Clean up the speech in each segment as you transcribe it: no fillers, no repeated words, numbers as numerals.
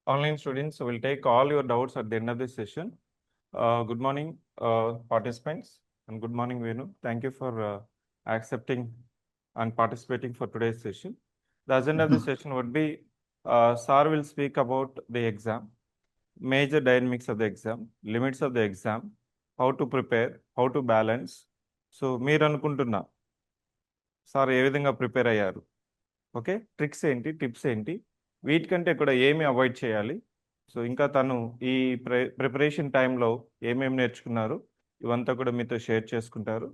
Online students will take all your doubts at the end of this session. Good morning, participants, and good morning, Venu. Thank you for accepting and participating for today's session. The agenda of the session would be Sir will speak about the exam, major dynamics of the exam, limits of the exam, how to prepare, how to balance. So మీరు అనుకుంటున్నా sir ఏ విధంగా prepare అయ్యారు, okay, tricks ఏంటి, tips ఏంటి, వీటికంటే కూడా ఏమి avoid చేయాలి, so ఇంకా తను ఈ ప్రిపరేషన్ టైంలో ఏమేమి నేర్చుకున్నారు, ఇవంతా కూడా మీతో షేర్ చేసుకుంటారు.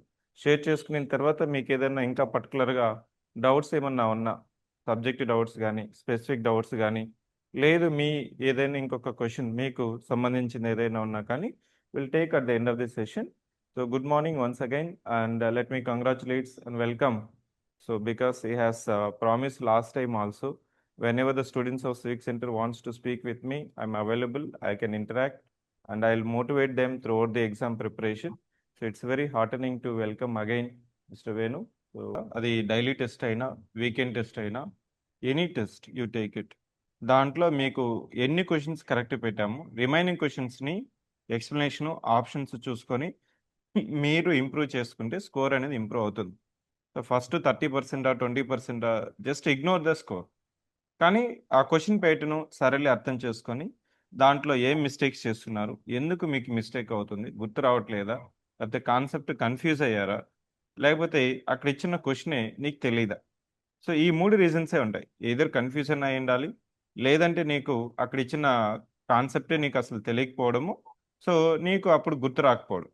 షేర్ చేసుకున్న తర్వాత మీకు ఏదైనా ఇంకా పర్టికులర్గా డౌట్స్ ఏమన్నా ఉన్నా, సబ్జెక్ట్ డౌట్స్ కానీ స్పెసిఫిక్ డౌట్స్ కానీ, లేదు మీ ఏదైనా ఇంకొక క్వశ్చన్ మీకు సంబంధించిన ఏదైనా ఉన్నా కానీ will take at the end of the session. So good morning once again and let me congratulates and welcome. So because he has promised last time also, whenever the students of Civic Center wants to speak with me, I'm available, I can interact and I'll motivate them throughout the exam preparation. So it's very heartening to welcome again Mr. Venu. So అది daily test అయినా, weekend test అయినా, any test you take it, దాంట్లో మీకు ఎన్ని questions correct పెట్టాము, remaining క్వశ్చన్స్ని explanation options చూసుకొని మీరు ఇంప్రూవ్ చేసుకుంటే స్కోర్ అనేది ఇంప్రూవ్ అవుతుంది. So first 30% 20% just ignore the score, కానీ ఆ క్వశ్చన్ ప్యాటర్న్ సరళి అర్థం చేసుకొని దాంట్లో ఏం మిస్టేక్స్ చేస్తున్నారు, ఎందుకు మీకు మిస్టేక్ అవుతుంది, గుర్తు రావట్లేదా, లేకపోతే కాన్సెప్ట్ కన్ఫ్యూజ్ అయ్యారా, లేకపోతే అక్కడ ఇచ్చిన క్వశ్చనే నీకు తెలియదా. సో ఈ 3 రీజన్సే ఉంటాయి. ఏదర్ కన్ఫ్యూజన్ అయి ఉండాలి, లేదంటే నీకు అక్కడ ఇచ్చిన కాన్సెప్టే నీకు అసలు తెలియకపోవడము, సో నీకు అప్పుడు గుర్తు రాకపోవడం.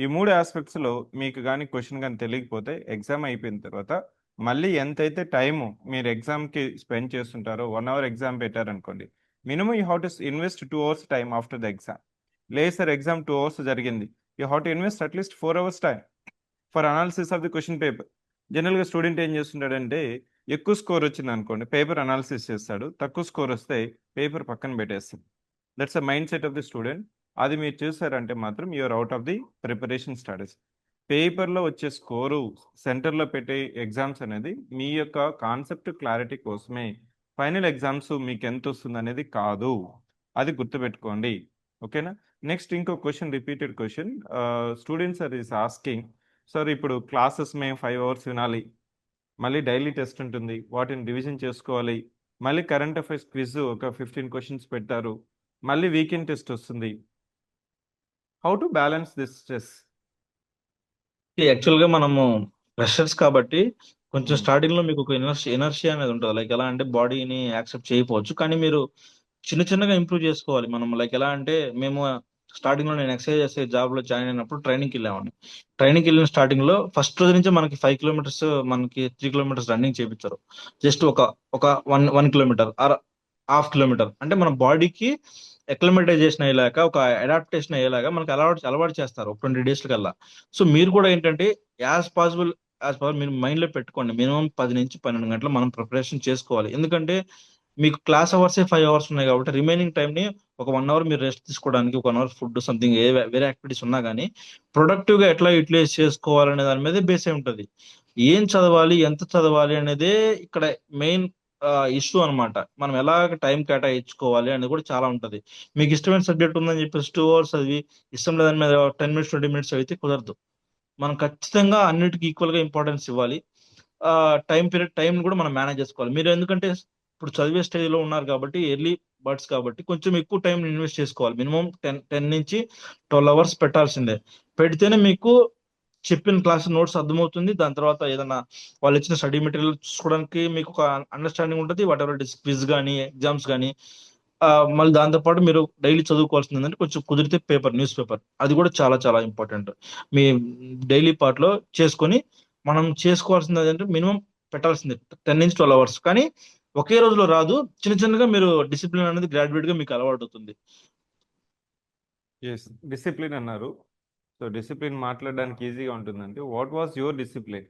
ఈ 3 ఆస్పెక్ట్స్లో మీకు కానీ క్వశ్చన్ కానీ తెలియకపోతే ఎగ్జామ్ అయిపోయిన తర్వాత మళ్ళీ ఎంతైతే టైము మీరు ఎగ్జామ్కి స్పెండ్ చేస్తుంటారో, 1 అవర్ ఎగ్జామ్ పెట్టారనుకోండి, minimum you have to invest 2 hours time after the exam. లేదు సార్ ఎగ్జామ్ 2 అవర్స్ జరిగింది, you have to invest at least 4 hours time for analysis of the question paper. జనరల్గా స్టూడెంట్ ఏం చేస్తుంటాడంటే, ఎక్కువ score వచ్చింది అనుకోండి paper analysis చేస్తాడు, తక్కువ స్కోర్ వస్తే పేపర్ పక్కన పెట్టేస్తాడు. That's a mind set of the student. అది మీరు చూసారంటే మాత్రం you're out of the preparation studies. పేపర్లో వచ్చే స్కోరు, సెంటర్లో పెట్టే ఎగ్జామ్స్ అనేది మీ యొక్క కాన్సెప్ట్ క్లారిటీ కోసమే, ఫైనల్ ఎగ్జామ్స్ మీకు ఎంత వస్తుంది అనేది కాదు, అది గుర్తుపెట్టుకోండి, ఓకేనా. నెక్స్ట్ ఇంకో question, repeated question students are is asking, sir ఇప్పుడు క్లాసెస్ మేము 5 అవర్స్ వినాలి, మళ్ళీ డైలీ టెస్ట్ ఉంటుంది, వాటిని రివిజన్ చేసుకోవాలి, మళ్ళీ కరెంట్ అఫైర్స్ క్విజ్ ఒక 15 క్వశ్చన్స్ పెడతారు, మళ్ళీ వీకెండ్ టెస్ట్ వస్తుంది, how to balance this stress? Actual గా మనము ఫ్రెషర్స్ కాబట్టి కొంచెం స్టార్టింగ్ లో మీకు ఒక ఎనర్జీ అనేది ఉంటుంది. లైక్ ఎలా అంటే బాడీని యాక్సెప్ట్ చేయకపోవచ్చు, కానీ మీరు చిన్న చిన్నగా ఇంప్రూవ్ చేసుకోవాలి. మనం లైక్ ఎలా అంటే, మేము స్టార్టింగ్ లో నేను ఎక్సర్సైజ్ చేసే జాబ్ లో జాయిన్ అయినప్పుడు ట్రైనింగ్కి వెళ్ళామండి. ట్రైనింగ్కి వెళ్ళిన స్టార్టింగ్ లో ఫస్ట్ రోజు నుంచి మనకి 5 కిలోమీటర్స్, మనకి 3 కిలోమీటర్స్ రన్నింగ్ చేయించారు. జస్ట్ ఒక ఒక 1 కిలోమీటర్ ఆర్ హాఫ్ కిలోమీటర్, అంటే మన బాడీకి అక్లిమటైజేషన్ అయ్యేలాగా, ఒక అడాప్టేషన్ అయ్యేలాగా మనకి అలవాటు చేస్తారు ఒక 20 డేస్ కల్లా. సో మీరు కూడా ఏంటంటే యాజ్ పాసిబుల్ మీరు మైండ్ లో పెట్టుకోండి, మినిమం 10 నుంచి 12 గంటలు మనం ప్రిపరేషన్ చేసుకోవాలి. ఎందుకంటే మీకు క్లాస్ అవర్సే 5 అవర్స్ ఉన్నాయి కాబట్టి రిమైనింగ్ టైం ని ఒక 1 అవర్ మీరు రెస్ట్ తీసుకోవడానికి, ఒక 1 అవర్ ఫుడ్ సంథింగ్ వేరే యాక్టివిటీస్ ఉన్నా కానీ ప్రొడక్టివ్ గా ఎట్లా యూటిలైజ్ చేసుకోవాలనే దాని మీద బేస్ అయి ఉంటుంది. ఏం చదవాలి, ఎంత చదవాలి అనేది ఇక్కడ మెయిన్ ఇష్యూ అన్నమాట. మనం ఎలా టైం కేటాయించుకోవాలి అనేది కూడా చాలా ఉంటది. మీకు ఇష్టమైన సబ్జెక్ట్ ఉందని చెప్పేసి 2 అవర్స్ చదివి, ఇష్టం లేదని మీద 10 మినిట్స్ 20 మినిట్స్ అయితే కుదరదు. మనం ఖచ్చితంగా అన్నిటికీ ఈక్వల్ గా ఇంపార్టెన్స్ ఇవ్వాలి. టైం కూడా మనం మేనేజ్ చేసుకోవాలి. మీరు ఎందుకంటే ఇప్పుడు చదివే స్టేజ్ లో ఉన్నారు కాబట్టి, ఎర్లీ బర్డ్స్ కాబట్టి కొంచెం ఎక్కువ టైం ఇన్వెస్ట్ చేసుకోవాలి. మినిమం 10 నుంచి 12 అవర్స్ పెట్టాల్సిందే. పెడితేనే మీకు చెప్పిన క్లాస్ నోట్స్ అర్థమవుతుంది. దాని తర్వాత ఏదైనా వాళ్ళు ఇచ్చిన స్టడీ మెటీరియల్ చూసుకోవడానికి మీకు ఒక అండర్స్టాండింగ్ ఉంటుంది. What ever it is, quiz కానీ ఎగ్జామ్స్ కానీ. మళ్ళీ దాంతోపాటు మీరు డైలీ చదువుకోవాల్సింది ఏంటంటే, కొంచెం కుదిరితే న్యూస్ పేపర్, అది కూడా చాలా చాలా ఇంపార్టెంట్. మీ డైలీ పార్ట్ లో చేసుకొని మనం చేసుకోవాల్సింది ఏంటంటే మినిమం పెట్టాల్సింది 10 నుంచి 12 అవర్స్. కానీ ఒకే రోజులో రాదు, చిన్న చిన్నగా మీరు డిసిప్లిన్ అనేది గ్రాడ్యుయేట్ గా మీకు అలవాటు అవుతుంది. ఎస్, డిసిప్లిన్ అన్నారు. సో డిసిప్లిన్ మాట్లాడడానికి ఈజీగా ఉంటుందంటే, what was your discipline,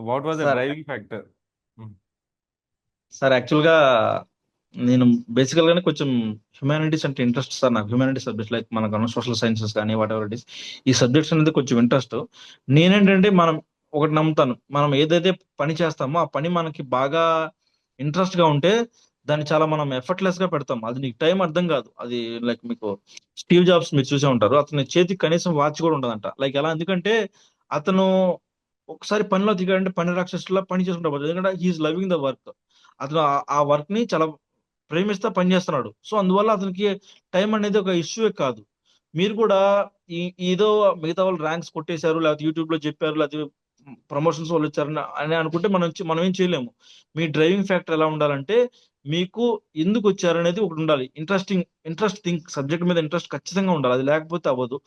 what was the driving factor? Sir actual గా నేను బేసికల్ గానే కొంచెం హ్యుమానిటీస్ అంటే ఇంట్రెస్ట్ సార్. నాకు హ్యుమానిటీ సబ్జెక్ట్స్ లైక్ మనకు సోషల్ సైన్సెస్ కానీ వాట్ ఎవర్ ఇట్ ఇస్, ఈ సబ్జెక్ట్స్ అనేది కొంచెం ఇంట్రెస్ట్. నేనేంటంటే మనం ఒకటి నమ్ముతాను, మనం ఏదైతే పని చేస్తామో ఆ పని మనకి బాగా ఇంట్రెస్ట్ గా ఉంటే దాన్ని చాలా మనం ఎఫర్ట్లెస్ గా పెడతాం. అది నీకు టైం అర్థం కాదు. అది లైక్ మీకు స్టీవ్ జాబ్స్ మీరు చూసే ఉంటారు. అతని చేతికి కనీసం వాచ్ కూడా ఉండదంట. లైక్ ఎలా, ఎందుకంటే అతను ఒకసారి పనిలో దిగాడంటే పని రాక్షసులా పని చేసుకుంటా పోతాడు. ఎందుకంటే హీఈస్ లవింగ్ ద వర్క్. అతను ఆ వర్క్ ని చాలా ప్రేమిస్తా పని చేస్తున్నాడు. సో అందువల్ల అతనికి టైం అనేది ఒక ఇష్యూ కాదు. మీరు కూడా ఏదో మిగతా వాళ్ళు ర్యాంక్స్ కొట్టేశారు, లేకపోతే యూట్యూబ్ లో చెప్పారు, లేకపోతే ప్రమోషన్స్ వాళ్ళు వచ్చారని అని అనుకుంటే మనం ఏం చేయలేము. మీ డ్రైవింగ్ ఫ్యాక్టర్ ఎలా ఉండాలంటే, మీకు ఎందుకు వచ్చారనేది ఒకటి ఉండాలి. ఇంట్రెస్ట్ థింక్ సబ్జెక్ట్ మీద ఇంట్రెస్ట్ ఖచ్చితంగా ఉండాలి. అది లేకపోతే అవ్వదు.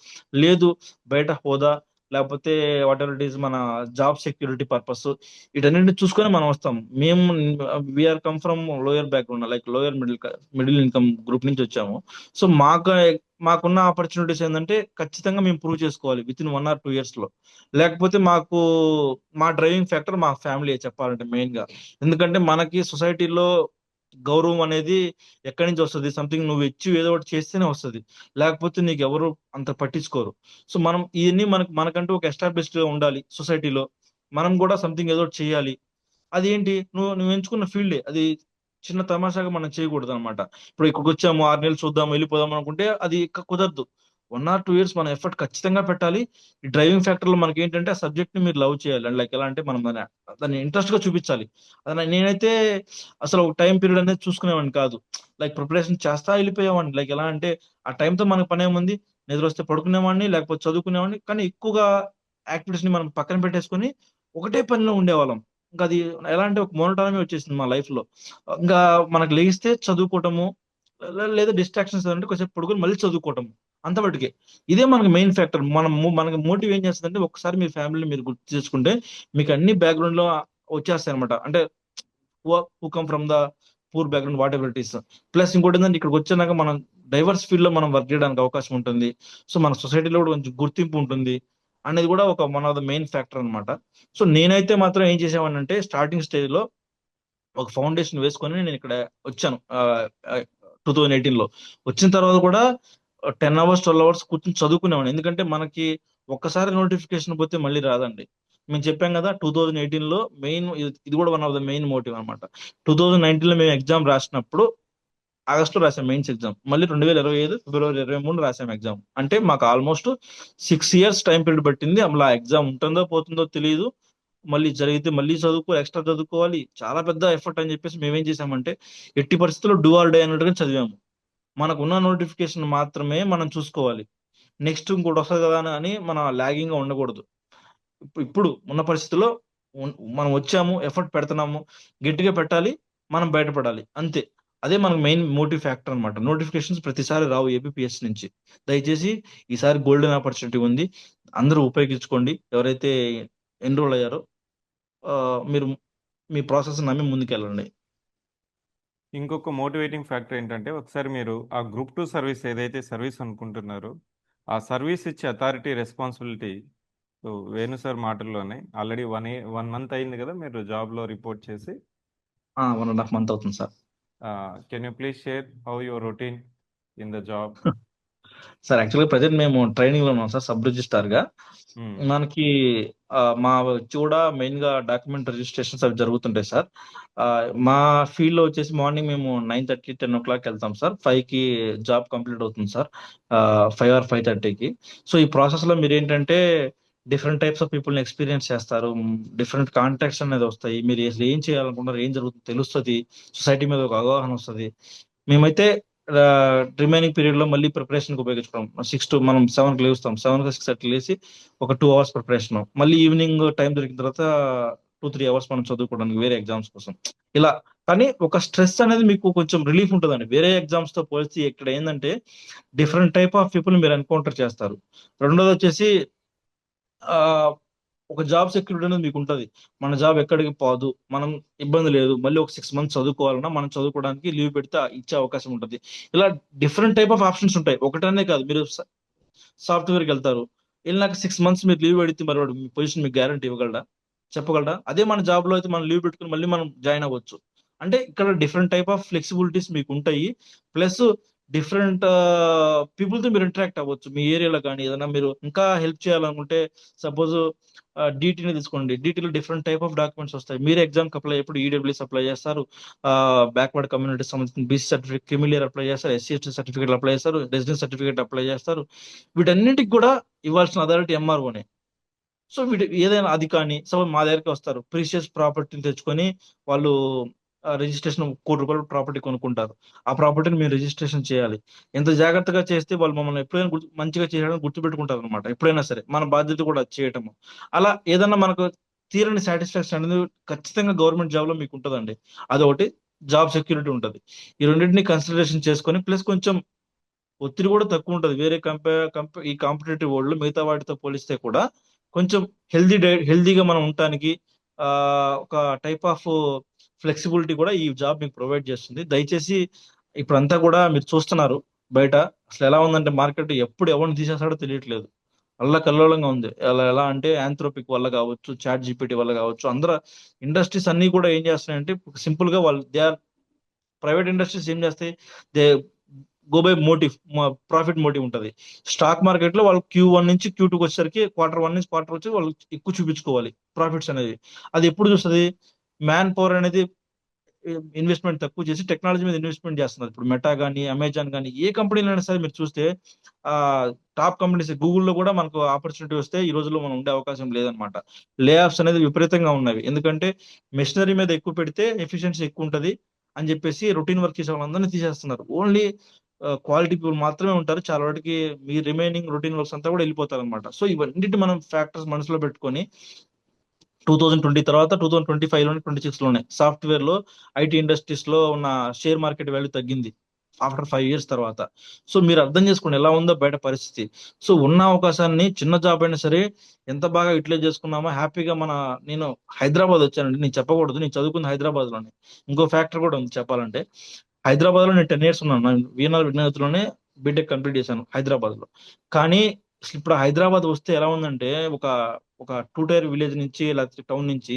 లేదు, బయట హోదా, లేకపోతే వాట్ ఎవర్ ఇట్ ఈస్, మన జాబ్ సెక్యూరిటీ పర్పస్, వీటన్నిటిని చూసుకొని మనం వస్తాం. మేము we're come from lower background, like lower middle income group నుంచి వచ్చాము. సో మాకున్న ఆపర్చునిటీస్ ఏంటంటే ఖచ్చితంగా మేము ప్రూవ్ చేసుకోవాలి విత్ ఇన్ 1 or 2 years లో. లేకపోతే మా డ్రైవింగ్ ఫ్యాక్టర్ మా ఫ్యామిలీ చెప్పాలంటే మెయిన్ గా. ఎందుకంటే మనకి సొసైటీలో గౌరవం అనేది ఎక్కడి నుంచి వస్తుంది? సంథింగ్ నువ్వు ఇచ్చి ఏదో ఒకటి చేస్తేనే వస్తుంది. లేకపోతే నీకు ఎవరు అంత పట్టించుకోరు. సో మనం ఇవన్నీ మనకంటూ ఒక ఎస్టాబ్లిష్డ్ ఉండాలి సొసైటీలో. మనం కూడా సంథింగ్ ఏదో ఒకటి చేయాలి. అదేంటి, నువ్వు ఎంచుకున్న ఫీల్డే అది. చిన్న తమాషాగా మనం చేయకూడదు అనమాట. ఇప్పుడు ఇక్కడికి వచ్చాము, 6 నెలలు చూద్దాం వెళ్ళిపోదాం అనుకుంటే అది కుదరదు. 1 or 2 years మన ఎఫర్ట్ ఖచ్చితంగా పెట్టాలి. ఈ డ్రైవింగ్ ఫ్యాక్టర్ లో మనకి ఏంటంటే ఆ సబ్జెక్ట్ ని మీరు లవ్ చేయాలి. లైక్ ఎలా అంటే మనం దాన్ని ఇంట్రెస్ట్ గా చూపించాలి. నేనైతే అసలు ఒక టైం పీరియడ్ అనేది చూసుకునేవాడిని కాదు. లైక్ ప్రిపరేషన్ చేస్తా వెళ్ళిపోయేవాడిని. లైక్ ఎలా అంటే ఆ టైంతో మనకు పని ఏముంది, నిద్ర వస్తే పడుకునేవాడిని, లేకపోతే చదువుకునేవాడిని. కానీ ఎక్కువగా యాక్టివిటీస్ ని మనం పక్కన పెట్టేసుకొని ఒకటే పనిలో ఉండేవాళ్ళం. ఇంకా అది ఎలా అంటే ఒక మోనోటానమీ వచ్చేసింది మా లైఫ్ లో. ఇంకా మనకు లేస్తే చదువుకోవటము, లేదా డిస్ట్రాక్షన్స్ అంటే కొంచెం పడుకొని మళ్ళీ చదువుకోవటం, అంతవరకే. ఇదే మనకి మెయిన్ ఫ్యాక్టర్. మనకి మోటివ్ ఏం చేస్తుందంటే, ఒకసారి మీ ఫ్యామిలీని మీరు గుర్తు చేసుకుంటే మీకు అన్ని బ్యాక్గ్రౌండ్ లో వచ్చేస్తాయి అనమాట. అంటే who come from the poor background, what ever it is. Plus ఇంకోటి ఏంటంటే, ఇక్కడికి వచ్చాక మనం డైవర్స్ ఫీల్డ్ లో మనం వర్క్ చేయడానికి అవకాశం ఉంటుంది. సో మన సొసైటీలో కూడా కొంచెం గుర్తింపు ఉంటుంది అనేది కూడా ఒక one of the main factor అనమాట. సో నేనైతే మాత్రం ఏం చేసేవాడిని అంటే, స్టార్టింగ్ స్టేజ్ లో ఒక ఫౌండేషన్ వేసుకొని నేను ఇక్కడ వచ్చాను. 2018లో వచ్చిన తర్వాత కూడా 10 hours 12 hours కూర్చొని చదువుకునేవాడిని. ఎందుకంటే మనకి ఒక్కసారి నోటిఫికేషన్ పోతే మళ్ళీ రాదండి. మేము చెప్పాం కదా, 2018లో మెయిన్ ఇది కూడా one of the main motive అనమాట. 2019లో మేము ఎగ్జామ్ రాసినప్పుడు ఆగస్టులో రాసాం మెయిన్స్ ఎగ్జామ్. మళ్ళీ 2025 ఫిబ్రవరి 23 రాసాం ఎగ్జామ్. అంటే మాకు ఆల్మోస్ట్ 6 years టైం పీరియడ్ పట్టింది. అలా ఎగ్జామ్ ఉంటుందో పోతుందో తెలియదు. మళ్ళీ జరిగితే మళ్ళీ ఎక్స్ట్రా చదువుకోవాలి, చాలా పెద్ద ఎఫర్ట్ అని చెప్పేసి మేమేం చేసామంటే, ఎట్టి పరిస్థితుల్లో డూ ఆర్ డే అన్నట్టుగా చదివాము. మనకున్న నోటిఫికేషన్ మాత్రమే మనం చూసుకోవాలి. నెక్స్ట్ ఇంకోటి వస్తుంది కదా అని మనం లాగింగ్ గా ఉండకూడదు. ఇప్పుడు ఉన్న పరిస్థితుల్లో మనం వచ్చాము, ఎఫర్ట్ పెడుతున్నాము, గట్టిగా పెట్టాలి, మనం బయటపడాలి, అంతే. అదే మనకు మెయిన్ మోటివ్ ఫ్యాక్టర్ అనమాట. నోటిఫికేషన్స్ ప్రతిసారి రావు ఏపీఎస్ నుంచి. దయచేసి ఈసారి గోల్డెన్ ఆపర్చునిటీ ఉంది, అందరూ ఉపయోగించుకోండి. ఎవరైతే ఎన్రోల్ అయ్యారో మీరు మీ ప్రాసెస్ నమ్మి ముందుకెళ్ళండి. ఇంకొక మోటివేటింగ్ ఫ్యాక్టర్ ఏంటంటే, ఒకసారి మీరు ఆ గ్రూప్ 2 సర్వీస్ ఏదైతే సర్వీస్ అనుకుంటున్నారో, ఆ సర్వీస్ ఇచ్చే అథారిటీ రెస్పాన్సిబిలిటీ వేణు సార్ మాటల్లోనే ఆల్రెడీ 1 month అయింది కదా మీరు జాబ్లో రిపోర్ట్ చేసి. 1.5 month అవుతుంది sir. Can you please share how your routine in the job? Sir యాక్చువల్గా ప్రజెంట్ మేము ట్రైనింగ్ లో ఉన్నాం సార్, సబ్ రిజిస్టార్ గా. మనకి మా వచ్చి కూడా మెయిన్ గా డాక్యుమెంట్ రిజిస్ట్రేషన్స్ అవి జరుగుతుంటాయి సార్. మా ఫీల్డ్ లో వచ్చేసి మార్నింగ్ మేము 9:30 10 o'clock వెళ్తాం సార్. 5కి జాబ్ కంప్లీట్ అవుతుంది సార్. 5 or 5:30కి. సో ఈ ప్రాసెస్ లో మీరు ఏంటంటే డిఫరెంట్ టైప్స్ ఆఫ్ పీపుల్ని ఎక్స్పీరియన్స్ చేస్తారు. డిఫరెంట్ కాంటాక్ట్స్ అనేది వస్తాయి. మీరు అసలు ఏం చేయాలనుకుంటారు, ఏం జరుగుతుందో తెలుస్తుంది. సొసైటీ మీద ఒక అవగాహన వస్తుంది. మేమైతే రిమైనింగ్ పీరియడ్ లో మళ్ళీ ప్రిపరేషన్ కి ఉపయోగించుకోవడం. మనం 7కి లేస్తాం, 7కి 6:30 లేసి ఒక 2 hours ప్రిపరేషన్. మళ్ళీ ఈవినింగ్ టైం దొరికిన తర్వాత 2-3 hours మనం చదువుకోవడానికి వేరే ఎగ్జామ్స్ కోసం, ఇలా. కానీ ఒక స్ట్రెస్ అనేది మీకు కొంచెం రిలీఫ్ ఉంటుందండి వేరే ఎగ్జామ్స్ తో పోల్చి. ఇక్కడ ఏంటంటే డిఫరెంట్ టైప్ ఆఫ్ పీపుల్ మీరు ఎన్కౌంటర్ చేస్తారు. రెండోది వచ్చేసి ఆ ఒక జాబ్ సెక్యూరిటీ అనేది మీకు ఉంటది. మన జాబ్ ఎక్కడికి పోదు, మనం ఇబ్బంది లేదు. మళ్ళీ ఒక 6 months చదువుకోవాలన్నా మనం చదువుకోవడానికి లీవ్ పెడితే ఇచ్చే అవకాశం ఉంటుంది. ఇలా డిఫరెంట్ టైప్ ఆఫ్ ఆప్షన్స్ ఉంటాయి. ఒకటనే కాదు, మీరు సాఫ్ట్వేర్కి వెళ్తారు, వెళ్ళినాక 6 months మీరు లీవ్ పెడితే మరి వాడు మీ పొజిషన్ మీకు గ్యారంటీ ఇవ్వగలరా, చెప్పగలరా? అదే మన జాబ్ లో అయితే మనం లీవ్ పెట్టుకుని మళ్ళీ మనం జాయిన్ అవ్వచ్చు. అంటే ఇక్కడ డిఫరెంట్ టైప్ ఆఫ్ ఫ్లెక్సిబిలిటీస్ మీకు ఉంటాయి. ప్లస్ డిఫరెంట్ పీపుల్తో మీరు ఇంటరాక్ట్ అవ్వచ్చు. మీ ఏరియాలో కానీ ఏదైనా మీరు ఇంకా హెల్ప్ చేయాలనుకుంటే, సపోజ్ డీటీని తీసుకోండి. డీటీలో డిఫరెంట్ టైప్ ఆఫ్ డాక్యుమెంట్స్ వస్తాయి. మీరు ఎగ్జామ్కి అప్లై ఎప్పుడు ఈడబ్ల్యూఎస్ అప్లై చేస్తారు, బ్యాక్వర్డ్ కమ్యూనిటీ సంబంధించిన బీసీ సర్టిఫికేట్, క్రిమిలియర్ అప్లై చేస్తారు, ఎస్సీ ఎస్టీ సర్టిఫికేట్ అప్లై చేస్తారు, రెసిడెన్స్ సర్టిఫికేట్ అప్లై చేస్తారు. వీటన్నిటికి కూడా ఇవ్వాల్సిన అథారిటీ ఎంఆర్ఓనే. సో వీటి ఏదైనా అది కానీ సపోజ్ మా దగ్గరికి వస్తారు, ప్రీషియస్ ప్రాపర్టీని తెచ్చుకొని వాళ్ళు రిజిస్ట్రేషన్ ₹1,00,00,000 ప్రాపర్టీ కొనుక్కుంటారు. ఆ ప్రాపర్టీని మేము రిజిస్ట్రేషన్ చేయాలి. ఎంత జాగ్రత్తగా చేస్తే వాళ్ళు మమ్మల్ని ఎప్పుడైనా మంచిగా చేయడానికి గుర్తుపెట్టుకుంటారు అనమాట. ఎప్పుడైనా సరే మన బాధ్యత కూడా అది చేయటము. అలా ఏదన్నా మనకు తీరని సాటిస్ఫాక్షన్ అనేది ఖచ్చితంగా గవర్నమెంట్ జాబ్ లో మీకు ఉంటుందండి. అదొకటి, జాబ్ సెక్యూరిటీ ఉంటుంది. ఈ రెండింటిని కన్సిడరేషన్ చేసుకొని ప్లస్ కొంచెం ఒత్తిడి కూడా తక్కువ ఉంటుంది. వేరే ఈ కాంపిటేటివ్ వరల్డ్ లో మిగతా వాటితో పోలిస్తే కూడా కొంచెం హెల్దీగా మనం ఉండటానికి ఒక టైప్ ఆఫ్ ఫ్లెక్సిబిలిటీ కూడా ఈ జాబ్ మీకు ప్రొవైడ్ చేస్తుంది. దయచేసి ఇప్పుడంతా కూడా మీరు చూస్తున్నారు బయట అసలు ఎలా ఉందంటే మార్కెట్ ఎప్పుడు ఎవరిని తీసేస్తాడో తెలియట్లేదు. కల్లోలంగా ఉంది. ఎలా ఎలా అంటే ఆంథ్రోపిక్ వల్ల కావచ్చు, చాట్ జీపీటీ వల్ల కావచ్చు, అందరూ ఇండస్ట్రీస్ అన్ని కూడా ఏం చేస్తున్నాయంటే సింపుల్ గా వాళ్ళు దే ఆర్ ప్రైవేట్ ఇండస్ట్రీస్ ఏం చేస్తాయి, they go by motive, profit motive ఉంటుంది. స్టాక్ మార్కెట్ లో వాళ్ళు Q1 నుంచి Q2 వచ్చేసరికి Q1 నుంచి క్వార్టర్ వచ్చి వాళ్ళు ఎక్కువ చూపించుకోవాలి ప్రాఫిట్స్ అనేది. అది ఎప్పుడు చూస్తుంది, మ్యాన్ పవర్ అనేది ఇన్వెస్ట్మెంట్ తక్కువ చేసి టెక్నాలజీ మీద ఇన్వెస్ట్మెంట్ చేస్తున్నారు. ఇప్పుడు మెటా కానీ అమెజాన్ కానీ ఏ కంపెనీలు అయినా సరే మీరు చూస్తే ఆ టాప్ కంపెనీస్ గూగుల్లో కూడా మనకు ఆపర్చునిటీ వస్తే ఈ రోజుల్లో మనం ఉండే అవకాశం లేదనమాట. లే ఆఫ్స్ అనేది విపరీతంగా ఉన్నవి. ఎందుకంటే మెషినరీ మీద ఎక్కువ పెడితే ఎఫిషియన్సీ ఎక్కువ ఉంటుంది అని చెప్పేసి రొటీన్ వర్క్ చేసే వాళ్ళందరినీ తీసేస్తున్నారు. ఓన్లీ క్వాలిటీ పీపుల్ మాత్రమే ఉంటారు. చాలా వాటికి మీ రిమైనింగ్ రొటీన్ వర్క్స్ అంతా కూడా వెళ్ళిపోతారు అనమాట. సో ఇవన్నిటి మనం ఫ్యాక్టర్స్ మనసులో పెట్టుకొని 2020 తర్వాత 2025 లోనే 26 లోనే సాఫ్ట్వేర్ లో ఐటీ ఇండస్ట్రీస్ లో ఉన్న షేర్ మార్కెట్ వాల్యూ తగ్గింది ఆఫ్టర్ 5 years తర్వాత. సో మీరు అర్థం చేసుకోండి ఎలా ఉందో బయట పరిస్థితి. సో ఉన్న అవకాశాన్ని చిన్న జాబ్ అయినా సరే ఎంత బాగా యూటిలైజ్ చేసుకున్నామో హ్యాపీగా నేను హైదరాబాద్ వచ్చానండి. నేను చెప్పకూడదు, నేను చదువుకుంది హైదరాబాద్ లోనే. ఇంకో ఫ్యాక్టర్ కూడా ఉంది చెప్పాలంటే, హైదరాబాద్ లో నేను 10 years ఉన్నాను. నేను వీఎన్ఆర్ విజ్ఞానలోనే బీటెక్ కంప్లీట్ చేశాను హైదరాబాద్ లో. కానీ అసలు ఇప్పుడు హైదరాబాద్ వస్తే ఎలా ఉందంటే ఒక ఒక 2 tier విలేజ్ నుంచి లేకపోతే టౌన్ నుంచి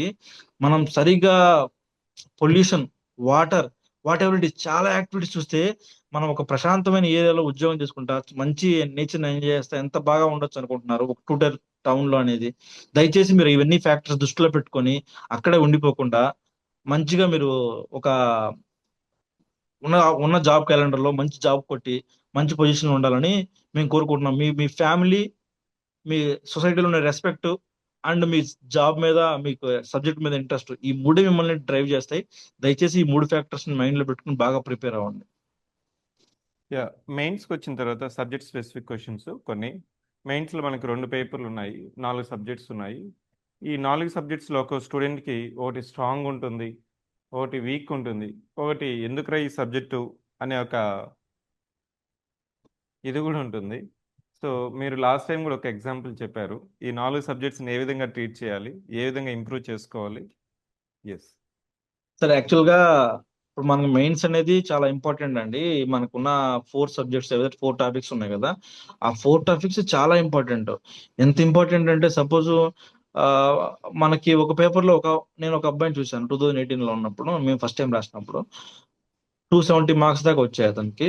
మనం సరిగా pollution, water, what ever it is చాలా యాక్టివిటీస్ చూస్తే మనం ఒక ప్రశాంతమైన ఏరియాలో ఉద్యోగం చేసుకుంటా మంచి నేచర్ ఎంజాయ్ చేస్తా ఎంత బాగా ఉండొచ్చు అనుకుంటున్నారు ఒక 2 tier టౌన్ లో అనేది. దయచేసి మీరు ఇవన్నీ ఫ్యాక్టర్స్ దృష్టిలో పెట్టుకొని అక్కడే ఉండిపోకుండా మంచిగా మీరు ఒక ఉన్న ఉన్న జాబ్ క్యాలెండర్ లో మంచి జాబ్ కొట్టి మంచి పొజిషన్ ఉండాలని మేము కోరుకుంటున్నాం. మీ మీ ఫ్యామిలీ, మీ సొసైటీలో ఉన్న రెస్పెక్ట్ అండ్ మీ జాబ్ మీద మీకు సబ్జెక్ట్ మీద ఇంట్రెస్ట్, ఈ మూడు మిమ్మల్ని డ్రైవ్ చేస్తాయి. దయచేసి ఈ 3 ఫ్యాక్టర్స్ మైండ్ లో పెట్టుకుని బాగా ప్రిపేర్ అవ్వండి. మెయిన్స్కి వచ్చిన తర్వాత సబ్జెక్ట్ స్పెసిఫిక్ క్వశ్చన్స్ కొన్ని. మెయిన్స్లో మనకి 2 పేపర్లు ఉన్నాయి, 4 సబ్జెక్ట్స్ ఉన్నాయి. ఈ 4 సబ్జెక్ట్స్లో ఒక స్టూడెంట్కి ఒకటి స్ట్రాంగ్ ఉంటుంది, ఒకటి వీక్ ఉంటుంది, ఒకటి ఎందుకురా ఈ సబ్జెక్టు అనే ఒక ఇది కూడా ఉంటుంది. సో మీరు లాస్ట్ టైం కూడా ఒక ఎగ్జాంపుల్ చెప్పారు. ఈ 4 సబ్జెక్ట్స్ని ఏ విధంగా ట్రీట్ చేయాలి, ఏ విధంగా ఇంప్రూవ్ చేసుకోవాలి. ఎస్ సరే, యాక్చువల్ గా ఇప్పుడు మనకు మెయిన్స్ అనేది చాలా ఇంపార్టెంట్ అండి. మనకున్న 4 సబ్జెక్ట్స్ ఏదైతే 4 టాపిక్స్ ఉన్నాయి కదా, ఆ 4 టాపిక్స్ చాలా ఇంపార్టెంట్. ఎంత ఇంపార్టెంట్ అంటే సపోజ్ ఆ మనకి ఒక పేపర్ లో నేను ఒక అబ్బాయిని చూశాను 2018 లో ఉన్నప్పుడు, మేము ఫస్ట్ టైం రాసినప్పుడు 270 మార్క్స్ దాకా వచ్చాయి అతనికి.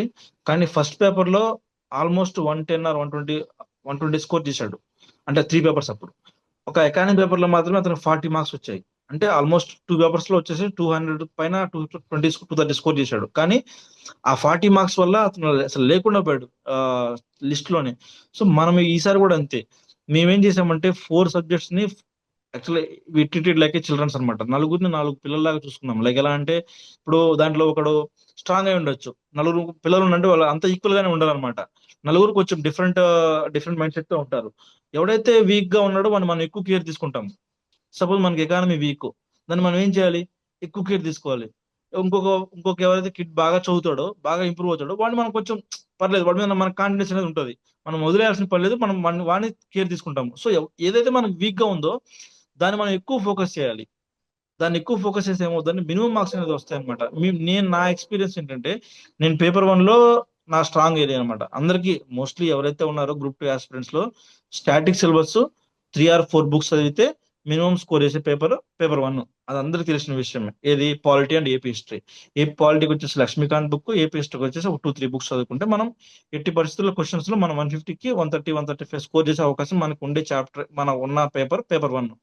కానీ ఫస్ట్ పేపర్ లో ఆల్మోస్ట్ 110 ఆర్ 120 స్కోర్ చేశాడు. అంటే 3 పేపర్స్ అప్పుడు. ఒక ఎకానమీ పేపర్ లో మాత్రమే అతనికి 40 మార్క్స్ వచ్చాయి. అంటే ఆల్మోస్ట్ 2 పేపర్స్ లో వచ్చేసి 200 పైన 230 స్కోర్ చేశాడు. కానీ ఆ 40 మార్క్స్ వల్ల అతను అసలు లేకుండా పోయాడు లిస్ట్ లోనే. సో మనం ఈసారి కూడా అంతే. మేమేం చేసామంటే 4 సబ్జెక్ట్స్ ని actually we treated like a children's అనమాట. నలుగురిని 4 పిల్లల్లాగా చూసుకున్నాం. లైక్ ఎలా అంటే ఇప్పుడు దాంట్లో ఒకడు స్ట్రాంగ్ అయి ఉండొచ్చు, నలుగురు పిల్లలు ఉంటే వాళ్ళు అంత ఈక్వల్ గానే ఉండాలన్నమాట. నలుగురు కొంచెం డిఫరెంట్ మైండ్ సెట్ తో ఉంటారు. ఎవడైతే వీక్ గా ఉన్నాడో వాడిని మనం ఎక్కువ కేర్ తీసుకుంటాం. సపోజ్ మనకి ఎకానమీ వీక్, దాన్ని మనం ఏం చేయాలి, ఎక్కువ కేర్ తీసుకోవాలి. ఇంకొక ఇంకొక ఎవరైతే కిడ్ బాగా చదువుతాడో, బాగా ఇంప్రూవ్ అవుతాడో వాడిని మనం కొంచెం పర్లేదు, వాడి మీద మన కాన్ఫిడెన్స్ అనేది ఉంటుంది. మనం వదిలేయాల్సిన పర్లేదు, మనం వాడిని కేర్ తీసుకుంటాము. సో ఏదైతే మనకు వీక్ గా ఉందో దాన్ని మనం ఎక్కువ ఫోకస్ చేయాలి. దాన్ని ఎక్కువ ఫోకస్ చేస్తే ఏమవుతుందంటే మినిమం మార్క్స్ అనేది వస్తాయి అనమాట. నా ఎక్స్పీరియన్స్ ఏంటంటే, నేను పేపర్ 1 లో నా స్ట్రాంగ్ ఏరియా అనమాట. అందరికి మోస్ట్లీ ఎవరైతే ఉన్నారో గ్రూప్ 2 ఆస్పిరెంట్స్ లో స్టాటిక్ సిలబస్ 3 or 4 బుక్స్ చదివితే మినిమం స్కోర్ చేసే పేపర్ పేపర్ 1. అది అందరికి తెలిసిన విషయమే. ఏది polity and AP history. AP పాలిటీకి వచ్చేసి లక్ష్మీకాంత్ బుక్, ఏపీ హిస్టరీకి వచ్చేసి ఒక 2-3 బుక్స్ చదువుకుంటే మనం ఎట్టి పరిస్థితుల్లో క్వశ్చన్స్ లో మనం 150కి 130-135 స్కోర్ చేసే అవకాశం మనకు ఉండే చాప్టర్ మన ఉన్న పేపర్ 1.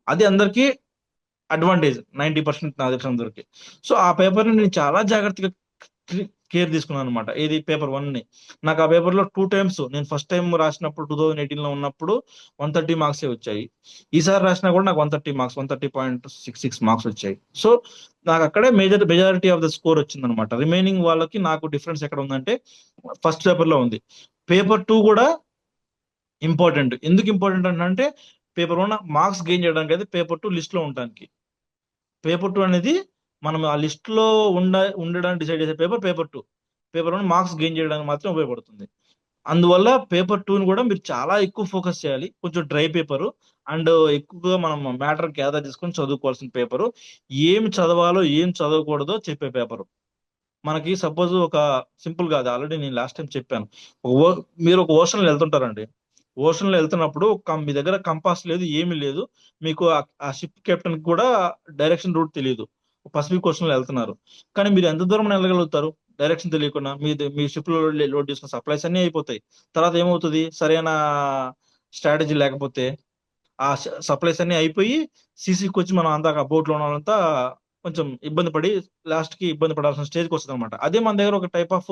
అది అందరికీ అడ్వాంటేజ్ 90% నాకు తెలిసిన అందరికి. సో ఆ పేపర్ ని నేను చాలా జాగ్రత్తగా కేర్ తీసుకున్నాను అనమాట. ఏది పేపర్ 1 ని. నాకు ఆ పేపర్ లో 2 టైమ్స్ నేను ఫస్ట్ టైం రాసినప్పుడు 2018 లో ఉన్నప్పుడు 130 మార్క్స్ వచ్చాయి. ఈసారి రాసినా కూడా నాకు 130 మార్క్స్ 130.66 మార్క్స్ వచ్చాయి. సో నాకు అక్కడే మెజారిటీ ఆఫ్ ద స్కోర్ వచ్చింది అనమాట. రిమైనింగ్ వాళ్ళకి నాకు డిఫరెన్స్ ఎక్కడ ఉందంటే ఫస్ట్ పేపర్ లో ఉంది. పేపర్ 2 కూడా ఇంపార్టెంట్. ఎందుకు ఇంపార్టెంట్ అంటే పేపర్ 1 మార్క్స్ గెయిన్ చేయడానికి అయితే పేపర్ 2 లిస్ట్ లో ఉండడానికి. పేపర్ 2 అనేది మనం ఆ లిస్ట్ లో ఉండడానికి డిసైడ్ చేసే పేపర్ 2. పేపర్ 1 మార్క్స్ గెయిన్ చేయడానికి మాత్రం ఉపయోగపడుతుంది. అందువల్ల పేపర్ 2ని కూడా మీరు చాలా ఎక్కువ ఫోకస్ చేయాలి. కొంచెం డ్రై పేపర్ అండ్ ఎక్కువగా మనం మ్యాటర్ గ్యాదర్ చేసుకొని చదువుకోవాల్సిన పేపర్. ఏం చదవాలో ఏం చదవకూడదో చెప్పే పేపర్. మనకి సపోజ్ ఒక సింపుల్ గా, అది ఆల్రెడీ నేను లాస్ట్ టైం చెప్పాను. మీరు ఒక ఓషన్ లో వెళ్తుంటారండి. ఓషన్ లో వెళ్తున్నప్పుడు మీ దగ్గర కంపాస్ లేదు, ఏమీ లేదు. మీకు ఆ షిప్ కెప్టెన్ కూడా డైరెక్షన్ రూట్ తెలియదు. పసిఫిక్ ఓషన్ లో వెళ్తున్నారు. కానీ మీరు ఎంత దూరం వెళ్ళగలుగుతారు డైరెక్షన్ తెలియకుండా? మీ షిప్ లో లోడ్ చేసుకున్న సప్లైస్ అన్ని అయిపోతాయి. తర్వాత ఏమవుతుంది? సరైన స్ట్రాటజీ లేకపోతే ఆ సప్లైస్ అన్ని అయిపోయి సీసీకి వచ్చి మనం అంతా బోట్ లో ఉన్న వాళ్ళంతా కొంచెం ఇబ్బంది పడి లాస్ట్ కి ఇబ్బంది పడాల్సిన స్టేజ్కి వస్తుంది అనమాట. అదే మన దగ్గర ఒక టైప్ ఆఫ్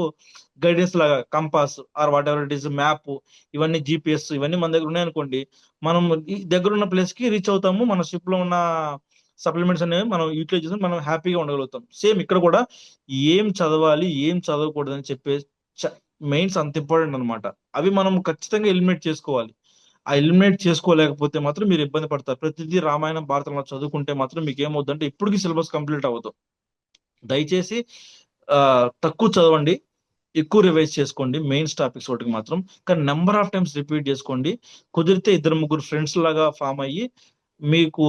గైడెన్స్ లాగా compass or whatever it is, map, ఇవన్నీ GPS ఇవన్నీ మన దగ్గర ఉన్నాయనుకోండి, మనం ఈ దగ్గర ఉన్న ప్లేస్ కి రీచ్ అవుతాము. మన షిప్ లో ఉన్న సప్లిమెంట్స్ అనేవి మనం యూటిలైజ్ చేసుకుని మనం హ్యాపీగా ఉండగలుగుతాం. సేమ్ ఇక్కడ కూడా ఏం చదవాలి ఏం చదవకూడదు అని చెప్పే మెయిన్స్ అంత ఇంపార్టెంట్ అనమాట. అవి మనం ఖచ్చితంగా ఎలిమినేట్ చేసుకోవాలి. ఆ ఎలిమినేట్ చేసుకోలేకపోతే మాత్రం మీరు ఇబ్బంది పడతారు. ప్రతిదీ రామాయణం భారతంలో చదువుకుంటే మాత్రం మీకు ఏమవుతుందంటే ఇప్పటికీ సిలబస్ కంప్లీట్ అవ్వదు. దయచేసి తక్కువ చదవండి, ఎక్కువ రివైజ్ చేసుకోండి మెయిన్స్ టాపిక్స్ ఒకటికి మాత్రం. కానీ నెంబర్ ఆఫ్ టైమ్స్ రిపీట్ చేసుకోండి. కుదిరితే 2-3 ఫ్రెండ్స్ లాగా ఫామ్ అయ్యి మీకు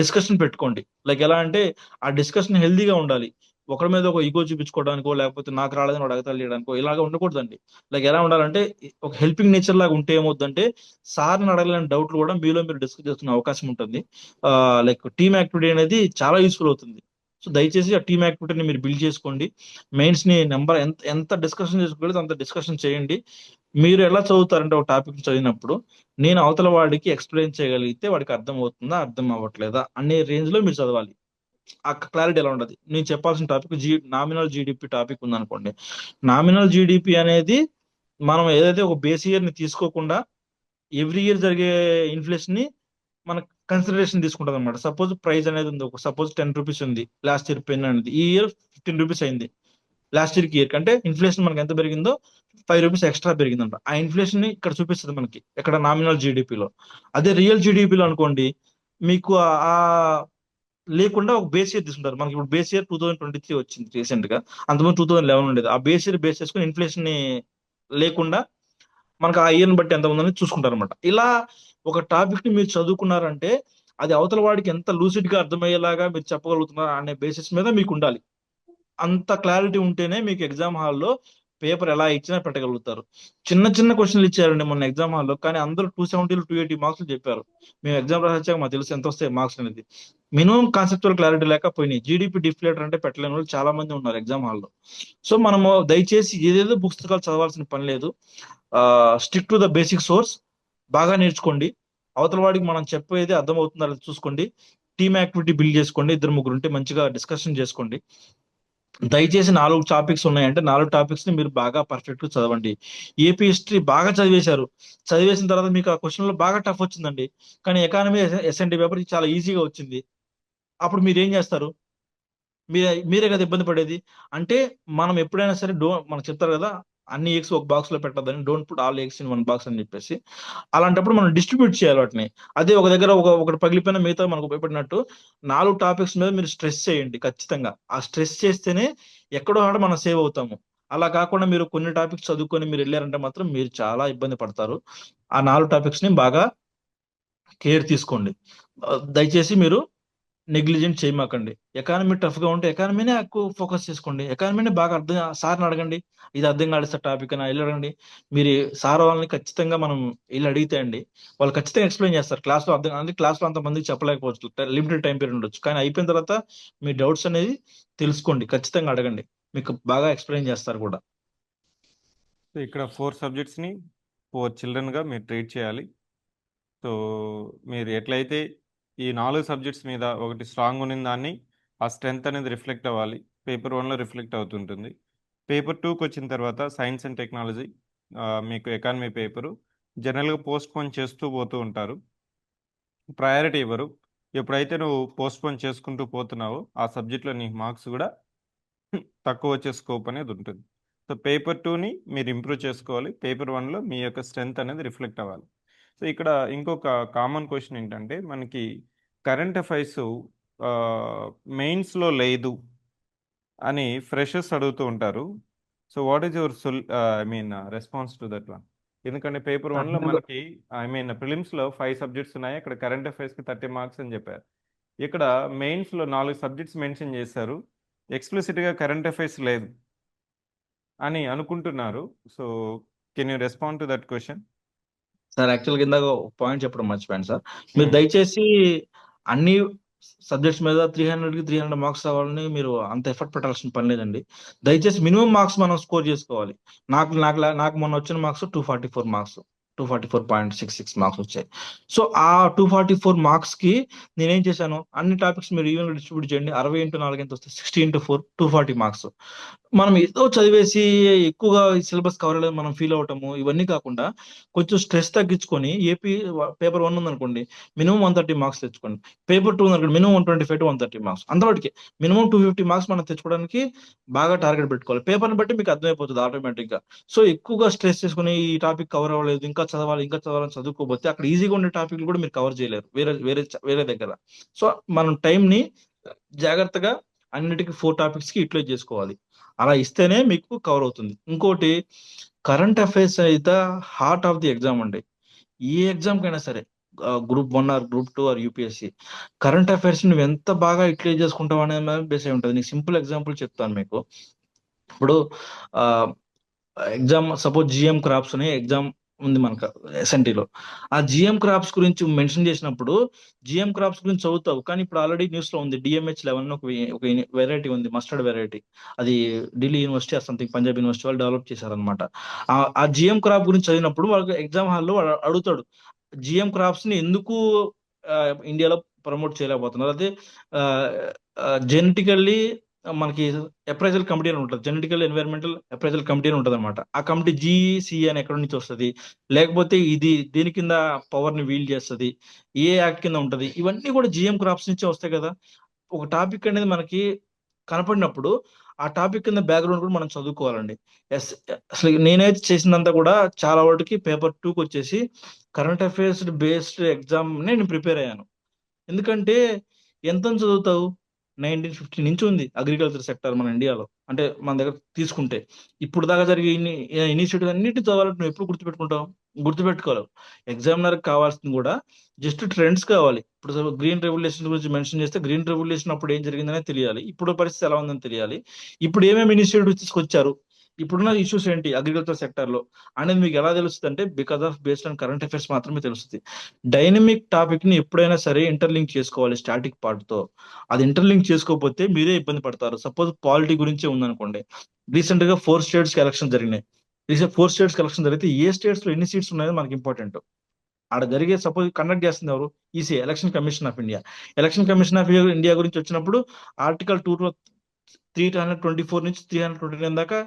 డిస్కషన్ పెట్టుకోండి. లైక్ ఎలా అంటే ఆ డిస్కషన్ హెల్దీగా ఉండాలి. ఒకరి మీద ఒక ఈగో చూపించుకోవడానికో లేకపోతే నాకు రాలేదని వాడు అగతాలు చేయడానికో ఇలాగ ఉండకూడదండి. లైక్ ఎలా ఉండాలంటే ఒక హెల్పింగ్ నేచర్ లాగా ఉంటే ఏమవుతుందంటే సార్ని అడగలేని డౌట్లు కూడా మీలో మీరు డిస్కస్ చేసుకునే అవకాశం ఉంటుంది. లైక్ టీమ్ యాక్టివిటీ అనేది చాలా యూస్ఫుల్ అవుతుంది. సో దయచేసి ఆ టీమ్ యాక్టివిటీని మీరు బిల్డ్ చేసుకోండి. మెయిన్స్ ని నెంబర్ ఎంత ఎంత డిస్కషన్ చేసుకోగలిగితే అంత డిస్కషన్ చేయండి. మీరు ఎలా చదువుతారంటే ఒక టాపిక్ చదివినప్పుడు నేను అవతల వాడికి ఎక్స్ప్లెయిన్ చేయగలిగితే వాడికి అర్థం అవుతుందా అర్థం అవ్వట్లేదా అనే రేంజ్ లో మీరు చదవాలి. ఆ క్లారిటీ ఎలా ఉండదు. నేను చెప్పాల్సిన టాపిక్ నామినల్ జీడిపి టాపిక్ ఉందనుకోండి. నామినల్ జీడిపి అనేది మనం ఏదైతే ఒక బేస్ ఇయర్ ని తీసుకోకుండా ఎవ్రీ ఇయర్ జరిగే ఇన్ఫ్లేషన్ ని మన కన్సిడరేషన్ తీసుకుంటుంది అనమాట. సపోజ్ ప్రైస్ అనేది ఉంది, సపోజ్ 10 రూపీస్ ఉంది లాస్ట్ ఇయర్ పెన్ అనేది, ఈ ఇయర్ 15 రూపీస్ అయింది. లాస్ట్ ఇయర్ కి ఇయర్ కంటే ఇన్ఫ్లేషన్ మనకి ఎంత పెరిగిందో 5 రూపీస్ ఎక్స్ట్రా పెరిగిందంట. ఆ ఇన్ఫ్లేషన్ ని ఇక్కడ చూపిస్తుంది మనకి, ఎక్కడ నామినల్ జీడిపిలో. అదే రియల్ జీడిపిలో అనుకోండి, మీకు ఆ లేకుండా ఒక బేస్ ఇయర్ తీసుకుంటారు. మనకి ఇప్పుడు బేస్ ఇయర్ 2023 వచ్చింది రీసెంట్ గా. అంతకుముందు 2011 ఉండేది. ఆ బేస్ ఇయర్ బేస్ చేసుకుని ఇన్ఫ్లేషన్ ని లేకుండా మనకు ఆ ఇయర్ని బట్టి ఎంత ఉందని చూసుకుంటారు అనమాట. ఇలా ఒక టాపిక్ ని మీరు చదువుకున్నారంటే అది అవతల వాడికి ఎంత లూసిడ్ గా అర్థమయ్యేలాగా మీరు చెప్పగలుగుతున్నారు అనే బేసిస్ మీద మీకు ఉండాలి. అంత క్లారిటీ ఉంటేనే మీకు ఎగ్జామ్ హాల్లో పేపర్ ఎలా ఇచ్చినా పెట్టగలుగుతారు. చిన్న చిన్న క్వశ్చన్లు ఇచ్చారండి మొన్న ఎగ్జామ్ హాల్లో, కానీ అందరూ 270 280 మార్క్స్ చెప్పారు. మేము ఎగ్జామ్ రాసాక మాకు తెలుసు ఎంత వస్తాయి మార్క్స్ అనేది. మినిమం కాన్సెప్చువల్ క్లారిటీ లేకపోయినాయి. జీడిపి డిఫ్లేటర్ అంటే పెట్టలేని వాళ్ళు చాలా మంది ఉన్నారు ఎగ్జామ్ హాల్లో. సో మనము దయచేసి ఏదేదో పుస్తకాలు చదవాల్సిన పని లేదు. Stick to the basic source. బాగా నేర్చుకోండి. అవతల వాడికి మనం చెప్పేది అర్థమవుతుందా లేదా చూసుకోండి. టీమ్ యాక్టివిటీ బిల్డ్ చేసుకోండి. 2-3 ఉంటే మంచిగా డిస్కషన్ చేసుకోండి. దయచేసి 4 టాపిక్స్ ఉన్నాయంటే 4 టాపిక్స్ ని మీరు బాగా పర్ఫెక్ట్ గా చదవండి. ఏపీ హిస్టరీ బాగా చదివేశారు. చదివేసిన తర్వాత మీకు ఆ క్వశ్చన్ లో బాగా టఫ్ వచ్చిందండి. కానీ ఎకానమీ ఎస్ఎన్డి పేపర్ చాలా ఈజీగా వచ్చింది. అప్పుడు మీరు ఏం చేస్తారు? మీరే కదా ఇబ్బంది పడేది. అంటే మనం ఎప్పుడైనా సరే మనకు చెప్తారు కదా, అన్ని ఎగ్స్ ఒక బాక్స్ లో పెట్టద్దని, don't put all eggs in one box అని చెప్పేసి. అలాంటప్పుడు మనం డిస్ట్రిబ్యూట్ చేయాలి వాటిని. అదే ఒక దగ్గర ఒకటి పగిలిపోయిన మిగతా మనకు ఉపయోగపడినట్టు 4 టాపిక్స్ మీద మీరు స్ట్రెస్ చేయండి ఖచ్చితంగా. ఆ స్ట్రెస్ చేస్తేనే ఎక్కడో ఆడ మనం సేవ్ అవుతాము. అలా కాకుండా మీరు కొన్ని టాపిక్స్ చదువుకొని మీరు వెళ్ళారంటే మాత్రం మీరు చాలా ఇబ్బంది పడతారు. ఆ 4 టాపిక్స్ ని బాగా కేర్ తీసుకోండి. దయచేసి మీరు నెగ్లిజెంట్ చేయమాకండి. ఎకానమీ టఫ్గా ఉంటే ఎకానమీనే ఎక్కువ ఫోకస్ చేసుకోండి. ఎకానమీని బాగా అర్థం సార్ని అడగండి. ఇది అర్థం కాలేదు సార్ టాపిక్ అని వెళ్ళి అడగండి. మీరు సార్ వాళ్ళని ఖచ్చితంగా మనం వెళ్ళి అడిగితే అండి వాళ్ళు ఖచ్చితంగా ఎక్స్ప్లెయిన్ చేస్తారు. క్లాస్లో అర్థం అంటే క్లాస్లో అంతమందికి చెప్పలేకపోవచ్చు, లిమిటెడ్ టైం పీరియడ్ ఉండొచ్చు. కానీ అయిపోయిన తర్వాత మీ డౌట్స్ అనేది తెలుసుకోండి, ఖచ్చితంగా అడగండి, మీకు బాగా ఎక్స్ప్లెయిన్ చేస్తారు కూడా. సో ఇక్కడ 4 సబ్జెక్ట్స్ని 4 చిల్డ్రన్గా మీరు ట్రీట్ చేయాలి. సో మీరు ఎట్లయితే ఈ 4 సబ్జెక్ట్స్ మీద ఒకటి స్ట్రాంగ్ ఉన్న దాన్ని ఆ స్ట్రెంగ్త్ అనేది రిఫ్లెక్ట్ అవ్వాలి. పేపర్ 1లో రిఫ్లెక్ట్ అవుతుంటుంది. పేపర్ 2కి వచ్చిన తర్వాత సైన్స్ అండ్ టెక్నాలజీ, మీకు ఎకానమీ పేపరు జనరల్గా పోస్ట్పోన్ చేస్తూ పోతూ ఉంటారు, ప్రయారిటీ ఇవ్వరు. ఎప్పుడైతే నువ్వు పోస్ట్పోన్ చేసుకుంటూ పోతున్నావో ఆ సబ్జెక్ట్లో నీకు మార్క్స్ కూడా తక్కువ వచ్చే స్కోప్ అనేది ఉంటుంది. సో పేపర్ 2ని మీరు ఇంప్రూవ్ చేసుకోవాలి. పేపర్ 1లో మీ యొక్క స్ట్రెంగ్త్ అనేది రిఫ్లెక్ట్ అవ్వాలి. సో ఇక్కడ ఇంకొక కామన్ క్వశ్చన్ ఏంటంటే మనకి కరెంట్ అఫైర్స్ మెయిన్స్లో లేదు అని ఫ్రెషర్స్ అడుగుతూ ఉంటారు. So what is your response to that one? ఎందుకంటే పేపర్ 1లో మనకి ప్రిలిమ్స్లో 5 సబ్జెక్ట్స్ ఉన్నాయి. అక్కడ కరెంట్ అఫైర్స్కి 30 మార్క్స్ అని చెప్పారు. ఇక్కడ మెయిన్స్లో 4 సబ్జెక్ట్స్ మెన్షన్ చేశారు, ఎక్స్ప్లిసిట్గా కరెంట్ అఫైర్స్ లేదు అని అనుకుంటున్నారు. So can you respond to that question? Sir యాక్చువల్గా ఇందాక పాయింట్ చెప్పడం మర్చిపోయాను సార్. మీరు దయచేసి అన్ని సబ్జెక్ట్స్ మీద 300కి 300 మార్క్స్ రావాలని మీరు అంత ఎఫర్ట్ పెట్టాల్సిన పని లేదండి. దయచేసి మినిమం మార్క్స్ మనం స్కోర్ చేసుకోవాలి. నాకు మొన్న వచ్చిన మార్క్స్ 244 మార్క్స్, 244.66 మార్క్స్ వచ్చాయి. సో ఆ 244 మార్క్స్ కి నేనేం చేశాను, అన్ని టాపిక్స్ మీరు ఈవెన్ డిస్ట్రిబ్యూట్ చేయండి. 60 into 4 ఎంత వస్తాయి? 60 into 4 240 మార్క్స్. మనం ఏదో చదివేసి ఎక్కువగా సిలబస్ కవర్ అవ్వలేదు మనం ఫీల్ అవటము, ఇవన్నీ కాకుండా కొంచెం స్ట్రెస్ తగ్గించుకొని ఏపీ పేపర్ 1 ఉందనుకోండి, మినిమం 130 మార్క్స్ తెచ్చుకోండి. పేపర్ 2 ఉందనుకోండి, మినిమం 125 to 130 మార్క్స్. అంతవరకు మినిమం 250 మార్క్స్ మనం తెచ్చుకోవడానికి బాగా టార్గెట్ పెట్టుకోవాలి. పేపర్ని బట్టి మీకు అర్థమైపోతుంది ఆటోమేటిక్ గా. సో ఎక్కువగా స్ట్రెస్ చేసుకుని ఈ టాపిక్ కవర్ అవ్వలేదు, ఇంకా చదవాలని చదువుకోకపోతే అక్కడ ఈజీగా ఉండే టాపిక్లు కూడా మీరు కవర్ చేయలేరు వేరే దగ్గర. సో మనం టైంని జాగ్రత్తగా అన్నిటికీ 4 టాపిక్స్ కి యూటిలైజ్ చేసుకోవాలి. అలా ఇస్తేనే మీకు కవర్ అవుతుంది. ఇంకోటి, కరెంట్ అఫైర్స్ అయితే హార్ట్ ఆఫ్ ది ఎగ్జామ్ అండి. ఏ ఎగ్జామ్ కైనా సరే, group 1 or group 2 or UPSC, current affairs నువ్వు ఎంత బాగా యూటిలైజ్ చేసుకుంటావు అనేది మీద బేస్ అయి ఉంటుంది. నీకు సింపుల్ ఎగ్జాంపుల్ చెప్తాను మీకు. ఇప్పుడు ఎగ్జామ్ సపోజ్ జిఎం క్రాప్స్ అనే ఎగ్జామ్ ఉంది మనకు ఎస్ఎన్టీలో. ఆ జిఎం క్రాప్స్ గురించి మెన్షన్ చేసినప్పుడు జిఎం క్రాప్స్ గురించి చదువుతావు, కానీ ఇప్పుడు ఆల్రెడీ న్యూస్ లో ఉంది DMH11 ఒక వెరైటీ ఉంది, మస్టర్డ్ వెరైటీ. అది Delhi university or something Punjab university వాళ్ళు డెవలప్ చేశారనమాట. ఆ జిఎం క్రాప్ గురించి చదివినప్పుడు వాళ్ళకి ఎగ్జామ్ హాల్లో అడుగుతాడు, జిఎం క్రాప్స్ ని ఎందుకు ఇండియాలో ప్రమోట్ చేయలేకపోతున్నారు? అదే జెనెటికల్లీ మనకి అప్రైజల్ కమిటీ అని ఉంటుంది, జెనెటికల్ ఎన్వైరన్మెంటల్ అప్రైజల్ కమిటీ అని ఉంటుంది అనమాట. ఆ కమిటీ GCA అని ఎక్కడి నుంచి వస్తుంది, లేకపోతే ఇది దేని కింద పవర్ ని వీల్ చేస్తుంది, ఏ యాక్ట్ కింద ఉంటది, ఇవన్నీ కూడా జిఎం క్రాప్స్ నుంచే వస్తాయి కదా. ఒక టాపిక్ అనేది మనకి కనపడినప్పుడు ఆ టాపిక్ కింద బ్యాక్గ్రౌండ్ కూడా మనం చదువుకోవాలండి. ఎస్, అసలు నేనైతే చేసినంత కూడా చాలా వాటికి పేపర్ 2కి వచ్చేసి కరెంట్ అఫైర్స్ బేస్డ్ ఎగ్జామ్ నేను ప్రిపేర్ అయ్యాను. ఎందుకంటే ఎంత చదువుతావు, 1950 నుంచి ఉంది అగ్రికల్చర్ సెక్టర్ మన ఇండియాలో. అంటే మన దగ్గర తీసుకుంటే ఇప్పుడు దాకా జరిగే ఇనిషియేటివ్ అన్నిటి చదవాలంటే నువ్వు ఎప్పుడు గుర్తుపెట్టుకోలేవు. ఎగ్జామినర్ కావాల్సింది కూడా జస్ట్ ట్రెండ్స్ కావాలి. ఇప్పుడు గ్రీన్ రెవల్యూషన్ గురించి మెన్షన్ చేస్తే గ్రీన్ రెవల్యూషన్ అప్పుడు ఏం జరిగిందనే తెలియాలి, ఇప్పుడు పరిస్థితి ఎలా ఉందని తెలియాలి, ఇప్పుడు ఏమేమి ఇనిషియేటివ్ తీసుకొచ్చారు, ఇప్పుడున్న ఇష్యూస్ ఏంటి అగ్రికల్చర్ సెక్టర్ లో అనేది మీకు ఎలా తెలుస్తుంది అంటే because of based on current affairs మాత్రమే తెలుస్తుంది. డైనమిక్ టాపిక్ ని ఎప్పుడైనా సరే ఇంటర్లింక్ చేసుకోవాలి స్టాటిక్ పార్ట్ తో. అది ఇంటర్లింక్ చేసుకోకపోతే మీరే ఇబ్బంది పడతారు. సపోజ్ పాలిటీ గురించే ఉందనుకోండి, రీసెంట్ గా 4 స్టేట్స్ కి ఎలక్షన్ జరిగినాయి. 4 స్టేట్స్ కి ఎలక్షన్ జరిగితే ఏ స్టేట్స్ లో ఎన్ని సీట్స్ ఉన్నాయో మనకి ఇంపార్టెంట్. ఆడ జరిగే సపోజ్ కండక్ట్ చేస్తుంది ఎవరు? EC, election commission of India. Election commission of India గురించి వచ్చినప్పుడు ఆర్టికల్ 2లో 324 నుంచి 329 దాకా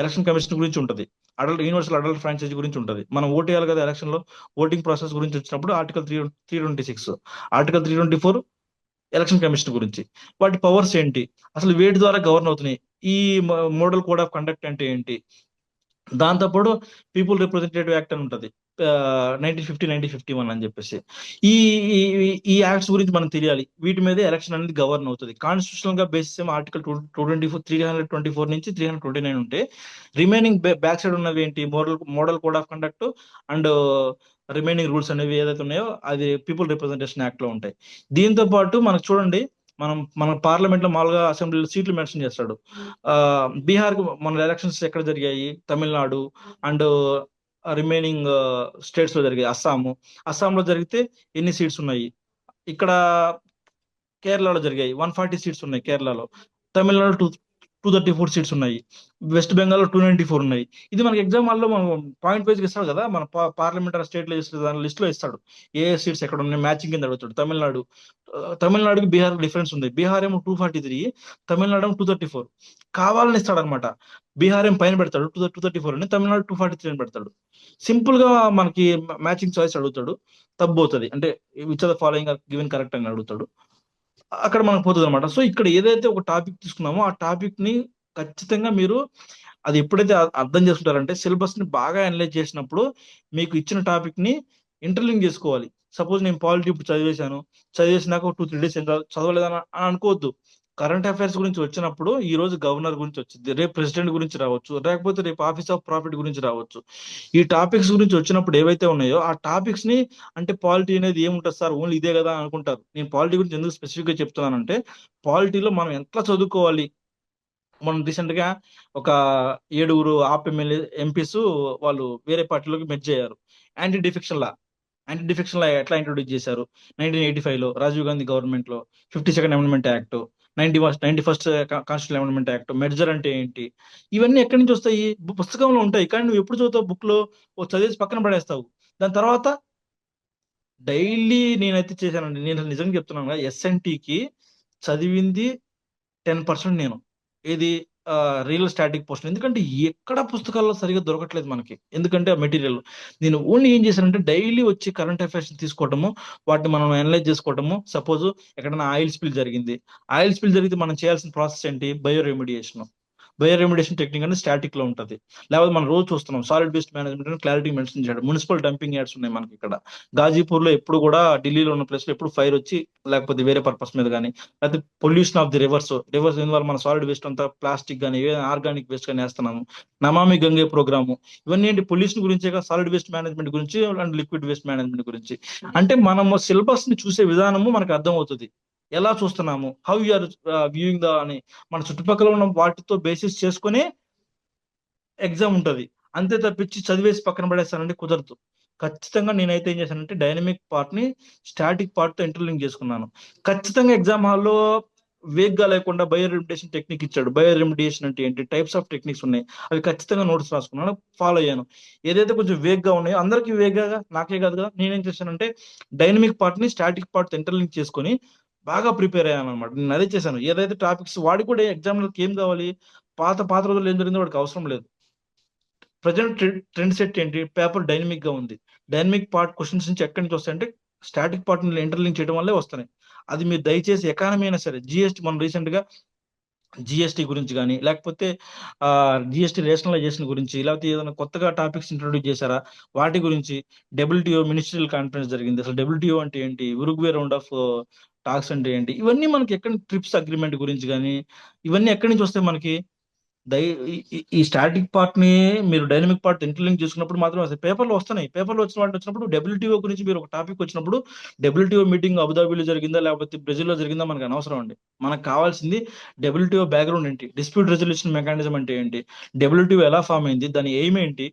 ఎలక్షన్ కమిషన్ గురించి ఉంటుంది. యూనివర్సల్ అడల్ట్ ఫ్రాంచైజీ గురించి ఉంటుంది. మనం ఓటు వేయాలి కదా ఎలక్షన్ లో, ఓటింగ్ ప్రాసెస్ గురించి వచ్చినప్పుడు ఆర్టికల్ 326, ఆర్టికల్ 324 ఎలక్షన్ కమిషన్ గురించి. వాటి పవర్స్ ఏంటి, అసలు వేటి ద్వారా గవర్న్ అవుతున్నాయి, ఈ మోడల్ కోడ్ ఆఫ్ కండక్ట్ అంటే ఏంటి, దాంతోపాటు పీపుల్ రిప్రజెంటేటివ్ యాక్ట్ అని ఉంటుంది 1951 అని చెప్పేసి. ఈ ఈ యాక్ట్స్ గురించి మనం తెలియాలి. వీటి మీద ఎలక్షన్ అనేది గవర్న్ అవుతుంది. కాన్స్టిట్యూషనల్ గా బేసిస్ ఏమో ఆర్టికల్ 324 నుంచి 329 ఉంటే రిమైనింగ్ బ్యాక్ సైడ్ ఉన్నవి ఏంటి, model code of conduct and remaining rules అనేవి ఏదైతే ఉన్నాయో అది పీపుల్ రిప్రజెంటేషన్ యాక్ట్ లో ఉంటాయి. దీంతో పాటు మనకు చూడండి మన పార్లమెంట్ లో మామూలుగా అసెంబ్లీలో సీట్లు మెన్షన్ చేస్తాడు. బీహార్ మన ఎలక్షన్స్ ఎక్కడ జరిగాయి, తమిళనాడు అండ్ రిమైనింగ్ స్టేట్స్ లో జరిగాయి, అస్సాంలో జరిగితే ఎన్ని సీట్స్ ఉన్నాయి, ఇక్కడ కేరళలో జరిగాయి 140 సీట్స్ ఉన్నాయి కేరళలో, తమిళనాడు 234 సీట్స్ ఉన్నాయి, వెస్ట్ బెంగాల్లో 294 ఉన్నాయి. ఇది మనకి ఎగ్జామ్ హాల్లో మనం పాయింట్ వైజ్ ఇస్తాడు కదా, మన పార్లమెంటరీ స్టేట్ లో దాని లిస్ట్ లో ఇస్తాడు ఏ సీట్స్ ఎక్కడ ఉన్నాయి, మ్యాచింగ్ కింద అడుగుతాడు. తమిళనాడుకి బీహార్ డిఫరెన్స్ ఉంది, బీహార్ ఏమో 243, తమిళనాడు ఏమో 234, కావాలని ఇస్తాడు అనమాట. బీహార్ ఏం పైన పెడతాడు 234 అని, తమిళనాడు 243 అని పెడతాడు. సింపుల్ గా మనకి మ్యాచింగ్ చాయిస్ అడుగుతాడు, తప్పవుతుంది అంటే which are the following are given correct అని అడుగుతాడు, అక్కడ మనకు పోతుంది అనమాట. సో ఇక్కడ ఏదైతే ఒక టాపిక్ తీసుకున్నామో ఆ టాపిక్ ని ఖచ్చితంగా మీరు అది ఎప్పుడైతే అర్థం చేసుకుంటారంటే సిలబస్ ని బాగా అనలైజ్ చేసినప్పుడు మీకు ఇచ్చిన టాపిక్ ని ఇంటర్లింక్ చేసుకోవాలి. సపోజ్ నేను పాలిటీ ఇప్పుడు చదివేసినాక 2-3 డేస్ చదవలేదని అనుకోవద్దు. కరెంట్ అఫైర్స్ గురించి వచ్చినప్పుడు ఈ రోజు గవర్నర్ గురించి వచ్చింది, రేపు ప్రెసిడెంట్ గురించి రావచ్చు, లేకపోతే రేపు ఆఫీస్ ఆఫ్ ప్రాఫిట్ గురించి రావచ్చు. ఈ టాపిక్స్ గురించి వచ్చినప్పుడు ఏవైతే ఉన్నాయో ఆ టాపిక్స్ ని, అంటే పాలిటీ అనేది ఏముంటుంది సార్ ఓన్లీ ఇదే కదా అనుకుంటారు. నేను పాలిటీ గురించి ఎందుకు స్పెసిఫిక్ గా చెప్తున్నానంటే పాలిటీలో మనం ఎట్లా చదువుకోవాలి. మనం రీసెంట్ గా ఒక 7 ఆప్ ఎమ్మెల్యే ఎంపీస్ వాళ్ళు వేరే పార్టీలోకి మెర్జ్ అయ్యారు. Anti defection law anti defection law ఎట్లా ఇంట్రొడ్యూస్ చేశారు 1985 లో రాజీవ్ గాంధీ గవర్నమెంట్ లో, 52nd amendment act, 91st constitution amendment act, merger అంటే ఏంటి, ఇవన్నీ ఎక్కడి నుంచి వస్తాయి, పుస్తకంలో ఉంటాయి. కానీ నువ్వు ఎప్పుడు చదువుతావు, బుక్ లో చదివేసి పక్కన పడేస్తావు. దాని తర్వాత డైలీ నేనైతే చేశానండి, నేను నిజంగా చెప్తున్నాను కదా, ఎస్ఎన్టీకి చదివింది 10% నేను. ఇది రియల్ స్టాటిక్ పోస్ట్, ఎందుకంటే ఎక్కడ పుస్తకాల్లో సరిగా దొరకట్లేదు మనకి, ఎందుకంటే ఆ మెటీరియల్. నేను ఓన్లీ ఏం చేశానంటే డైలీ వచ్చి కరెంట్ అఫైర్స్ తీసుకోవటము, వాటిని మనం అనలైజ్ చేసుకోవటము. సపోజ్ ఎక్కడైనా ఆయిల్ స్పిల్ జరిగితే మనం చేయాల్సిన ప్రాసెస్ ఏంటి, బయో రెమిడియేషన్ టెక్నిక్ అనేది స్టాటిక్ లో ఉంటుంది. లేకపోతే మనం రోజు చూస్తున్నాం solid waste management clarity mention చేయడం, మున్సిపల్ డంపింగ్ యార్డ్స్ ఉన్నాయి మనకి ఇక్కడ. గాజీపూర్ లో ఎప్పుడు కూడా, ఢిల్లీలో ఉన్న ప్లేస్ లో ఎప్పుడు ఫైర్ వచ్చి, లేకపోతే వేరే పర్పస్ మీద కానీ, లేకపోతే పొల్యూషన్ ఆఫ్ ది రివర్స్ వల్ల మన సాలిడ్ వేస్ట్ అంతా ప్లాస్టిక్ కానీ ఆర్గానిక్ వేస్ట్ కానీ వేస్తున్నాము. నమామి గంగే ప్రోగ్రాము, ఇవన్నీ ఏంటి పొల్యూషన్ గురించే, సాలిడ్ వేస్ట్ మేనేజ్మెంట్ గురించి అండ్ లిక్విడ్ వేస్ట్ మేనేజ్మెంట్ గురించి. అంటే మనము సిలబస్ ని చూసే విధానము మనకు అర్థం అవుతుంది, ఎలా చూస్తున్నాము, హౌ యూఆర్ వ్యూయింగ్ ద అని, మన చుట్టుపక్కల ఉన్న వాటితో బేసిస్ చేసుకుని ఎగ్జామ్ ఉంటది. అంతే తప్పించి చదివేసి పక్కన పడేస్తానంటే కుదరదు. ఖచ్చితంగా నేనైతే ఏం చేశానంటే డైనమిక్ పార్ట్ ని స్టాటిక్ పార్ట్ తో ఇంటర్లింక్ చేసుకున్నాను. ఖచ్చితంగా ఎగ్జామ్ హాల్లో వేగ్ గా లేకుండా బయో రెమిడియేషన్ టెక్నిక్ ఇచ్చాడు. బయో రెమిడియేషన్ అంటే ఏంటి, టైప్స్ ఆఫ్ టెక్నిక్స్ ఉన్నాయి, అవి ఖచ్చితంగా నోట్స్ రాసుకున్నాను, ఫాలో అయ్యాను. ఏదైతే కొంచెం వేగ్ గా ఉన్నాయో అందరికీ వేగ్ గా, నాకే కాదు కదా, నేనేం చేశానంటే డైనమిక్ పార్ట్ ని స్టాటిక్ పార్ట్ తో ఇంటర్లింక్ చేసుకొని బాగా ప్రిపేర్ అయ్యాను అనమాట. నేను అదే చేశాను. ఏదైతే టాపిక్స్ వాడి కూడా ఎగ్జామ్లకి ఏం కావాలి, పాత రోజుల్లో ఏం జరిగిందో వాడికి అవసరం లేదు. ప్రజెంట్ ట్రెండ్ సెట్ ఏంటి, పేపర్ డైనమిక్ గా ఉంది, డైనమిక్ పార్ట్ క్వశ్చన్స్ నుంచి ఎక్కడి నుంచి వస్తాయంటే స్టాటిక్ పార్ట్ ఇంటర్లింక్ చేయడం వల్లే వస్తున్నాయి. అది మీరు దయచేసి ఎకానమీ అయినా సరే, జిఎస్టీ మనం రీసెంట్ గా జిఎస్టీ గురించి కానీ, లేకపోతే జిఎస్టీ రేషనలైజేషన్ గురించి, లేకపోతే ఏదైనా కొత్తగా టాపిక్స్ ఇంట్రొడ్యూస్ చేశారా వాటి గురించి, డబ్ల్యూటీఓ మినిస్ట్రియల్ కాన్ఫరెన్స్ జరిగింది, అసలు డబ్ల్యూటీఓ అంటే ఏంటి, ఉరుగ్వే రౌండ్ ఆఫ్ టాక్స్ అంటే ఏంటి, ఇవన్నీ మనకి ఎక్కడ, ట్రిప్స్ అగ్రిమెంట్ గురించి కానీ, ఇవన్నీ ఎక్కడి నుంచి వస్తాయి మనకి. దై ఈ స్టాటిక్ పార్ట్ ని మీరు డైనమిక్ పార్ట్ ఇంటర్లింక్ చేసుకున్నప్పుడు మాత్రం అసలు పేపర్లో వస్తున్నాయి. పేపర్లో వచ్చిన వాటి వచ్చినప్పుడు డబ్ల్యూటీఓ గురించి మీరు ఒక టాపిక్ వచ్చినప్పుడు, డబ్ల్యూటీఓ మీటింగ్ అబుదాబిలో జరిగిందా లేకపోతే బ్రెజిల్లో జరిగిందా మనకు అనవసరం అండి. మనకు కావాల్సింది డబ్ల్యూటీఓ బ్యాక్గ్రౌండ్ ఏంటి, డిస్ప్యూట్ రెజల్యూషన్ మెకానిజం అంటే ఏంటి, డబ్ల్యూటీఓ ఎలా ఫామ్ అయింది, దాని ఎయిమ్ ఏంటి,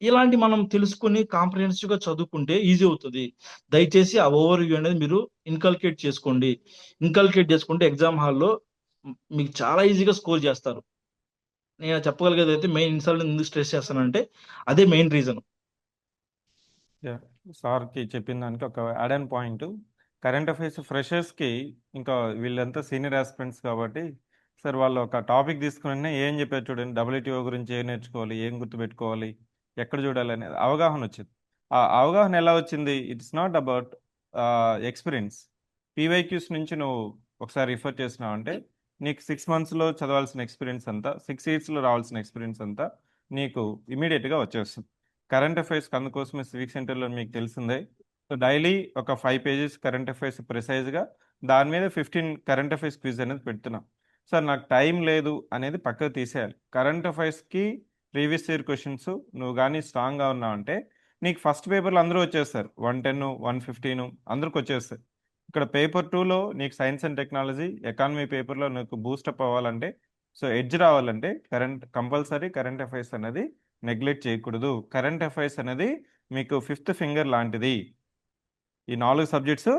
ఇలాంటి మనం తెలుసుకుని కాంప్రహెన్సివ్ గా చదువుకుంటే ఈజీ అవుతుంది. దయచేసి ఆ ఓవర్ వ్యూ అనేది మీరు ఇన్కల్కేట్ చేసుకుంటే ఎగ్జామ్ హాల్లో మీకు చాలా ఈజీగా స్కోర్ చేస్తారు. నేను చెప్పగలిగేది అయితే మెయిన్ ఇన్సల్ట్ ఎందుకు స్ట్రెస్ చేస్తానంటే అదే మెయిన్ రీజన్. సార్కి చెప్పిన దానికి ఒక add on point, current affairs ఫ్రెషర్స్కి ఇంకా వీళ్ళంతా సీనియర్ ఆస్పిరెంట్స్ కాబట్టి సార్ వాళ్ళు ఒక టాపిక్ తీసుకుని ఏం చెప్పారు చూడండి, డబ్ల్యూటీఓ గురించి ఏం నేర్చుకోవాలి, ఏం గుర్తుపెట్టుకోవాలి, ఎక్కడ చూడాలి అనేది అవగాహన వచ్చింది. ఆ అవగాహన ఎలా వచ్చింది, it's not about experience. PYQs నుంచి నువ్వు ఒకసారి రిఫర్ చేసినావు అంటే నీకు 6 monthsలో చదవాల్సిన ఎక్స్పీరియన్స్ అంతా, 6 yearsలో రావాల్సిన ఎక్స్పీరియన్స్ అంతా నీకు ఇమీడియట్గా వచ్చేస్తుంది. కరెంట్ అఫైర్స్ అందుకోసమే సివిక్ సెంటర్లో మీకు తెలిసిందే. సో డైలీ ఒక 5 pages కరెంట్ అఫైర్స్ ప్రిసైజ్గా, దాని మీద 15 కరెంట్ అఫైర్స్ క్విజ్ అనేది పెడుతున్నాం. సార్ నాకు టైం లేదు అనేది పక్కకు తీసేయాలి. కరెంట్ అఫైర్స్కి ప్రీవియస్ ఇయర్ క్వశ్చన్స్ నువ్వు కానీ స్ట్రాంగ్గా ఉన్నావు అంటే నీకు ఫస్ట్ పేపర్లో అందరూ వచ్చేస్తారు, 110 115 అందరికి వచ్చేస్తారు. ఇక్కడ పేపర్ టూలో నీకు సైన్స్ అండ్ టెక్నాలజీ, ఎకానమీ పేపర్లో నీకు బూస్టప్ అవ్వాలంటే, సో ఎడ్జ్ రావాలంటే కంపల్సరీ కరెంట్ అఫైర్స్ అనేది నెగ్లెక్ట్ చేయకూడదు. కరెంట్ అఫైర్స్ అనేది మీకు ఫిఫ్త్ ఫింగర్ లాంటిది. ఈ 4 సబ్జెక్ట్స్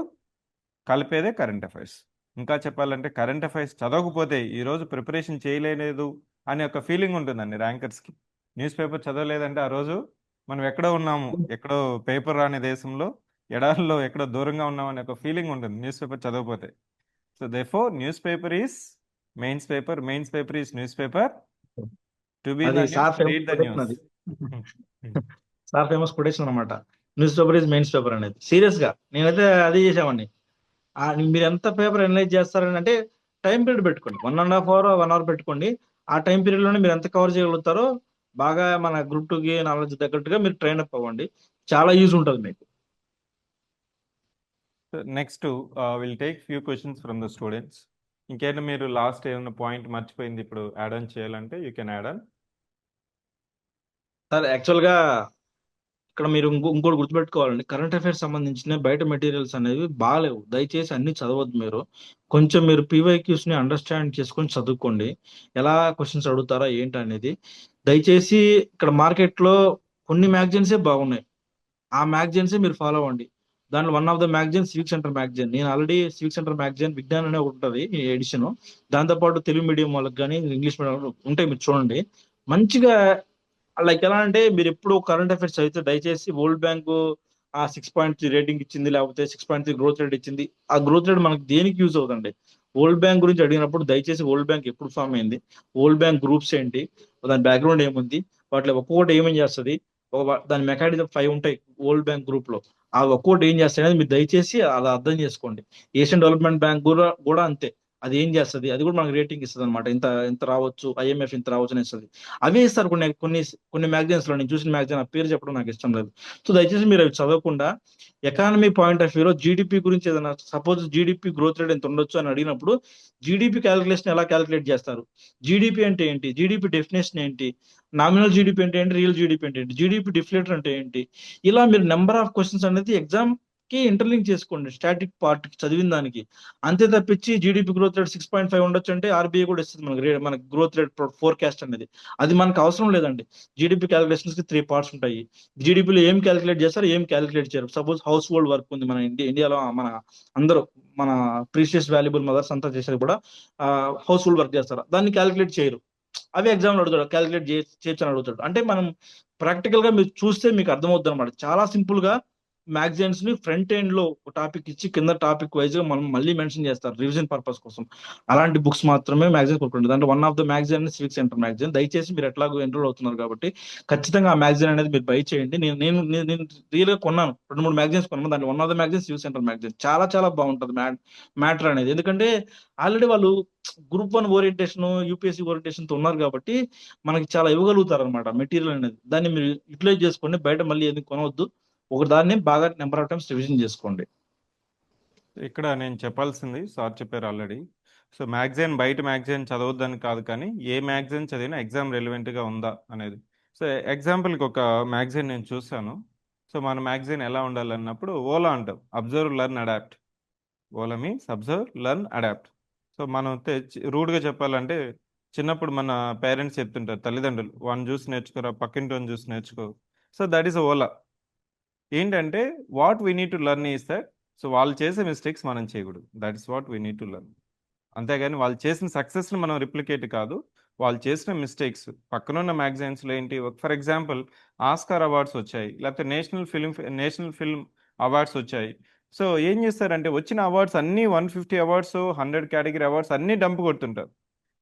కలిపేదే కరెంట్ అఫైర్స్. ఇంకా చెప్పాలంటే కరెంట్ అఫైర్స్ చదవకపోతే ఈరోజు ప్రిపరేషన్ చేయలేదు అనే ఒక ఫీలింగ్ ఉంటుందండి ర్యాంకర్స్కి. న్యూస్ పేపర్ చదవలేదంటే ఆ రోజు మనం ఎక్కడో ఉన్నాము, ఎక్కడో పేపర్ రాని దేశంలో, ఎడారిలో ఎక్కడో దూరంగా ఉన్నాం అనే ఒక ఫీలింగ్ ఉంటుంది న్యూస్ పేపర్ చదవకపోతే. So therefore newspaper is mains paper is newspaper. To be in అది the sir news, famous read the quotation news. అది. సార్ ఫేమస్ కొటేషన్ అనమాట. Newspaper is mains paper అనేది. Serious గా నేనైతే అదే చేసామండి. మీరు ఎంత పేపర్ అనలైజ్ చేస్తారని అంటే టైం పీరియడ్ పెట్టుకోండి. 1.5 hour 1 hour పెట్టుకోండి. ఆ టైం పీరియడ్ లోనే మీరు ఎంత కవర్ చేయగలుగుతారో బాగా మన గ్రూప్ 2కి నాలెడ్జ్ తగ్గట్టుగా మీరు ట్రైన్ అప్ అవ్వండి. చాలా యూజ్ ఉంటుంది మీకు. Next will take few questions from the students. ఇంకేమైనా మీరు లాస్ట్ ఏమైనా పాయింట్ మర్చిపోయింది ఇప్పుడు యాడ్ ఆన్ చేయాలంటే you can add on. Sir actual గా ఇక్కడ మీరు ఇంకోటి గుర్తుపెట్టుకోవాలండి. కరెంట్ అఫైర్స్ సంబంధించిన బయట మెటీరియల్స్ అనేవి బాగాలేవు. దయచేసి అన్ని చదవద్దు మీరు. కొంచెం మీరు పీవైక్యూస్ ని అండర్స్టాండ్ చేసుకొని చదువుకోండి. ఎలా క్వశ్చన్స్ అడుగుతారా ఏంటి అనేది. దయచేసి ఇక్కడ మార్కెట్ లో కొన్ని మ్యాగజైన్సే బాగున్నాయి. ఆ మ్యాగజైన్సే మీరు ఫాలో అవ్వండి. దాంట్లో one of the magazine civic centre magazine. నేను already civic centre magazine Vignan అనే ఒకటి ఉంటుంది ఈ ఎడిషన్. దాంతోపాటు తెలుగు మీడియం వాళ్ళకి కానీ ఇంగ్లీష్ మీడియం ఉంటాయి, మీరు చూడండి. మంచిగా లైక్ ఎలా అంటే మీరు ఎప్పుడు కరెంట్ అఫైర్స్ చదివితే దయచేసి వరల్డ్ బ్యాంక్ ఆ 6.3 రేటింగ్ ఇచ్చింది, లేకపోతే 6.3 గ్రోత్ రేట్ ఇచ్చింది. ఆ గ్రోత్ రేట్ మనకి దేనికి యూజ్ అవుతుంది? వరల్డ్ బ్యాంక్ గురించి అడిగినప్పుడు దయచేసి వరల్డ్ బ్యాంక్ ఎప్పుడు ఫామ్ అయింది, వరల్డ్ బ్యాంక్ గ్రూప్స్ ఏంటి, దాని బ్యాక్గ్రౌండ్ ఏముంది, వాటిలో ఒక్కొక్కటి ఏమేం చేస్తుంది, దాని మెకానిజం 5 ఉంటాయి వరల్డ్ బ్యాంక్ గ్రూప్ లో. ఆ ఒక్కొక్కటి ఏం చేస్తాయి అనేది మీరు దయచేసి అలా అర్థం చేసుకోండి. ఏషియన్ డెవలప్మెంట్ బ్యాంక్ కూడా కూడా అంతే. అది ఏం చేస్తుంది, అది కూడా మనకి రేటింగ్ ఇస్తుంది అనమాట. ఇంత ఇంత రావచ్చు, ఐఎంఎఫ్ ఇంత రావచ్చు అని ఇస్తుంది. అవే ఇస్తారు కొన్ని కొన్ని కొన్ని మ్యాగజైన్స్ లో. నేను చూసిన మ్యాగజైన్ ఆ పేరు చెప్పడం నాకు ఇష్టం లేదు. సో దయచేసి మీరు అవి చదవకుండా ఎకానమీ పాయింట్ ఆఫ్ వ్యూలో జీడిపి గురించి ఏదైనా సపోజ్ జీడిపి గ్రోత్ రేట్ ఎంత ఉండొచ్చు అని అడిగినప్పుడు జీడిపి క్యాలిక్యులేషన్ ఎలా క్యాలిక్యులేట్ చేస్తారు, జీడిపి అంటే ఏంటి, జీడిపి డెఫినేషన్ ఏంటి, నామినల్ జీడిపి అంటే ఏంటి, రియల్ జీడిపి అంటే ఏంటి, జీడిపి డిఫ్లేటర్ అంటే ఏంటి, ఇలా మీరు నెంబర్ ఆఫ్ క్వశ్చన్స్ అనేది ఎగ్జామ్ కి ఇంటర్లింక్ చేసుకోండి స్టాటిక్ పార్ట్ చదివిన దానికి. అంతే తప్పించి జీడిపి గ్రోత్ రేట్ 6.5 ఉండొచ్చు అంటే ఆర్బీఐ కూడా ఇస్తుంది మనకి గ్రోత్ రేట్ ఫోర్కాస్ట్ అనేది. అది మనకు అవసరం లేదండి. జీడిపి క్యాలిక్యులేషన్స్ కి 3 parts ఉంటాయి. జీడిపిలో ఏం క్యాలిక్యులేట్ చేస్తారు, ఏం క్యాలిక్యులేట్ చేయరు. సపోజ్ హౌస్ హోల్డ్ వర్క్ ఉంది మన ఇండియాలో, మన అందరూ మన ప్రీషియస్ వాల్యుబుల్ మదర్స్ అంతా చేసేది కూడా హౌస్ హోల్డ్ వర్క్ చేస్తారు. దాన్ని క్యాలిక్యులేట్ చేయరు. అవి ఎగ్జామ్ అడుగుతాడు, క్యాలిక్యులేట్ చేయొచ్చు అని అడుగుతాడు. అంటే మనం ప్రాక్టికల్ గా మీరు చూస్తే మీకు అర్థమవుతుంది అనమాట. చాలా సింపుల్ గా మ్యాగజైన్స్ ని ఫ్రంట్ ఎండ్ లో ఒక టాపిక్ ఇచ్చి కింద టాపిక్ వైజ్ గా మనం మళ్ళీ మెన్షన్ చేస్తారు రివిజన్ పర్పస్ కోసం. అలాంటి బుక్స్ మాత్రమే మ్యాగజైన్ కొనుక్కోండి. దాంట్లో one of the magazine civic centre magazine. దయచేసి మీరు ఎట్లాగో ఎన్రోల్ అవుతున్నారు కాబట్టి ఖచ్చితంగా ఆ మ్యాగజైన్ అనేది మీరు బై చేయండి. నేను రియల్ గా కొన్నాను, 2-3 మ్యాగజైన్స్ కొన్నాను. దాంట్లో one of the magazine civic centre magazine. చాలా చాలా బాగుంటుంది మ్యాటర్ అనేది. ఎందుకంటే ఆల్రెడీ వాళ్ళు గ్రూప్ 1 ఓరియంటేషన్, యూపీఎస్సీ ఓరియంటేషన్ తో ఉన్నారు కాబట్టి మనకి చాలా ఇవ్వగలుగుతారు అనమాట మెటీరియల్ అనేది. దాన్ని మీరు యూటిలైజ్ చేసుకోండి. బయట మళ్ళీ ఏది కొనవద్దు. ఒక దాన్ని బాగా నెంబర్ ఆఫ్ టైమ్స్ రివిజన్ చేసుకోండి. ఇక్కడ నేను చెప్పాల్సింది సార్ చెప్పారు ఆల్రెడీ. సో బయట మ్యాగజైన్ చదవద్దని కాదు, కానీ ఏ మ్యాగజైన్ చదివినా ఎగ్జామ్ రెలివెంట్గా ఉందా అనేది. సో ఎగ్జాంపుల్కి ఒక మ్యాగజైన్ నేను చూసాను. సో మన మ్యాగజైన్ ఎలా ఉండాలన్నప్పుడు ఓలా అంటాం, observe learn adapt. OLA means observe learn adapt. So మనం రూడ్గా చెప్పాలంటే చిన్నప్పుడు మన పేరెంట్స్ చెప్తుంటారు, తల్లిదండ్రులు, వాడిని చూసి నేర్చుకోరా, పక్కింటి వాడిని చూసి నేర్చుకో. So that is all. ఏంటంటే what we need to learn is that, so వాళ్ళు చేసే మిస్టేక్స్ మనం చేయకూడదు. That is what we need to learn. అంతేగాని వాళ్ళు చేసిన సక్సెస్ని మనం రిప్లికేట్ కాదు, వాళ్ళు చేసిన మిస్టేక్స్. పక్కనున్న మ్యాగజైన్స్లో ఏంటి, ఫర్ ఎగ్జాంపుల్ ఆస్కార్ అవార్డ్స్ వచ్చాయి, లేకపోతే నేషనల్ ఫిల్మ్ అవార్డ్స్ వచ్చాయి. సో ఏం చేస్తారంటే వచ్చిన అవార్డ్స్ అన్నీ 150 అవార్డ్స్, 100 కేటగిరీ అవార్డ్స్ అన్నీ డంప్ కొడుతుంటారు.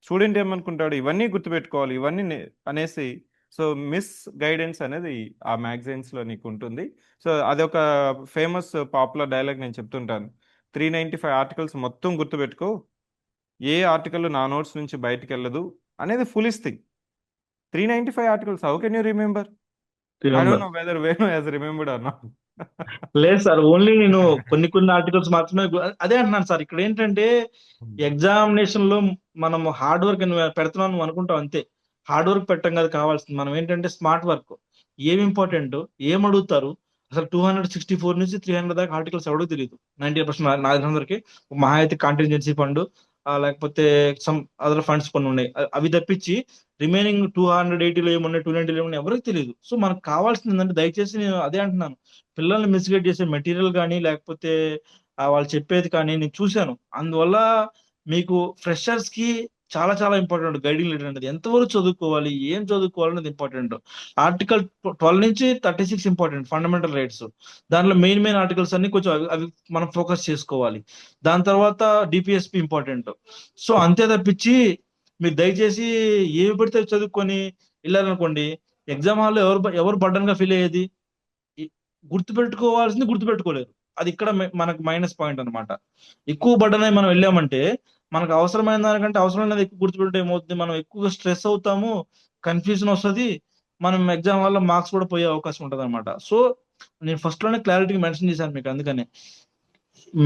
స్టూడెంట్ ఏమనుకుంటాడు, ఇవన్నీ గుర్తుపెట్టుకోవాలి ఇవన్నీ అనేసి. సో మిస్ గైడెన్స్ అనేది ఆ మ్యాగజైన్స్లో నీకు ఉంటుంది. సో అదొక ఫేమస్ పాపులర్ డైలాగ్ నేను చెప్తుంటాను. 395 ఆర్టికల్స్ మొత్తం గుర్తుపెట్టుకో, ఏ ఆర్టికల్ నా నోట్స్ నుంచి బయటికి వెళ్ళదు అనేది foolish thing. 395 articles, how can you remember? I don't know whether Venu has remembered or not. లేదు సార్, ఓన్లీ నేను కొన్ని ఆర్టికల్స్ మాత్రమే అదే అంటున్నాను సార్. ఇక్కడ ఏంటంటే ఎగ్జామినేషన్ లో మనం హార్డ్ వర్క్ పెడుతున్నాం నువ్వు అనుకుంటాం అంతే. హార్డ్ వర్క్ పెట్టడం కాదు కావాల్సింది. మనం ఏంటంటే స్మార్ట్ వర్క్. ఏమి ఇంపార్టెంట్, ఏం అడుగుతారు, అసలు 264 నుంచి 300 దాకా ఆర్టికల్స్ ఎవడో తెలియదు. 90% నాకు తెలిసినందరికి మహా అయితే కాంటింజెన్సీ ఫండ్, లేకపోతే సమ్ అదర్ ఫండ్స్ కొన్ని ఉన్నాయి. అవి తప్పించి రిమైనింగ్ 280లో ఏమున్నాయి, 290లో ఏమున్నాయి ఎవరికి తెలియదు. సో మనకు కావాల్సింది ఏంటంటే, దయచేసి నేను అదే అంటున్నాను, పిల్లల్ని మిస్గైడ్ చేసే మెటీరియల్ కానీ లేకపోతే వాళ్ళు చెప్పేది కానీ నేను చూశాను. అందువల్ల మీకు ఫ్రెషర్స్ కి చాలా చాలా ఇంపార్టెంట్ గైడింగ్ లీడర్ అనేది. ఎంతవరకు చదువుకోవాలి, ఏం చదువుకోవాలి అనేది ఇంపార్టెంట్. ఆర్టికల్ 12 నుంచి 36 ఇంపార్టెంట్ ఫండమెంటల్ రైట్స్. దాంట్లో మెయిన్ మెయిన్ ఆర్టికల్స్ అన్ని కొంచెం అవి మనం ఫోకస్ చేసుకోవాలి. దాని తర్వాత డిపిఎస్పి ఇంపార్టెంట్. సో అంతే తప్పించి మీరు దయచేసి ఏమి పడితే అవి చదువుకొని వెళ్ళారనుకోండి, ఎగ్జామ్ హాల్లో ఎవరు బర్డన్ గా ఫీల్ అయ్యేది? ఈ- గుర్తుపెట్టుకోవాల్సింది గుర్తుపెట్టుకోలేరు. అది ఇక్కడ మనకు మైనస్ పాయింట్ అన్నమాట. ఎక్కువ బర్డన్ అయి మనం వెళ్ళామంటే మనకు అవసరమైన దానికంటే అవసరమైనది ఎక్కువ గుర్తుపెట్టే ఏమవుతుంది, మనం ఎక్కువగా స్ట్రెస్ అవుతాము, కన్ఫ్యూజన్ వస్తుంది, మనం ఎగ్జామ్ వల్ల మార్క్స్ కూడా పోయే అవకాశం ఉంటుంది అనమాట. సో నేను ఫస్ట్ లోనే క్లారిటీగా మెన్షన్ చేశాను మీకు. అందుకనే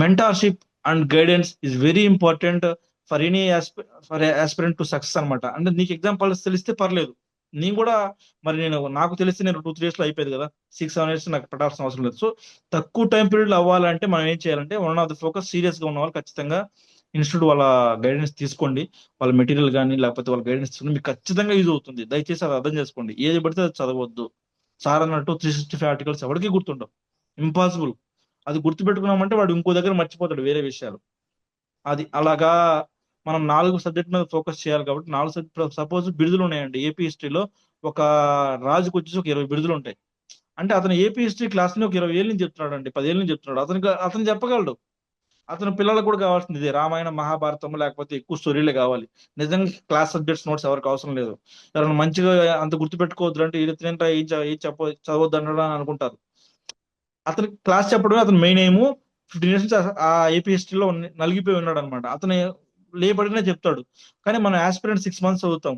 mentorship and guidance is very important for any for aspirant to success అనమాట. అంటే నీకు ఎగ్జాంపుల్స్ తెలిస్తే పర్లేదు, నేను కూడా మరి నాకు తెలిస్తే నేను 2-3 years లో అయిపోయేది కదా. 6-7 years నాకు పెట్టాల్సిన అవసరం లేదు. సో తక్కువ టైం పీరియడ్ లో అవ్వాలంటే మనం ఏం చేయాలంటే, one of the focus serious గా ఉన్న వాళ్ళు ఖచ్చితంగా ఇన్స్టిట్యూట్ వాళ్ళ గైడెన్స్ తీసుకోండి. వాళ్ళ మెటీరియల్ కానీ లేకపోతే వాళ్ళ గైడెన్స్ తీసుకుని మీకు ఖచ్చితంగా యూజ్ అవుతుంది. దయచేసి అది అర్థం చేసుకోండి. ఏది పడితే అది చదవద్దు. సార్ అన్నట్టు 365 ఆర్టికల్స్ ఎవరికి గుర్తుండవు, ఇంపాసిబుల్. అది గుర్తుపెట్టుకున్నామంటే వాడు ఇంకో దగ్గర మర్చిపోతాడు వేరే విషయాలు. అది అలాగా మనం 4 సబ్జెక్ట్ మీద ఫోకస్ చేయాలి. కాబట్టి 4 సబ్జెక్ట్, సపోజ్ బిరుదులు ఉన్నాయండి ఏపీ హిస్టరీలో, ఒక రాజుకు వచ్చేసి ఒక 20 బిరుదులు ఉంటాయి. అంటే అతను ఏపీ హిస్టరీ క్లాస్ ని ఒక 20 ఏళ్ళ నుంచి చెప్తున్నాడు అండి, 10 ఏళ్ళ నుంచి చెప్తున్నాడు. అతను చెప్పగలడు. అతను పిల్లలకు కూడా కావాల్సింది ఇదే, రామాయణ మహాభారతం లేకపోతే ఎక్కువ స్టోరీలే కావాలి. నిజంగా క్లాస్ సబ్జెక్ట్స్ నోట్స్ ఎవరికి అవసరం లేదు. ఎవరైనా మంచిగా అంత గుర్తుపెట్టుకోవద్దు అంటే ఈయన చదవద్దు అన్నాడు అని అనుకుంటారు. అతను క్లాస్ చెప్పడమే అతను మెయిన్ ఎయిమ్. 15 years నుంచి ఆ ఏపీ హిస్టరీలో నలిగిపోయి ఉన్నాడు అనమాట. అతను లేబడినే చెప్తాడు. కానీ మనం ఆస్పిరెంట్ 6 months చదువుతాం.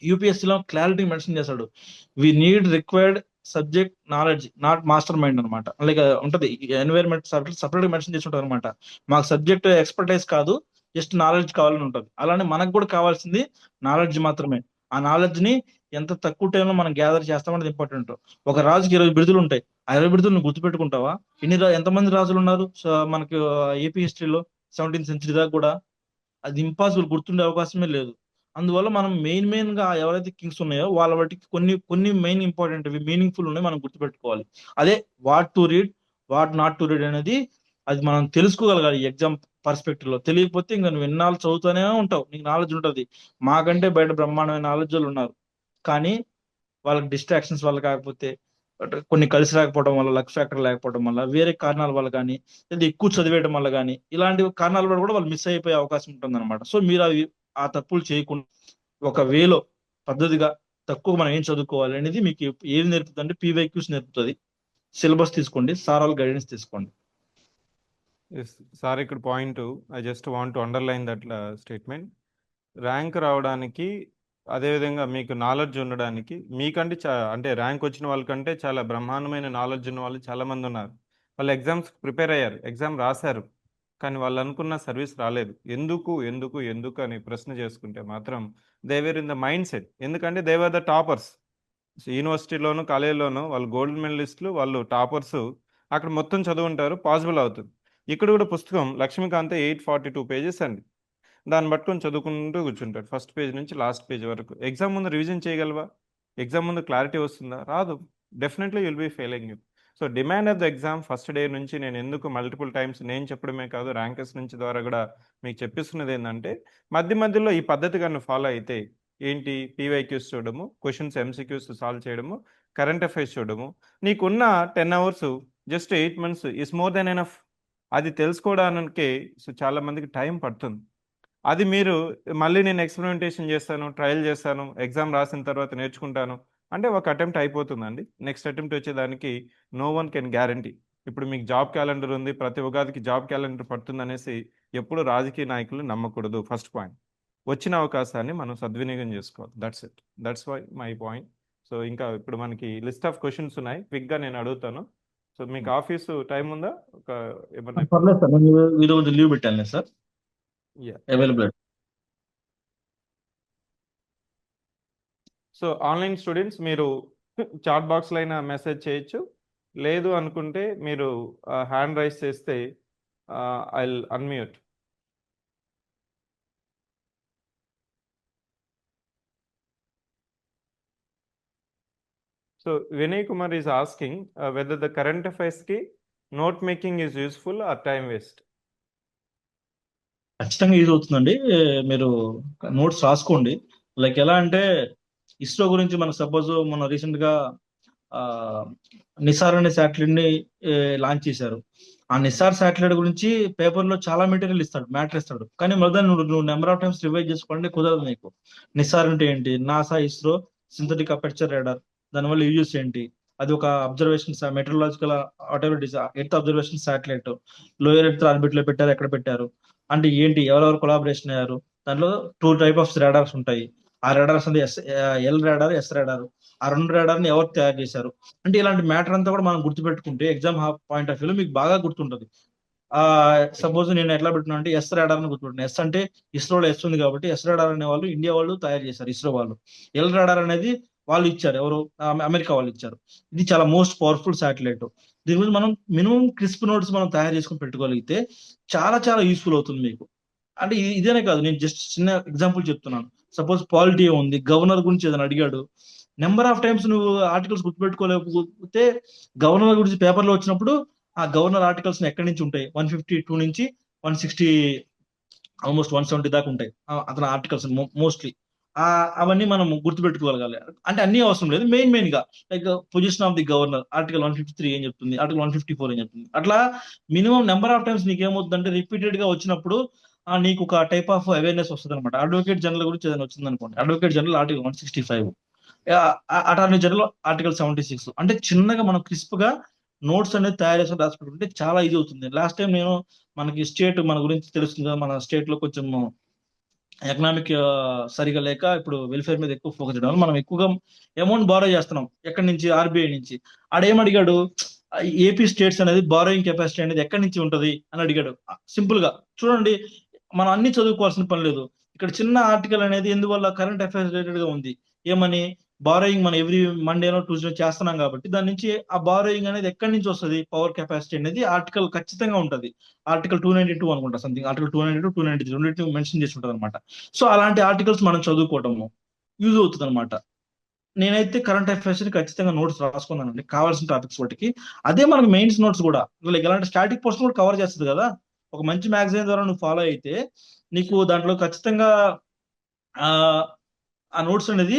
యూపీఎస్సీలో క్లారిటీ మెన్షన్ చేశాడు, we need required subject knowledge not master mind అనమాట. లైక్ ఉంటది ఎన్వైర్న్మెంట్ సపరేట్ గా మెన్షన్ చేసి ఉంటారు అనమాట. మాకు సబ్జెక్ట్ ఎక్స్పర్టైజ్ కాదు, జస్ట్ నాలెడ్జ్ కావాలని ఉంటుంది. అలానే మనకు కూడా కావాల్సింది నాలెడ్జ్ మాత్రమే. ఆ నాలెడ్జ్ ని ఎంత తక్కువ టైంలో మనం గ్యాదర్ చేస్తామనేది ఇంపార్టెంట్. ఒక రాజుకి 20 బిరుదులు ఉంటాయి. ఆ 20 బిరుదులు నువ్వు గుర్తుపెట్టుకుంటావా? ఎంతమంది రాజులు ఉన్నారు సో మనకి ఏపీ హిస్టరీలో 17th century దాకా కూడా? అది ఇంపాసిబుల్, గుర్తుండే అవకాశమే లేదు. అందువల్ల మనం మెయిన్ మెయిన్ గా ఎవరైతే కింగ్స్ ఉన్నాయో వాళ్ళ వాటికి కొన్ని కొన్ని మెయిన్ ఇంపార్టెంట్ మీనింగ్ఫుల్ ఉన్నాయి, మనం గుర్తుపెట్టుకోవాలి. అదే what to read, what not to read అనేది అది మనం తెలుసుకోగలగాలి ఎగ్జామ్ పర్స్పెక్టివ్ లో. తెలియకపోతే ఇంకా నువ్వు ఎన్నాళ్ళు చదువుతూనే ఉంటావు, నీకు నాలెడ్జ్ ఉంటుంది. మాకంటే బయట బ్రహ్మాండమైన నాలెడ్జ్ వాళ్ళు ఉన్నారు. కానీ వాళ్ళకి డిస్ట్రాక్షన్స్ వల్ల, కాకపోతే అంటే కొన్ని కలిసి రాకపోవడం వల్ల, లక్ ఫ్యాక్టర్ లేకపోవడం వల్ల, వేరే కారణాల వల్ల కానీ, లేదా ఎక్కువ చదివేయడం వల్ల కానీ, ఇలాంటి కారణాల వల్ల కూడా వాళ్ళు మిస్ అయిపోయే అవకాశం ఉంటుంది అనమాట. సో మీరు ఆ తప్పులు చేయకుండా ఒక వేలో పద్ధతిగా తక్కువ మనం ఏం చదువుకోవాలి అనేది మీకు ఏది నేర్పుతుంది అంటే పీవైక్యూస్ నేర్పుతుంది. సిలబస్ తీసుకోండి, సార్ వాళ్ళ గైడెన్స్ తీసుకోండి. సార్ ఇక్కడ point I just want to underline that statement. Rank రావడానికి, అదేవిధంగా మీకు నాలెడ్జ్ ఉండడానికి, మీకంటే అంటే ర్యాంక్ వచ్చిన వాళ్ళకంటే చాలా బ్రహ్మాండమైన నాలెడ్జ్ ఉన్న వాళ్ళు చాలామంది ఉన్నారు. వాళ్ళు ఎగ్జామ్స్ ప్రిపేర్ అయ్యారు, ఎగ్జామ్ రాశారు, కానీ వాళ్ళు అనుకున్న సర్వీస్ రాలేదు. ఎందుకు ఎందుకు ఎందుకు అని ప్రశ్న చేసుకుంటే మాత్రం they're in the mind set. ఎందుకంటే దేవర్ ద టాపర్స్. యూనివర్సిటీలోను కాలేజీలోను వాళ్ళు గోల్డ్ మెడలిస్టులు, వాళ్ళు టాపర్స్. అక్కడ మొత్తం చదువుంటారు, పాసిబుల్ అవుతుంది. ఇక్కడ కూడా పుస్తకం లక్ష్మీకాంత్ 842 pages అండి. దాన్ని పట్టుకొని చదువుకుంటూ కూర్చుంటాడు ఫస్ట్ పేజ్ నుంచి లాస్ట్ పేజ్ వరకు. ఎగ్జామ్ ముందు రివిజన్ చేయగలవా? ఎగ్జామ్ ముందు క్లారిటీ వస్తుందా? రాదు. Definitely you'll be failing you. So demand of the exam first day నుంచి నేను ఎందుకు మల్టిపుల్ టైమ్స్ నేను చెప్పడమే కాదు, ర్యాంకర్స్ నుంచి ద్వారా కూడా మీకు చెప్పిస్తున్నది ఏంటంటే, మధ్య మధ్యలో ఈ పద్ధతి కానీ ఫాలో అయితే ఏంటి, పీవైక్యూస్ చూడడము, క్వశ్చన్స్ ఎంసీక్యూస్ సాల్వ్ చేయడము, కరెంట్ అఫైర్స్ చూడడము, నీకున్న 10 hours just 8 months is more than enough. అది తెలుసుకోవడానికే సో చాలా మందికి టైం పడుతుంది. అది మీరు మళ్ళీ నేను ఎక్స్పెరిమెంటేషన్ చేస్తాను, ట్రయల్ చేస్తాను, ఎగ్జామ్ రాసిన తర్వాత నేర్చుకుంటాను అంటే ఒక అటెంప్ట్ అయిపోతుందండి. నెక్స్ట్ అటెంప్ట్ వచ్చేదానికి నో వన్ కెన్ గ్యారంటీ. ఇప్పుడు మీకు జాబ్ క్యాలెండర్ ఉంది, ప్రతి ఉగాదికి జాబ్ క్యాలెండర్ పడుతుంది అనేసి ఎప్పుడు రాజకీయ నాయకులు నమ్మకూడదు. First point. వచ్చిన అవకాశాన్ని మనం సద్వినియోగం చేసుకోవాలి. That's it. That's why my point. So ఇంకా ఇప్పుడు మనకి లిస్ట్ ఆఫ్ క్వశ్చన్స్ ఉన్నాయి, క్విక్గా నేను అడుగుతాను. సో మీకు ఆఫీసు టైం ఉందా? ఒక ఏమన్నా? పర్లేదు సార్, నేను ఈరోజు లీవ్ పెట్టాను sir, yeah. Available. So online students మీరు చాట్ బాక్స్లో అయినా మెసేజ్ చేయొచ్చు, లేదు అనుకుంటే మీరు హ్యాండ్ రైస్ చేస్తే I unmute. So Vinay Kumar is asking whether the current affairs కి note making is useful or time waste. ఖచ్చితంగా యూజ్ అవుతుందండి. మీరు నోట్స్ రాసుకోండి. లైక్ ఎలా అంటే ఇస్రో గురించి మనకు సపోజ్ మన రీసెంట్ గా ఆ నిసార్ అనే శాటిలైట్ ని లాంచ్ చేశారు. ఆ నిసార్ శాటిలైట్ గురించి పేపర్ లో చాలా మెటీరియల్ ఇస్తాడు, మ్యాటర్ ఇస్తాడు. కానీ మొదలు నువ్వు నెంబర్ ఆఫ్ టైమ్స్ రివైజ్ చేసుకోవాలంటే కుదరదు నీకు. నిసార్ అంటే ఏంటి, NASA ISRO synthetic aperture radar, దానివల్ల యూజెస్ ఏంటి, అది ఒక observation meteorological whatever earth observation satellite, lower earth orbit లో పెట్టారు, ఎక్కడ పెట్టారు అంటే ఏంటి, ఎవరెవరు కొలాబరేషన్ అయ్యారు, దాంట్లో 2 టైప్ ఆఫ్ రాడార్స్ ఉంటాయి. ఆ రాడార్స్ అంటే ఎల్ రాడార్, ఎస్ రాడార్. ఆ 2 రాడార్ ని ఎవరు తయారు చేశారు అంటే ఇలాంటి మ్యాటర్ అంతా కూడా మనం గుర్తుపెట్టుకుంటే ఎగ్జామ్ పాయింట్ ఆఫ్ వ్యూలో మీకు బాగా గుర్తుంటది. ఆ సపోజ్ నేను ఎట్లా పెట్టినా అంటే ఎస్ రాడార్ అని గుర్తుపెట్టిన. ఎస్ అంటే ఇస్రోలో ఎస్ ఉంది కాబట్టి ఎస్ రాడార్ అనే వాళ్ళు ఇండియా వాళ్ళు తయారు చేశారు, ఇస్రో వాళ్ళు. ఎల్ రాడార్ అనేది వాళ్ళు ఇచ్చారు, ఎవరు, అమెరికా వాళ్ళు ఇచ్చారు. ఇది చాలా మోస్ట్ పవర్ఫుల్ శాటిలైట్. దీని గురించి మనం మినిమం క్రిస్ప్ నోట్స్ మనం తయారు చేసుకుని పెట్టుకోగలిగితే చాలా చాలా యూస్ఫుల్ అవుతుంది మీకు. అంటే ఇదేనే కాదు, నేను జస్ట్ చిన్న ఎగ్జాంపుల్ చెప్తున్నాను. సపోజ్ పాలిటీ ఉంది, గవర్నర్ గురించి ఏదైనా అడిగాడు, నెంబర్ ఆఫ్ టైమ్స్ నువ్వు ఆర్టికల్స్ గుర్తుపెట్టుకోలేకపోతే గవర్నర్ గురించి పేపర్లో వచ్చినప్పుడు ఆ గవర్నర్ ఆర్టికల్స్ ఎక్కడి నుంచి ఉంటాయి, 152 నుంచి 160, ఆల్మోస్ట్ 170 దాకా ఉంటాయి అతని ఆర్టికల్స్ మోస్ట్లీ. అవన్నీ మనం గుర్తుపెట్టుకోగలగాలి. అంటే అన్ని అవసరం లేదు, మెయిన్ గా like position of the governor article 153 ఏం చెప్తుంది, ఆర్టికల్ 154 ఏం చెప్తుంది, అట్లా మినిమం నెంబర్ ఆఫ్ టైమ్స్ నీకు ఏమవుతుందంటే రిపీటెడ్ గా వచ్చినప్పుడు నీకు ఒక టైప్ ఆఫ్ అవేర్నెస్ వస్తుంది అనమాట. అడ్వకేట్ జనరల్ గురించి ఏదైనా వచ్చింది అనుకోండి, advocate general article 165, attorney general article 76. అంటే చిన్నగా మనం క్రిస్ప్ గా నోట్స్ అనేది తయారు చేసుకుని రాసుకుంటుంటే చాలా ఈజీ అవుతుంది. లాస్ట్ టైం నేను మనకి స్టేట్ మన గురించి తెలుస్తుంది కదా, మన స్టేట్ లో కొంచెం ఎకనామిక్ సరిగా లేక ఇప్పుడు వెల్ఫేర్ మీద ఎక్కువ ఫోకస్ చేయడం వల్ల మనం ఎక్కువగా అమౌంట్ బారో చేస్తున్నాం. ఎక్కడి నుంచి, ఆర్బీఐ నుంచి. ఆడేమడిగాడు, ఏపీ స్టేట్స్ అనేది బారోయింగ్ కెపాసిటీ అనేది ఎక్కడి నుంచి ఉంటది అని అడిగాడు. సింపుల్ గా చూడండి, మనం అన్ని చదువుకోవాల్సిన పని లేదు. ఇక్కడ చిన్న ఆర్టికల్ అనేది ఎందువల్ల కరెంట్ అఫైర్స్ రిలేటెడ్ గా ఉంది. ఏమని, బారోయింగ్ మనం ఎవ్రీ మండేనో ట్యూస్డే చేస్తున్నాం కాబట్టి దాని నుంచి ఆ బారోయింగ్ అనేది ఎక్కడి నుంచి వస్తుంది, పవర్ కెపాసిటీ అనేది ఆర్టికల్ ఖచ్చితంగా ఉంటది. ఆర్టికల్ 292 అనుకుంటా, సంథింగ్ ఆర్టికల్ 292, 293 రెండింటిని మెన్షన్ చేసి ఉంటుంది అనమాట. సో అలాంటి ఆర్టికల్స్ మనం చదువుకోవటము యూజ్ అవుతుంది అనమాట. నేనైతే కరెంట్ అఫైర్స్ ని ఖచ్చితంగా నోట్స్ రాసుకున్నానండి కావాల్సిన టాపిక్స్ వాటికి. అదే మనకు మెయిన్స్ నోట్స్ కూడా లైక్ ఎలాంటి స్టాటిక్ పోర్షన్ కూడా కవర్ చేస్తుంది కదా. ఒక మంచి మ్యాగజైన్ ద్వారా నువ్వు ఫాలో అయితే నీకు దాంట్లో ఖచ్చితంగా ఆ ఆ నోట్స్ అనేది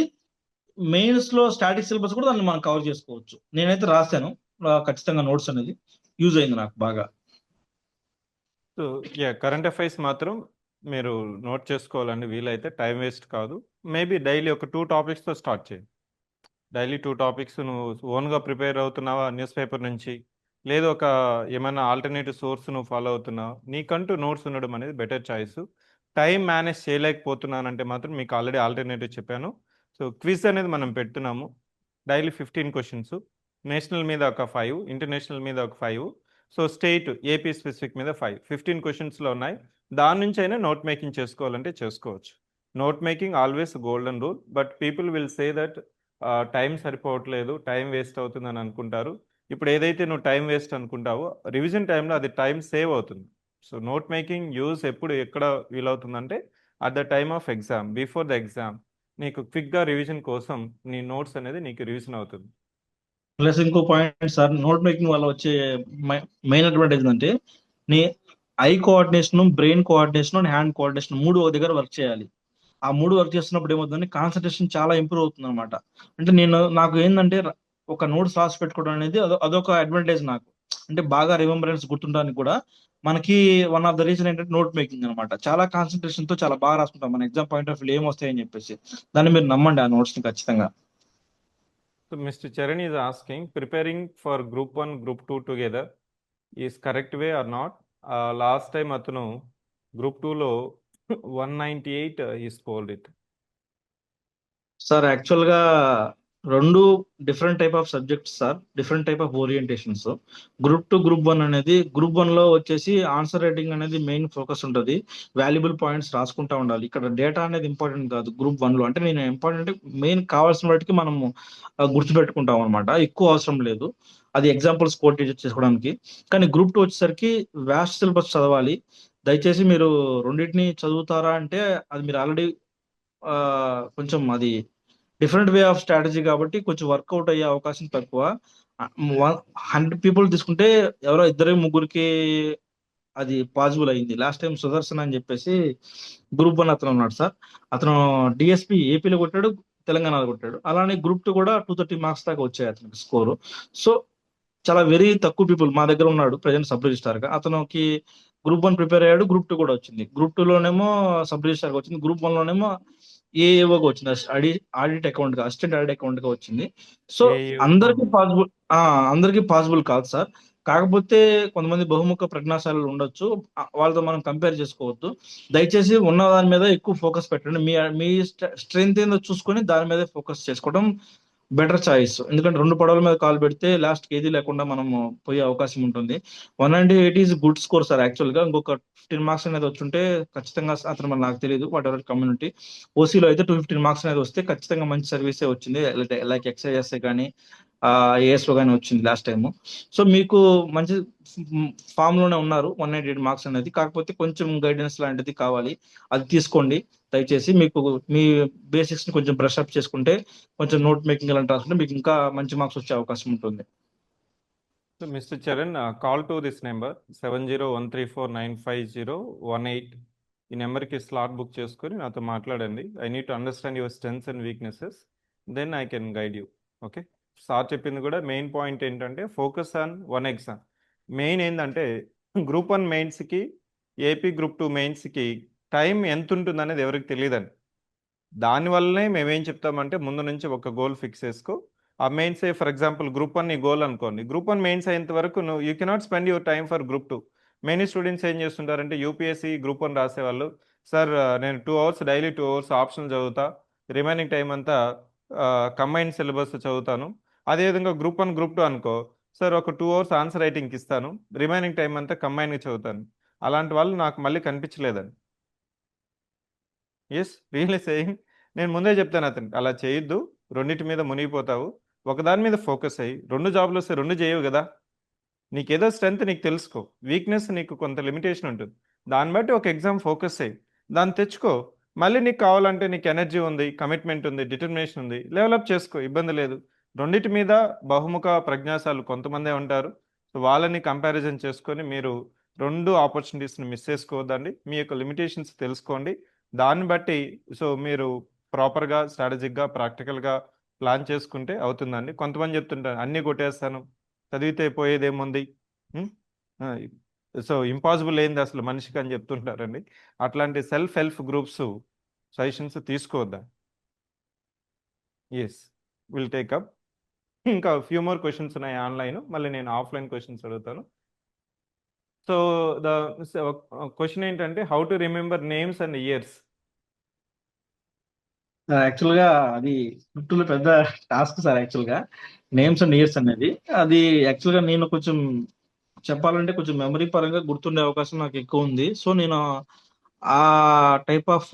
మెయిన్స్ లో స్టాటిక్ సిలబస్ కూడా దాన్ని మనం కవర్ చేసుకోవచ్చు. నేనైతే రాశాను, ఖచ్చితంగా నోట్స్ అనేది యూజ్ అయింది నాకు బాగా. సో కరెంట్ అఫైర్స్ మాత్రం మీరు నోట్ చేసుకోవాలండి, వీలైతే టైం వేస్ట్ కాదు. మేబీ డైలీ ఒక 2 టాపిక్స్తో స్టార్ట్ చేయండి. డైలీ 2 టాపిక్స్ నువ్వు ఓన్గా ప్రిపేర్ అవుతున్నావా న్యూస్ పేపర్ నుంచి, లేదు ఒక ఏమైనా ఆల్టర్నేటివ్ సోర్స్ నువ్వు ఫాలో అవుతున్నావా, నీకంటూ నోట్స్ ఉండడం అనేది బెటర్ చాయిస్. టైం మేనేజ్ చేయలేకపోతున్నానంటే మాత్రం మీకు ఆల్రెడీ ఆల్టర్నేటివ్ చెప్పాను. సో క్విజ్ అనేది మనం పెడుతున్నాము, డైలీ 15 క్వశ్చన్స్, నేషనల్ మీద ఒక 5, ఇంటర్నేషనల్ మీద ఒక 5, సో స్టేట్ ఏపీ స్పెసిఫిక్ మీద 5, 15 క్వశ్చన్స్లో ఉన్నాయి. దాని నుంచి అయినా నోట్ మేకింగ్ చేసుకోవాలంటే చేసుకోవచ్చు. Note making always golden rule, but people will say that time సరిపోవట్లేదు, టైం వేస్ట్ అవుతుందని అనుకుంటారు. ఇప్పుడు ఏదైతే నువ్వు టైం వేస్ట్ అనుకుంటావో రివిజన్ టైంలో అది టైం సేవ్ అవుతుంది. సో నోట్ మేకింగ్ యూజ్ ఎప్పుడు ఎక్కడ వీలవుతుందంటే at the time of exam, before the exam నీకు క్విక్గా రివిజన్ కోసం నీ నోట్స్ అనేది నీకు రివిజన్ అవుతుంది. ప్లస్ ఇంకో పాయింట్ సార్, నోట్ మేకింగ్ వల్ల వచ్చే మెయిన్ అడ్వాంటేజ్ అంటే నీ I coordination, brain coordination and hand coordination 3 ఒక దగ్గర వర్క్ చేయాలి. ఆ 3 వర్క్ చేస్తున్నప్పుడు ఏమవుతుందంటే కాన్సన్ట్రేషన్ చాలా ఇంప్రూవ్ అవుతుంది అనమాట. అంటే నాకు ఏంటంటే ఒక నోట్స్ రాసి పెట్టుకోవడం అనేది అదొక అడ్వాంటేజ్ నాకు. అంటే బాగా రిమెంబరెన్స్ గుర్తుండడానికి కూడా మనకి వన్ ఆఫ్ ద రీజన్ ఏంటంటే నోట్ మేకింగ్ అనమాట. చాలా కాన్సన్ట్రేషన్ తో చాలా బాగా రాసుకుంటాం మన ఎగ్జామ్ పాయింట్ ఆఫ్ వ్యూ ఏం వస్తాయని చెప్పేసి. దాన్ని మీరు నమ్మండి, ఆ నోట్స్ ని ఖచ్చితంగా. So Mr. Charan is asking, preparing for group 1, group 2 together is correct way or not? Last time atunu group 2 లో 198 he scored it. Sir actual గా రెండు different type of subjects sir, different type of orientations. Group 2 group 1 అనేది, group 1 లో వచ్చేసి answer writing అనేది main focus ఉంటుంది. Valuable points రాసుకుంటా ఉండాలి. ఇక్కడ డేటా అనేది ఇంపార్టెంట్ కాదు గ్రూప్ 1 లో. అంటే నేను ఇంపార్టెంట్ మెయిన్ కావాల్సిన వాటికి మనము గుర్తుపెట్టుకుంటాం అనమాట, ఎక్కువ అవసరం లేదు అది ఎగ్జాంపుల్స్ కోట్ చేసుకోవడానికి. కానీ గ్రూప్ 2 వచ్చేసరికి వ్యాస్ట్ సిలబస్ చదవాలి. దయచేసి మీరు రెండింటిని చదువుతారా అంటే అది మీరు ఆల్రెడీ కొంచెం అది డిఫరెంట్ వే ఆఫ్ స్ట్రాటజీ కాబట్టి కొంచెం వర్కౌట్ అయ్యే అవకాశం తక్కువ. 100 పీపుల్ తీసుకుంటే ఎవరో ఇద్దరు ముగ్గురికి అది పాసిబుల్ అయింది. లాస్ట్ టైం సుదర్శన్ అని చెప్పేసి గ్రూప్ 1 అతను ఉన్నాడు సార్, అతను డిఎస్పి ఏపీలో కొట్టాడు, తెలంగాణలో కొట్టాడు. అలానే గ్రూప్ 2 కూడా 230 మార్క్స్ దాకా వచ్చాయి అతనికి స్కోరు. సో చాలా వెరీ తక్కువ పీపుల్. మా దగ్గర ఉన్నాడు ప్రజెంట్ సబ్ రిజిస్టార్ గా, అతనికి గ్రూప్ 1 ప్రిపేర్ అయ్యాడు, గ్రూప్ 2 కూడా వచ్చింది. గ్రూప్ 2 లోనేమో సబ్ రిజిస్టార్ గా వచ్చింది, గ్రూప్ 1 లోనేమో ఏఏఓగా వచ్చింది, ఆడిట్ అకౌంట్ గా, అసిస్టెంట్ ఆడిట్ అకౌంట్ గా వచ్చింది. So AU. అందరికీ పాసిబుల్, అందరికీ పాసిబుల్ కాదు సార్. కాకపోతే కొంతమంది బహుముఖ ప్రజ్ఞాశాలు ఉండొచ్చు, వాళ్ళతో మనం కంపేర్ చేసుకోవద్దు. దయచేసి ఉన్న దాని మీద ఎక్కువ ఫోకస్ పెట్టండి. మీ స్ట్రెంగ్త్ ఏందో చూసుకొని దాని మీద ఫోకస్ చేసుకోవడం బెటర్ చాయిస్. ఎందుకంటే రెండు పడవల మీద కాలు పెడితే లాస్ట్ ఏది లేకుండా మనం పోయే అవకాశం ఉంటుంది. 198 is good score sir. Actual గా ఇంకొక 15 మార్క్స్ అనేది వచ్చుంటే ఖచ్చితంగా అతను మరి నాకు తెలియదు వాట్ ఎవర్ కమ్యూనిటీ, ఓసీలో అయితే 215 మార్క్స్ అనేది వస్తే ఖచ్చితంగా మంచి సర్వీసే వచ్చింది. లైక్ ఎక్స్ఐఎస్ఏ కానీ ఏఎస్ఓ కానీ వచ్చింది లాస్ట్ టైం. సో మీకు మంచి ఫామ్ లోనే ఉన్నారు. 198 మార్క్స్ అనేది, కాకపోతే కొంచెం గైడెన్స్ లాంటిది కావాలి, అది తీసుకోండి దయచేసి. మీకు మీ బేసిక్స్ ని కొంచెం బ్రష్ అప్ చేసుకుంటే, కొంచెం నోట్ మేకింగ్ అలాంటి రాసుకుంటే మీకు ఇంకా మంచి మార్క్స్ వచ్చే అవకాశం ఉంటుంది. So, Mr. Charan, call to this number 7013495018. ఈ నెంబర్కి స్లాట్ బుక్ చేసుకొని నాతో మాట్లాడండి. I need to understand your strengths and weaknesses, then I can guide you. Okay, sir చెప్పింది కూడా మెయిన్ పాయింట్ ఏంటంటే focus on one exam. Main ఏంటంటే group 1 మెయిన్స్కి, ఏపీ గ్రూప్ 2 మెయిన్స్కి టైం ఎంత ఉంటుంది అనేది ఎవరికి తెలియదండి. దానివల్లనే మేమేం చెప్తామంటే ముందు నుంచి ఒక గోల్ ఫిక్స్ చేసుకో. ఆ మెయిన్స్ ఫర్ ఎగ్జాంపుల్ గ్రూప్ 1 నీ గోల్ అనుకోండి, గ్రూప్ 1 మెయిన్స్ అయ్యేంత వరకు నువ్వు you cannot spend your time for group 2. Many students ఏం చేస్తుంటారంటే యూపీఎస్సీ గ్రూప్ 1 రాసేవాళ్ళు, సార్ నేను 2 అవర్స్ డైలీ 2 అవర్స్ ఆప్షనల్ చదువుతా, రిమైనింగ్ టైం అంతా కంబైన్డ్ సిలబస్ చదువుతాను. అదేవిధంగా గ్రూప్ 1 గ్రూప్ 2 అనుకో, సార్ ఒక 2 అవర్స్ ఆన్సర్ రైటింగ్కి ఇస్తాను, రిమైనింగ్ టైం అంతా కంబైన్గా చదువుతాను. అలాంటి వాళ్ళు నాకు మళ్ళీ కనిపించలేదండి. Yes, really saying. నేను ముందే చెప్తాను అతనికి, అలా చేయొద్దు, రెండింటి మీద మునిగిపోతావు, ఒకదాని మీద ఫోకస్ అయ్యి. 2 జాబ్లు వస్తే 2 చేయవు కదా. నీకేదో స్ట్రెంత్ నీకు తెలుసుకో, వీక్నెస్ నీకు కొంత లిమిటేషన్ ఉంటుంది, దాన్ని బట్టి ఒక ఎగ్జామ్ ఫోకస్ అయ్యి దాన్ని తెచ్చుకో. మళ్ళీ నీకు కావాలంటే నీకు ఎనర్జీ ఉంది, కమిట్మెంట్ ఉంది, డిటర్మినేషన్ ఉంది, డెవలప్ చేసుకో, ఇబ్బంది లేదు. రెండింటి మీద బహుముఖ ప్రజ్ఞాశాలు కొంతమందే ఉంటారు. సో వాళ్ళని కంపారిజన్ చేసుకొని మీరు 2 ఆపర్చునిటీస్ని మిస్ చేసుకోవద్దండి. మీ యొక్క లిమిటేషన్స్ తెలుసుకోండి, దాన్ని బట్టి సో మీరు ప్రాపర్గా, స్ట్రాటజిక్గా, ప్రాక్టికల్గా ప్లాన్ చేసుకుంటే అవుతుందండి. కొంతమంది చెప్తుంటారు అన్నీ కొట్టేస్తాను, చదివితే పోయేదేముంది, సో ఇంపాసిబుల్ ఏంది అసలు మనిషికి అని చెప్తుంటారండి. అట్లాంటి సెల్ఫ్ హెల్ప్ గ్రూప్స్ సజెషన్స్ తీసుకోవద్దా. Yes, will take up. ఇంకా ఫ్యూ మోర్ క్వశ్చన్స్ ఉన్నాయి ఆన్లైన్, మళ్ళీ నేను ఆఫ్లైన్ క్వశ్చన్స్ అడుగుతాను. సో ద క్వశ్చన్ ఏంటంటే how to remember names and years. Actual గా అది గుర్తులు పెద్ద టాస్క్ సార్. యాక్చువల్ గా నేమ్స్ అండ్ ఇయర్స్ అనేది, అది యాక్చువల్ గా నేను కొంచెం చెప్పాలంటే కొంచెం మెమరీ పరంగా గుర్తుండే అవకాశం నాకు ఎక్కువ ఉంది. సో నేను ఆ టైప్ ఆఫ్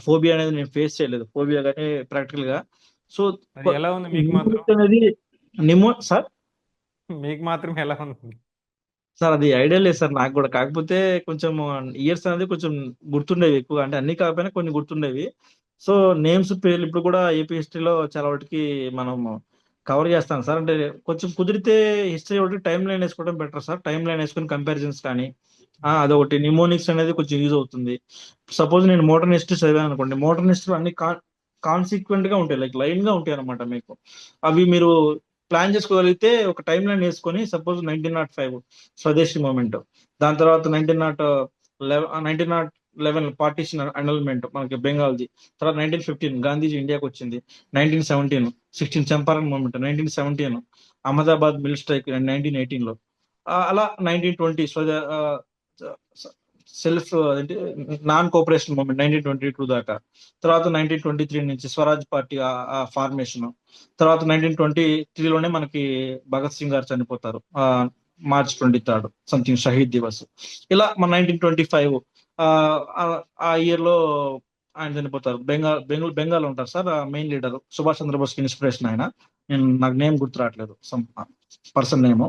ఫోబియా అనేది నేను ఫేస్ చేయలేదు, ఫోబియా కానీ ప్రాక్టికల్ గా. సో అది ఎలా ఉంది మీకు మాత్రం? అనేది సార్, మీకు మాత్రం ఎలా ఉంది సార్ అది ఐడియా లేదు సార్ నాకు కూడా. కాకపోతే కొంచెం ఇయర్స్ అనేది కొంచెం గుర్తుండేవి ఎక్కువ, అంటే అన్ని కాకపోయినా కొన్ని గుర్తుండేవి. సో నేమ్స్ పేర్లు ఇప్పుడు కూడా ఏపీ హిస్టరీలో చాలా వాటికి మనం కవర్ చేస్తాం సార్. అంటే కొంచెం కుదిరితే హిస్టరీ ఒకటి టైం లైన్ వేసుకోవడం బెటర్ సార్. టైం లైన్ వేసుకుని కంపారిజన్స్ కానీ అదొకటి. నిమోనిక్స్ అనేది కొంచెం యూజ్ అవుతుంది. సపోజ్ నేను మోడర్న్ హిస్టరీ చదివాను అనుకోండి, మోడర్న్ హిస్టరీ అన్ని కాన్సిక్వెంట్ గా ఉంటాయి, లైక్ లైన్ గా ఉంటాయి అనమాట మీకు. అవి మీరు ప్లాన్ చేసుకోగలిగితే ఒక టైం లైన్ వేసుకొని, సపోజ్ 1905 స్వదేశీ మూమెంట్, దాని తర్వాత 1911 పార్టీషన్ అనల్మెంట్ మనకి బెంగాల్ది, తర్వాత 1915 గాంధీజీ ఇండియాకి వచ్చింది, 1917 16 Champaran movement, 1917 Ahmedabad mill strike 1918 లో, అలా 1920 సెల్ఫ్ అంటే నాన్ కోఆపరేషన్ మూవ్మెంట్ 1922 దాకా. తర్వాత 1923 నుంచి స్వరాజ్ పార్టీ ఫార్మేషన్. తర్వాత 1923లోనే మనకి భగత్ సింగ్ గారు చనిపోతారు, మార్చ్ 23 సంథింగ్ షహీద్ దివస్. ఇలా మన 1925 ఆ ఇయర్ లో ఆయన చనిపోతారు. బెంగాల్ ఉంటారు sir main leader, Subhash Chandra Bose కి ఇన్స్పిరేషన్ ఆయన. నాకు నేమ్ గుర్తు రావట్లేదు, సమ్ పర్సన్ నేమ్.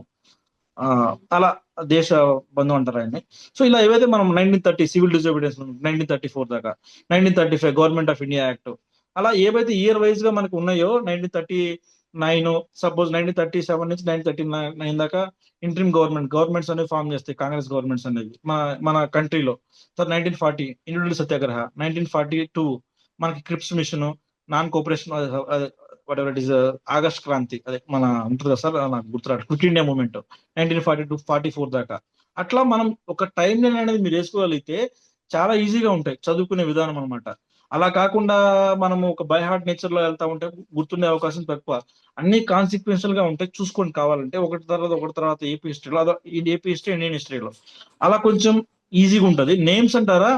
అలా దేశ బంధు అంటారు ఆయన్ని. సో ఇలా ఏవైతే మనం 1930 సివిల్ డిజోబీడియన్స్, 1934 దాకా, 1935 గవర్నమెంట్ ఆఫ్ ఇండియా యాక్ట్, అలా ఏవైతే ఇయర్ వైజ్ గా మనకు ఉన్నాయో 1939, సపోజ్ 1937 నుంచి 1939 దాకా ఇంట్రీమ్ గవర్నమెంట్స్ అనేవి ఫామ్ చేస్తాయి, కాంగ్రెస్ గవర్నమెంట్స్ అనేవి మన మన కంట్రీలో. తర్వాత 1940 ఇండివిజువల్ సత్యాగ్రహ, 1942 మనకి Cripps mission, non cooperation, whatever it is, August Kranti, అదే మన ఉంటుంది కదా సార్, నాకు గుర్తురాడు, క్విట్ ఇండియా మూవ్మెంట్ 1942-44 దాకా. అట్లా మనం ఒక టైం లైన్ అనేది మీరు వేసుకోగలిగితే చాలా ఈజీగా ఉంటాయి చదువుకునే విధానం అనమాట. అలా కాకుండా మనము ఒక బై హార్ట్ నేచర్ లో వెళ్తా ఉంటే గుర్తుండే అవకాశం తక్కువ. అన్ని కాన్సిక్వెన్షియల్ గా ఉంటాయి, చూసుకొని కావాలంటే ఒకటి తర్వాత ఏపీ హిస్టరీలో, అదో ఏపీ హిస్టరీ ఇండియన్ హిస్టరీలో అలా కొంచెం ఈజీగా ఉంటది. నేమ్స్ అంటారా,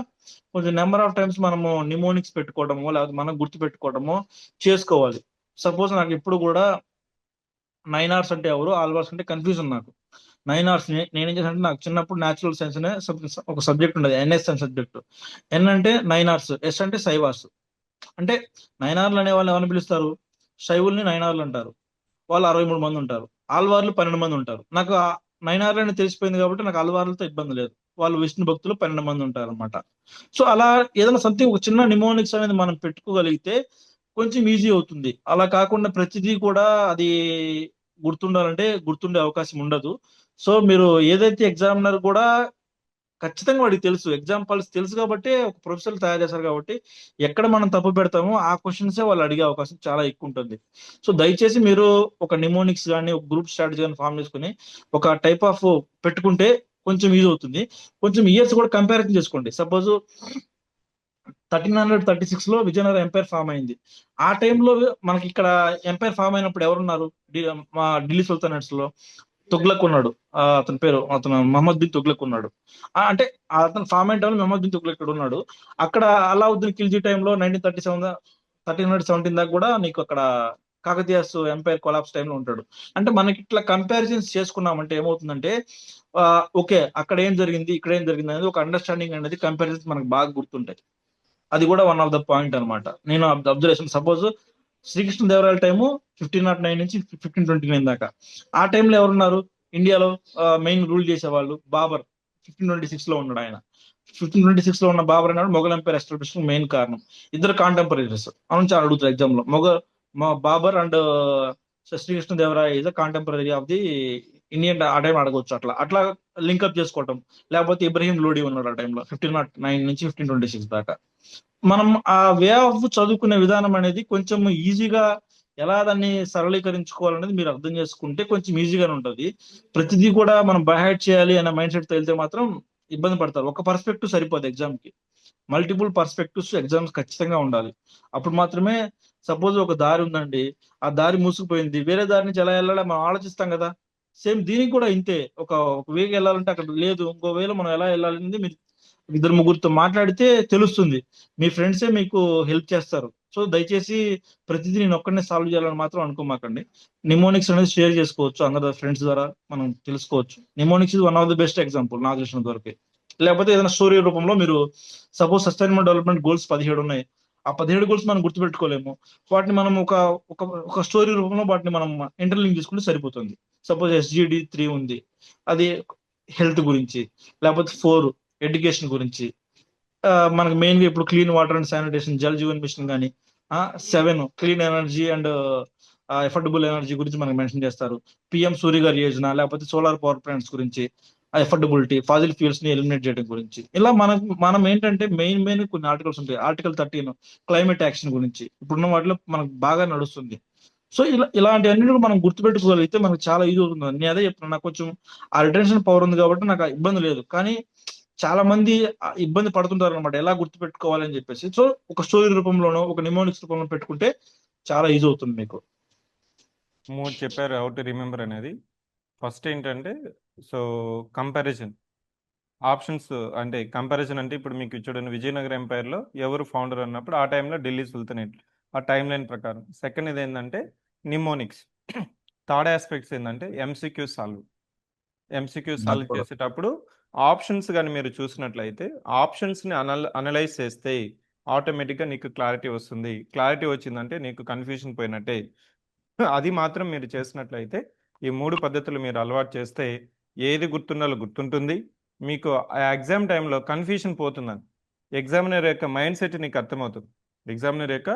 కొంచెం నెంబర్ ఆఫ్ టైమ్స్ మనము నిమోనిక్స్ పెట్టుకోవడమో లేకపోతే మనం గుర్తు పెట్టుకోవడమో చేసుకోవాలి. సపోజ్ నాకు ఇప్పుడు కూడా 9 hours అంటే ఎవరు, ఆల్వార్స్ అంటే కన్ఫ్యూజన్ నాకు. 9 hours నేనేం చేశానంటే, నాకు చిన్నప్పుడు న్యాచురల్ సైన్స్ అనే ఒక సబ్జెక్ట్ ఉండేది, ఎన్ఎస్ అని సబ్జెక్ట్. ఎన్ అంటే 9 hours, ఎస్ అంటే శైవాస్. అంటే 9 hours అనే వాళ్ళు ఎవరిని పిలుస్తారు, శైవుల్ని 9 hours అంటారు. వాళ్ళు 63 మంది ఉంటారు, ఆల్వార్లు 12 మంది ఉంటారు. నాకు ఆ 9 hours అని తెలిసిపోయింది కాబట్టి నాకు ఆల్వార్లతో ఇబ్బంది లేదు. వాళ్ళు విష్ణు భక్తులు 12 మంది ఉంటారు అనమాట. సో అలా ఏదైనా సంథింగ్ ఒక చిన్న నిమోనిక్స్ అనేది మనం పెట్టుకోగలిగితే కొంచెం ఈజీ అవుతుంది. అలా కాకుండా ప్రతిదీ కూడా అది గుర్తుండాలంటే గుర్తుండే అవకాశం ఉండదు. సో మీరు ఏదైతే ఎగ్జామినర్ కూడా ఖచ్చితంగా వాడికి తెలుసు, ఎగ్జాంపుల్స్ తెలుసు కాబట్టి ఒక ప్రొఫెసర్ తయారు చేశారు కాబట్టి ఎక్కడ మనం తప్పు పెడతామో ఆ క్వశ్చన్సే వాళ్ళు అడిగే అవకాశం చాలా ఎక్కువ ఉంటుంది. సో దయచేసి మీరు ఒక నిమోనిక్స్ కానీ ఒక గ్రూప్ స్ట్రాటజీ కానీ ఫామ్ చేసుకుని ఒక టైప్ ఆఫ్ పెట్టుకుంటే కొంచెం ఈజీ అవుతుంది. కొంచెం ఇయర్స్ కూడా కంపారిజన్ చేసుకోండి. సపోజ్ 1336 లో విజయనగరం ఎంపైర్ ఫామ్ అయింది. ఆ టైంలో మనకి ఇక్కడ ఎంపైర్ ఫామ్ అయినప్పుడు ఎవరున్నారు, మా ఢిల్లీ సుల్తానేట్స్ లో తుగ్లక్ ఉన్నాడు. అతను మహమ్మద్ బిన్ తుగ్లక్ ఉన్నాడు. అంటే అతను ఫామ్ అయిన టైంలో మహమ్మద్ బిన్ తుగ్లక్ ఇక్కడ ఉన్నాడు. అక్కడ అలావుద్దీన్ ఖిల్జీ టైంలో 1317 దాకా కూడా నీకు అక్కడ కాకతీయాస్ ఎంపైర్ కొలాప్స్ టైంలో ఉంటాడు. అంటే మనకి ఇట్లా కంపారిజన్స్ చేసుకున్నామంటే ఏమవుతుందంటే, ఓకే అక్కడ ఏం జరిగింది ఇక్కడ ఏం జరిగింది అనేది ఒక అండర్స్టాండింగ్ అనేది కంపారిజన్స్ మనకు బాగా గుర్తుంటాయి. అది కూడా వన్ ఆఫ్ ద పాయింట్ అనమాట. నేను అబ్జర్వేషన్, సపోజ్ శ్రీకృష్ణదేవరాయల టైము 1509 నుంచి 1529 దాకా. ఆ టైంలో ఎవరున్నారు ఇండియాలో మెయిన్ రూల్ చేసేవాళ్ళు, బాబర్ 1526 లో ఉన్నాడు ఆయన. 1526 లో ఉన్న బాబర్ అన్నాడు మొఘల్ ఎంపైర్ ఎస్టాబ్లిష్మెంట్ మెయిన్ కారణం. ఇద్దరు కాంటెంపరీస్ అని చాలా అడుగుతారు ఎగ్జామ్ లో. Babur and Srikrishnadevaraya is contemporary of the Indian, ఆ టైం అడగవచ్చు. అట్లా అట్లా లింకప్ చేసుకోవటం. లేకపోతే ఇబ్రహీం లోడి ఉన్నాడు ఆ టైంలో 1509 నుంచి 1526 దాకా. మనం ఆ వే ఆఫ్ చదువుకునే విధానం అనేది కొంచెం ఈజీగా ఎలా దాన్ని సరళీకరించుకోవాలనేది మీరు అర్థం చేసుకుంటే కొంచెం ఈజీగానే ఉంటుంది. ప్రతిదీ కూడా మనం బైహార్ట్ చేయాలి అనే మైండ్ సెట్ వెళ్తే మాత్రం ఇబ్బంది పడతారు. ఒక పర్స్పెక్టివ్ సరిపోదు ఎగ్జామ్ కి, మల్టిపుల్ పర్స్పెక్టివ్స్ ఎగ్జామ్స్ ఖచ్చితంగా ఉండాలి. అప్పుడు మాత్రమే, సపోజ్ ఒక దారి ఉందండి, ఆ దారి మూసుకుపోయింది, వేరే దారి నుంచి ఎలా వెళ్ళాలో మనం ఆలోచిస్తాం కదా. సేమ్ దీనికి కూడా ఇంతే, ఒక వేకి వెళ్ళాలంటే అక్కడ లేదు, ఇంకో వేలో మనం ఎలా వెళ్ళాలనేది మీరు ఇద్దరు ముగ్గురితో మాట్లాడితే తెలుస్తుంది. మీ ఫ్రెండ్సే మీకు హెల్ప్ చేస్తారు. సో దయచేసి ప్రతిదీ నేను ఒక్కడనే సాల్వ్ చేయాలని మాత్రం అనుకోమాకండి. నిమోనిక్స్ అనేది షేర్ చేసుకోవచ్చు, అందరి ఫ్రెండ్స్ ద్వారా మనం తెలుసుకోవచ్చు. Mnemonics is one of the best example నాకు తెలిసినంత వరకు. లేకపోతే ఏదైనా స్టోరీ రూపంలో మీరు, సపోజ్ సస్టైనబుల్ డెవలప్మెంట్ గోల్స్ 17 ఉన్నాయి, ఆ 17 గోల్స్ మనం గుర్తుపెట్టుకోలేము, వాటిని మనం ఒక ఒక ఒక స్టోరీ రూపంలో వాటిని మనం ఇంటర్లింక్ చేసుకుంటే సరిపోతుంది. సపోజ్ SGD 3 ఉంది, అది హెల్త్ గురించి. లేకపోతే 4 ఎడ్యుకేషన్ గురించి. మనకి మెయిన్ గా ఇప్పుడు clean water and sanitation, Jal Jeevan mission కానీ. 7 clean energy and affordable energy గురించి మనకి మెన్షన్ చేస్తారు. పిఎం సూర్యగర్ యోజన, లేకపోతే సోలార్ పవర్ ప్లాంట్స్ గురించి, ఎఫర్డబిలిటీ, ఫాజిల్ ఫ్యూల్స్ ని ఎలిమినేట్ చేయడం గురించి. ఇలా మనం ఏంటంటే మెయిన్ కొన్ని ఆర్టికల్స్ ఉంటాయి. ఆర్టికల్ 13 క్లైమేట్ యాక్షన్ గురించి ఇప్పుడున్న వాటిలో మనకు బాగా నడుస్తుంది. సో ఇలాంటివన్నీ కూడా మనం గుర్తుపెట్టుకోగలిగితే మనకు చాలా ఈజీ అవుతుంది. నేను అదే చెప్తున్నా, నాకు కొంచెం ఆ రిటెన్షన్ పవర్ ఉంది కాబట్టి నాకు ఆ ఇబ్బంది లేదు. కానీ చాలా మంది ఇబ్బంది పడుతుంటారు అనమాట, ఎలా గుర్తుపెట్టుకోవాలని చెప్పేసి. సో ఒక స్టోరీ రూపంలోనో ఒక నిమోనిక్స్ రూపంలో పెట్టుకుంటే చాలా ఈజీ అవుతుంది మీకు. మూడు చెప్పారు హౌ టు రిమెంబర్ అనేది. ఫస్ట్ ఏంటంటే, సో కంపారిజన్. ఆప్షన్స్ అంటే కంపారిజన్ అంటే ఇప్పుడు మీకు చూడండి విజయనగరం ఎంపైర్లో ఎవరు ఫౌండర్ అన్నప్పుడు ఆ టైంలో ఢిల్లీ సుల్తానేట్ ఆ టైం లైన్ ప్రకారం. సెకండ్ ఇది ఏంటంటే నిమోనిక్స్. థర్డ్ ఆస్పెక్ట్స్ ఏంటంటే ఎంసీక్యూ నాకు సాల్వ్ కూడా చేసేటప్పుడు ఆప్షన్స్ కానీ మీరు చూసినట్లయితే ఆప్షన్స్ని అనలైజ్ చేస్తే ఆటోమేటిక్గా నీకు క్లారిటీ వస్తుంది. క్లారిటీ వచ్చిందంటే నీకు కన్ఫ్యూజన్ పోయినట్టే. అది మాత్రం మీరు చేసినట్లయితే ఈ 3 పద్ధతులు మీరు అలవాటు చేస్తే ఏది గుర్తుండాలో గుర్తుంటుంది. మీకు ఆ ఎగ్జామ్ టైంలో కన్ఫ్యూషన్ పోతుందని. ఎగ్జామినర్ యొక్క మైండ్ సెట్ నీకు అర్థమవుతుంది. ఎగ్జామినర్ యొక్క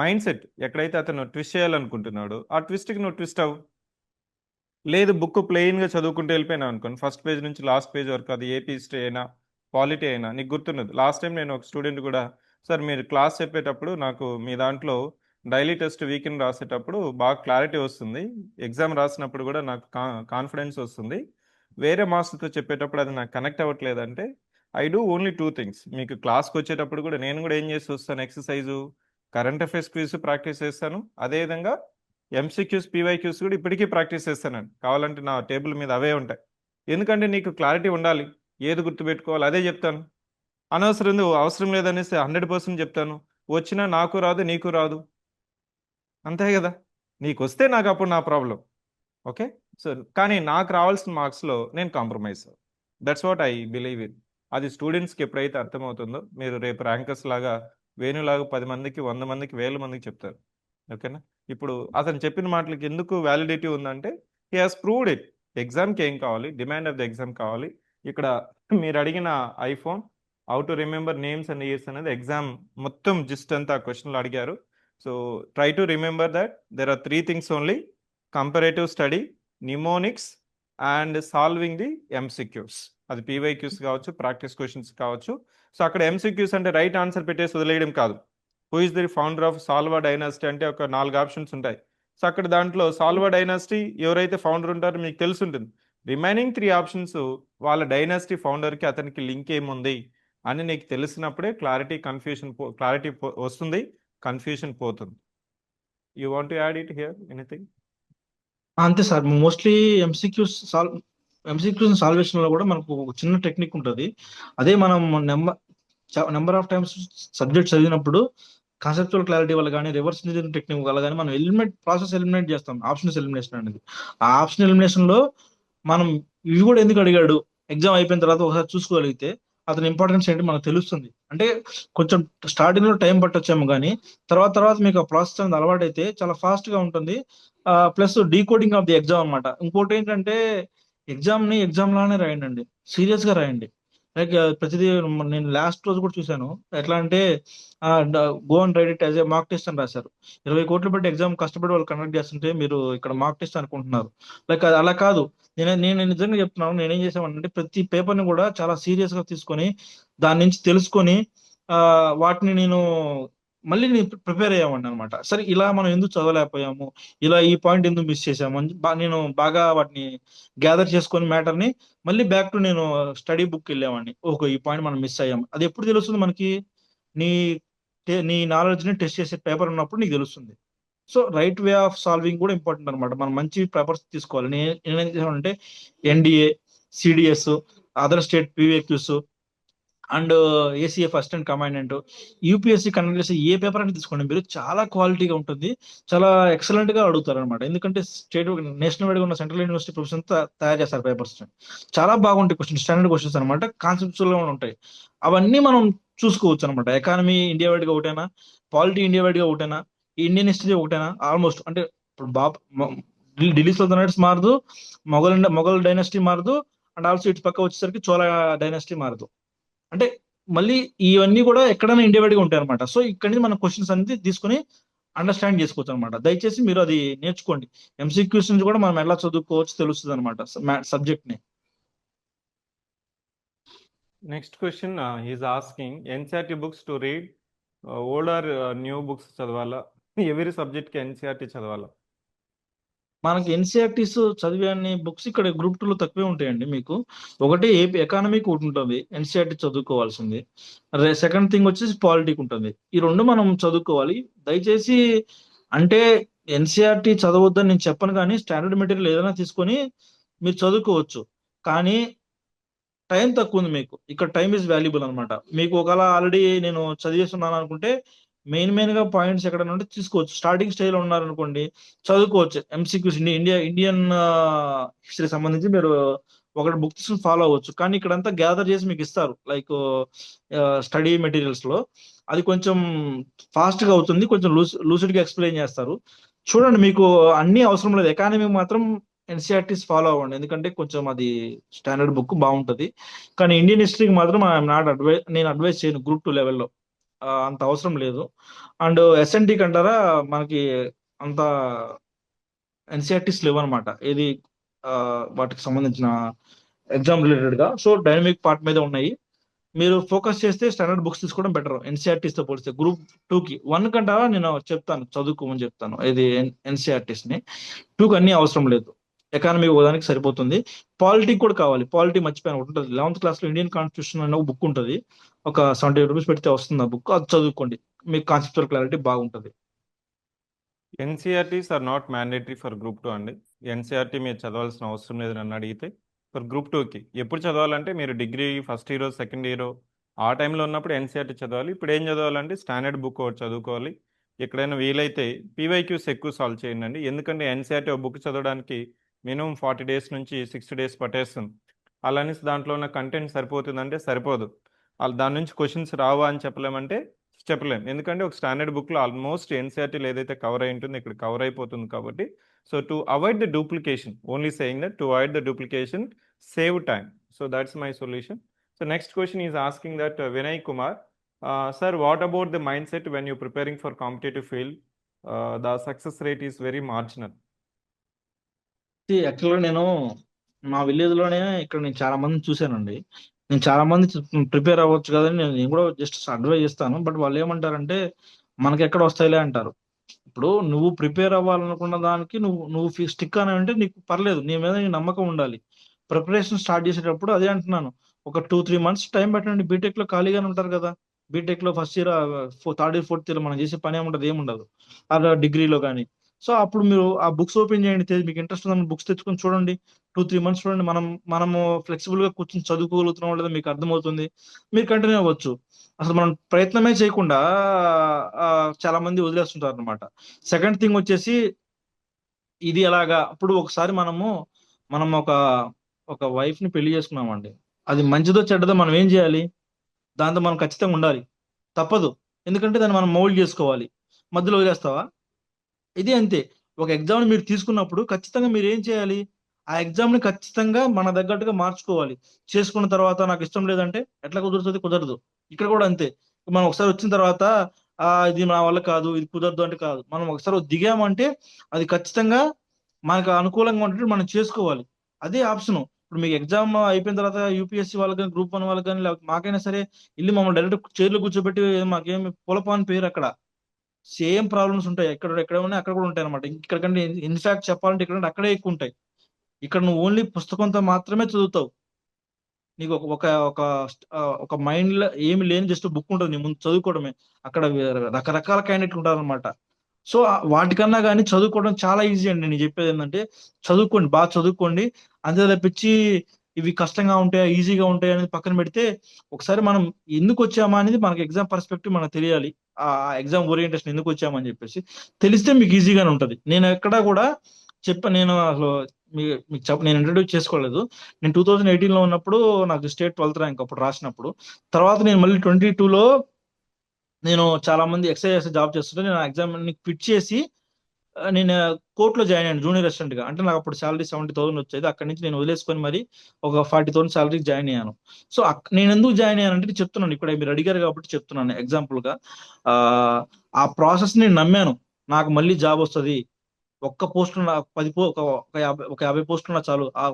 మైండ్ సెట్ ఎక్కడైతే అతను ట్విస్ట్ చేయాలనుకుంటున్నాడో ఆ ట్విస్ట్కి నువ్వు ట్విస్ట్ అవ్వు. లేదు బుక్ ప్లెయిన్గా చదువుకుంటూ వెళ్ళిపోయినా అనుకోండి, ఫస్ట్ పేజ్ నుంచి లాస్ట్ పేజ్ వరకు, అది ఏపీ హిస్టరీ అయినా పాలిటీ అయినా నీకు గుర్తున్నది. లాస్ట్ టైం నేను ఒక స్టూడెంట్ కూడా, సార్ మీరు క్లాస్ చెప్పేటప్పుడు నాకు మీ దాంట్లో డైలీ టెస్ట్ వీకెండ్ రాసేటప్పుడు బాగా క్లారిటీ వస్తుంది, ఎగ్జామ్ రాసినప్పుడు కూడా నాకు కాన్ఫిడెన్స్ వస్తుంది, వేరే మాస్టర్తో చెప్పేటప్పుడు అది నాకు కనెక్ట్ అవ్వట్లేదంటే ఐ డూ ఓన్లీ 2 థింగ్స్. మీకు క్లాస్కి వచ్చేటప్పుడు కూడా నేను కూడా ఏం చేసి వస్తాను, exercise, current affairs quiz practice చేస్తాను, అదేవిధంగా ఎంసీక్యూస్ పీవైక్యూస్ కూడా ఇప్పటికీ ప్రాక్టీస్ చేస్తానండి. కావాలంటే నా టేబుల్ మీద అవే ఉంటాయి. ఎందుకంటే నీకు క్లారిటీ ఉండాలి, ఏది గుర్తుపెట్టుకోవాలి అదే చెప్తాను. అనవసరం అవసరం లేదనేసి 100% చెప్తాను. వచ్చినా నాకు రాదు నీకు రాదు, అంతే కదా. నీకు వస్తే నాకు అప్పుడు నా ప్రాబ్లం. ఓకే. సో కానీ నాకు రావాల్సిన మార్క్స్లో నేను compromise. That's what I believe in. అది స్టూడెంట్స్కి ఎప్పుడైతే అర్థమవుతుందో మీరు రేపు ర్యాంకర్స్ లాగా వేణులాగా 10 మందికి 100 మందికి 1000 మందికి చెప్తారు. ఓకేనా. ఇప్పుడు అతను చెప్పిన మాటలకి ఎందుకు వ్యాలిడిటీ ఉందంటే హీ హాస్ ప్రూవ్డ్ ఇట్. ఎగ్జామ్కి ఏం కావాలి, డిమాండ్ ఆఫ్ ద ఎగ్జామ్ కావాలి. ఇక్కడ మీరు అడిగిన ఐఫోన్ how to remember names and years అనేది ఎగ్జామ్ మొత్తం జిస్ట్ అంతా క్వశ్చన్లు అడిగారు. So try to remember that there are 3 things only: comparative study, mnemonics and solving the MCQs. అది పీవైక్యూస్ కావచ్చు, ప్రాక్టీస్ క్వశ్చన్స్ కావచ్చు. సో అక్కడ ఎంసీక్యూస్ అంటే రైట్ ఆన్సర్ పెట్టేసి వదిలేయడం కాదు. Who is the founder of Saluva dynasty అంటే ఒక 4 ఆప్షన్స్ ఉంటాయి. సో అక్కడ దాంట్లో సాల్వా డైనాసిటీ ఎవరైతే ఫౌండర్ ఉంటారో మీకు తెలిసి ఉంటుంది. రిమైనింగ్ 3 ఆప్షన్స్ వాళ్ళ డైనాసిటీ ఫౌండర్కి అతనికి లింక్ ఏముంది అని నీకు తెలిసినప్పుడే క్లారిటీ వస్తుంది, కన్ఫ్యూషన్ పోతుంది. You want to add it hear anything? అంతే సార్. మోస్ట్లీ ఎంసీక్యూస్ సాల్వేషన్ లో కూడా మనకు ఒక చిన్న టెక్నిక్ ఉంటుంది. అదే మనం నెంబర్ ఆఫ్ టైమ్స్ సబ్జెక్ట్ చదివినప్పుడు కాన్సెప్చువల్ క్లారిటీ వల్ల కానీ రివర్స్ ఇంజనీరింగ్ టెక్నిక్ వల్ల కానీ మనం ప్రాసెస్ ఎలిమినేట్ చేస్తాం, ఆప్షన్స్ ఎలిమినేషన్ అనేది. ఆ ఆప్షన్ ఎలిమినేషన్ లో మనం ఇవి కూడా ఎందుకు అడిగాడు ఎగ్జామ్ అయిపోయిన తర్వాత ఒకసారి చూసుకోగలిగితే అతని ఇంపార్టెన్స్ ఏంటి మనకు తెలుస్తుంది. అంటే కొంచెం స్టార్టింగ్ లో టైం పట్టొచ్చాము కానీ తర్వాత తర్వాత మీకు ఆ ప్రాసెస్ అనేది అలవాటు అయితే చాలా ఫాస్ట్ గా ఉంటుంది. Plus decoding of the exam అన్నమాట. ఇంకోటి ఏంటంటే ఎగ్జామ్ ని ఎగ్జామ్ లానే రాయండి, సీరియస్ గా రాయండి. లైక్ ప్రతిదీ నేను లాస్ట్ రోజు కూడా చూశాను. ఎట్లా అంటే go and right it as a mock test అని రాశారు. 20 కోట్లు పెట్టి ఎగ్జామ్ కష్టపడి వాళ్ళు కండక్ట్ చేస్తుంటే మీరు ఇక్కడ మాక్ టెస్ట్ అనుకుంటున్నారు. లైక్ అలా కాదు. నేను నిజంగా చెప్తున్నాను. నేనేం చేసామంటే ప్రతి పేపర్ ని కూడా చాలా సీరియస్ గా తీసుకొని దాని నుంచి తెలుసుకొని వాటిని నేను మళ్ళీ నేను ప్రిపేర్ అయ్యామండి అనమాట. సరే ఇలా మనం ఎందుకు చదవలేకపోయాము, ఇలా ఈ పాయింట్ ఎందుకు మిస్ చేసాము అని నేను బాగా వాటిని గ్యాదర్ చేసుకొని మ్యాటర్ ని మళ్ళీ బ్యాక్ టు నేను స్టడీ బుక్ వెళ్ళామండి. ఓకే ఈ పాయింట్ మనం మిస్ అయ్యాము. అది ఎప్పుడు తెలుస్తుంది మనకి, నీ నీ నాలెడ్జ్ ని టెస్ట్ చేసే పేపర్ ఉన్నప్పుడు నీకు తెలుస్తుంది. So right way of solving కూడా ఇంపార్టెంట్ అనమాట. మనం మంచి పేపర్స్ తీసుకోవాలి. నేనేం చేసానంటే NDA, CDS, other state PYQs and ACF assistant commandant, UPSC conduct చేసే ఏ పేపర్ అని తీసుకోండి మీరు, చాలా క్వాలిటీగా ఉంటుంది, చాలా ఎక్సలెంట్ గా అడుగుతారు అనమాట. ఎందుకంటే నేషనల్ వైడ్ గా ఉన్న సెంట్రల్ యూనివర్సిటీ ప్రొఫెసర్ తయారు చేస్తారు పేపర్స్. చాలా బాగుంటాయి క్వశ్చన్స్, స్టాండర్డ్ క్వశ్చన్స్ అనమాట, కాన్సెప్చువల్ గా ఉంటాయి. అవన్నీ మనం చూసుకోవచ్చు అనమాట. ఎకానమీ ఇండియా వైడ్ గా ఒకటేనా, పాలిటీ ఇండియా వైడ్ గా ఒకటేనా, ఇండియన్ హిస్టరీ ఒకటేనా, ఆల్మోస్ట్ అంటే ఇప్పుడు ఢిల్లీ సుల్తానేట్స్ మారదు, మొఘల్ డైనాసిటీ మారదు, అండ్ ఆల్సో ఇటు పక్క వచ్చేసరికి చోళ డైనాసిటీ మారదు. అంటే మళ్ళీ ఇవన్నీ కూడా ఎక్కడైనా ఇండియా వైడ్ గా ఉంటాయి అనమాట. సో ఇక్కడ నుంచి మనం క్వశ్చన్స్ అనేది తీసుకుని అండర్స్టాండ్ చేసుకోవచ్చు అనమాట. దయచేసి మీరు అది నేర్చుకోండి. ఎంసీక్యూస్ నుంచి కూడా మనం ఎలా చదువుకోవచ్చు తెలుస్తుంది అనమాట సబ్జెక్ట్ ని. Next question is asking NCERT books to read, old or new books చదవాలా, ఎవరి సబ్జెక్ట్కి ఎన్సీఆర్టీ చదవాలా? మనకి ఎన్సీఆర్టీస్ చదివే అన్ని బుక్స్ ఇక్కడ గ్రూప్ 2 లో తక్కువే ఉంటాయండి. మీకు ఒకటి ఏపీ ఎకానమీకి ఒకటి ఉంటుంది ఎన్సీఆర్టీ చదువుకోవాల్సింది. సెకండ్ థింగ్ వచ్చేసి పాలిటిక్ ఉంటుంది. ఈ రెండు మనం చదువుకోవాలి. దయచేసి అంటే ఎన్సీఆర్టీ చదవద్దని నేను చెప్పను, కానీ స్టాండర్డ్ మెటీరియల్ ఏదైనా తీసుకొని మీరు చదువుకోవచ్చు. కానీ టైం తక్కువ ఉంది మీకు. ఇక్కడ టైం ఈజ్ వాల్యుబుల్ అనమాట. మీకు ఒకవేళ ఆల్రెడీ నేను చదివేస్తున్నాను అనుకుంటే మెయిన్ గా పాయింట్స్ ఎక్కడ ఉంటే తీసుకోవచ్చు. స్టార్టింగ్ స్టేజ్ లో ఉన్నారనుకోండి చదువుకోవచ్చు. ఎంసీక్యూస్ ఇండియన్ హిస్టరీ సంబంధించి మీరు ఒకటి బుక్ తీసుకుని ఫాలో అవ్వచ్చు. కానీ ఇక్కడంతా గ్యాదర్ చేసి మీకు ఇస్తారు లైక్ స్టడీ మెటీరియల్స్ లో. అది కొంచెం ఫాస్ట్ గా అవుతుంది, కొంచెం లూసిడ్ గా ఎక్స్ప్లెయిన్ చేస్తారు. చూడండి, మీకు అన్ని అవసరం లేదు. ఎకానమీ మాత్రం ఎన్సీఆర్టీస్ ఫాలో అవ్వండి, ఎందుకంటే కొంచెం అది స్టాండర్డ్ బుక్ బాగుంటది. కానీ ఇండియన్ హిస్టరీకి మాత్రం ఐఎమ్ నాట్ నేను అడ్వైస్ చేయను గ్రూప్ 2 లెవెల్లో. అంత అవసరం లేదు. అండ్ ఎస్ఎన్టీ కంటారా, మనకి అంత ఎన్సీఆర్టీస్ లేవు అనమాట. ఏది ఆ, వాటికి సంబంధించిన ఎగ్జామ్ రిలేటెడ్ గా. సో డైనమిక్ పార్ట్ మీద ఉన్నాయి. మీరు ఫోకస్ చేస్తే స్టాండర్డ్ బుక్స్ తీసుకోవడం బెటర్ ఎన్సీఆర్టీస్ తో పోలిస్తే. గ్రూప్ 2 కి 1 కంటారా నేను చెప్తాను, చదువుకోమని చెప్తాను ఇది ఎన్సీఆర్టీస్ ని. 2 కి అన్ని అవసరం లేదు. ఎకానమీ ఓదానికి సరిపోతుంది. పాలిటీ కూడా కావాలి. పాలిటీ మర్చిపోయాను, ఒకటి ఉంటుంది 11th క్లాస్ లో ఇండియన్ కాన్స్టిట్యూషన్ అనే ఒక బుక్ ఉంటుంది. ఒక 70 రూపీస్ పెడితే వస్తుంది ఆ బుక్. అది చదువుకోండి, మీకు కాన్సెప్చువల్ క్లారిటీ బాగుంటుంది. NCERTs are not mandatory for group 2 అండి. ఎన్సీఆర్టీ మీరు చదవాల్సిన అవసరం లేదు నన్ను అడిగితే. ఫర్ గ్రూప్ 2కి ఎప్పుడు చదవాలంటే మీరు degree first year second year ఆ టైంలో ఉన్నప్పుడు ఎన్సీఆర్టీ చదవాలి. ఇప్పుడు ఏం చదవాలంటే స్టాండర్డ్ బుక్ ఒకటి చదువుకోవాలి. ఎక్కడైనా వీలైతే పీవైక్యూస్ ఎక్కువ సాల్వ్ చేయండి. ఎందుకంటే ఎన్సీఆర్టీ ఒక బుక్ చదవడానికి మినిమం 40 డేస్ నుంచి 60 డేస్ పట్టేస్తుంది. అలానే దాంట్లో ఉన్న కంటెంట్ సరిపోతుందంటే సరిపోదు. దాని నుంచి క్వశ్చన్స్ రావా అని చెప్పలేమంటే చెప్పలేం. ఎందుకంటే ఒక స్టాండర్డ్ బుక్లో ఆల్మోస్ట్ ఎన్సీఆర్టీలో ఏదైతే కవర్ అయి ఉంటుందో ఇక్కడ కవర్ అయిపోతుంది కాబట్టి. So to avoid the duplication, only saying that to avoid the duplication, save time. So that's my solution. So next question is asking that Vinay Kumar, sir, what about the mindset when you're preparing for competitive field? The success rate is very marginal. యాక్చువల్గా నేను మా village లోనే ఇక్కడ నేను చాలా మంది చూశానండి. నేను చాలా మంది ప్రిపేర్ అవ్వచ్చు కదని నేను కూడా జస్ట్ అడ్వైజ్ చేస్తాను. బట్ వాళ్ళు ఏమంటారంటే మనకి ఎక్కడ వస్తాయిలే అంటారు. ఇప్పుడు నువ్వు ప్రిపేర్ అవ్వాలనుకున్న దానికి నువ్వు నువ్వు స్టిక్ అని అంటే నీకు పర్లేదు, నీ మీద నీకు నమ్మకం ఉండాలి. ప్రిపరేషన్ స్టార్ట్ చేసేటప్పుడు అదే అంటున్నాను, ఒక 2-3 మంత్స్ టైం పెట్టండి. బీటెక్ లో ఖాళీగానే ఉంటారు కదా. బీటెక్ లో first year, third year, fourth year మనం చేసే పని ఏముంటది, ఏముండదు. అలా డిగ్రీలో కానీ. సో అప్పుడు మీరు ఆ బుక్స్ ఓపెన్ చేయండి, మీకు ఇంట్రెస్ట్ ఉన్న బుక్స్ తెచ్చుకొని చూడండి. 2-3 మంత్స్ చూడండి, మనము ఫ్లెక్సిబుల్ గా కూర్చొని చదువుకోగలుగుతున్నాం లేదా మీకు అర్థమవుతుంది. మీరు కంటిన్యూ అవ్వచ్చు. అసలు మనం ప్రయత్నమే చేయకుండా ఆ, చాలా మంది వదిలేస్తుంటారు అనమాట. సెకండ్ థింగ్ వచ్చేసి ఇది ఎలాగా, ఇప్పుడు ఒకసారి మనం ఒక ఒక వైఫ్ ని పెళ్లి చేసుకున్నామండి. అది మంచిదో చెడ్డదో మనం ఏం చేయాలి, దాంతో మనం ఖచ్చితంగా ఉండాలి. తప్పదు. ఎందుకంటే దాన్ని మనం మౌల్డ్ చేసుకోవాలి. మధ్యలో వదిలేస్తావా? ఇది అంతే. ఒక ఎగ్జామ్ మీరు తీసుకున్నప్పుడు ఖచ్చితంగా మీరు ఏం చేయాలి, ఆ ఎగ్జామ్ ని ఖచ్చితంగా మన తగ్గట్టుగా మార్చుకోవాలి. చేసుకున్న తర్వాత నాకు ఇష్టం లేదంటే ఎట్లా కుదురుతుంది, కుదరదు. ఇక్కడ కూడా అంతే. మనం ఒకసారి వచ్చిన తర్వాత ఇది నా వల్ల కాదు, ఇది కుదరదు అంటే కాదు. మనం ఒకసారి దిగామంటే అది ఖచ్చితంగా మనకు అనుకూలంగా ఉంటే మనం చేసుకోవాలి. అదే ఆప్షన్. ఇప్పుడు మీకు ఎగ్జామ్ అయిపోయిన తర్వాత యూపీఎస్సీ వాళ్ళకి కానీ, గ్రూప్ 1 వాళ్ళకి కానీ, లేకపోతే మాకైనా సరే ఇల్లు మమ్మల్ని డైరెక్ట్ చైర్లో కూర్చోబెట్టి మాకేమి పులప అని పేరు అక్కడ. సేమ్ ప్రాబ్లమ్స్ ఉంటాయి. ఎక్కడ ఉన్నాయి అక్కడ కూడా ఉంటాయి అనమాట. ఇక్కడ కంటే ఇన్ఫాక్ట్ చెప్పాలంటే ఇక్కడ అక్కడే ఎక్కువ ఉంటాయి. ఇక్కడ నువ్వు ఓన్లీ పుస్తకంతో మాత్రమే చదువుతావు. నీకు ఒక ఒక ఒక ఒక మైండ్ లో ఏమి లేని జస్ట్ బుక్ ఉంటుంది నీ ముందు, చదువుకోవడమే. అక్కడ రకరకాల క్యాండిడేట్లు ఉంటారు అనమాట. సో వాటికన్నా కానీ చదువుకోవడం చాలా ఈజీ అండి. నేను చెప్పేది ఏంటంటే చదువుకోండి, బాగా చదువుకోండి. అంతే తప్పించి ఇవి కష్టంగా ఉంటాయా ఈజీగా ఉంటాయి అనేది పక్కన పెడితే, ఒకసారి మనం ఎందుకు వచ్చామా అనేది మనకి ఎగ్జామ్ పర్స్పెక్టివ్ మనకు తెలియాలి. ఆ ఎగ్జామ్ ఓరియంటేషన్ ఎందుకు వచ్చామని చెప్పేసి తెలిస్తే మీకు ఈజీగానే ఉంటది. నేను ఎక్కడా కూడా నేను అసలు నేను ఇంట్రడ్యూస్ చేసుకోలేదు. నేను 2018 లో ఉన్నప్పుడు నాకు స్టేట్ 12th ర్యాంక్ అప్పుడు రాసినప్పుడు. తర్వాత నేను మళ్ళీ 22లో నేను చాలా మంది ఎక్సైజ్ జాబ్ చేస్తుంటే నేను ఎగ్జామ్ క్విట్ చేసి నేను కోర్టులో జాయిన్ అయ్యాను జూనియర్ అసిస్టెంట్ గా. అంటే నాకు అప్పుడు శాలరీ 70,000 వచ్చేది. అక్కడి నుంచి నేను వదిలేసుకొని మరి ఒక 40,000 శాలరీ జాయిన్ అయ్యాను. సో నేను ఎందుకు జాయిన్ అయ్యానంటే చెప్తున్నాను, ఇక్కడ మీరు అడిగారు కాబట్టి చెప్తున్నాను ఎగ్జాంపుల్ గా. ఆ ఆ ప్రాసెస్ నేను నమ్మాను. నాకు మళ్ళీ జాబ్ వస్తుంది. ఒక్క పోస్ట్ ఒక 50 పోస్టులు చాలు. ఆ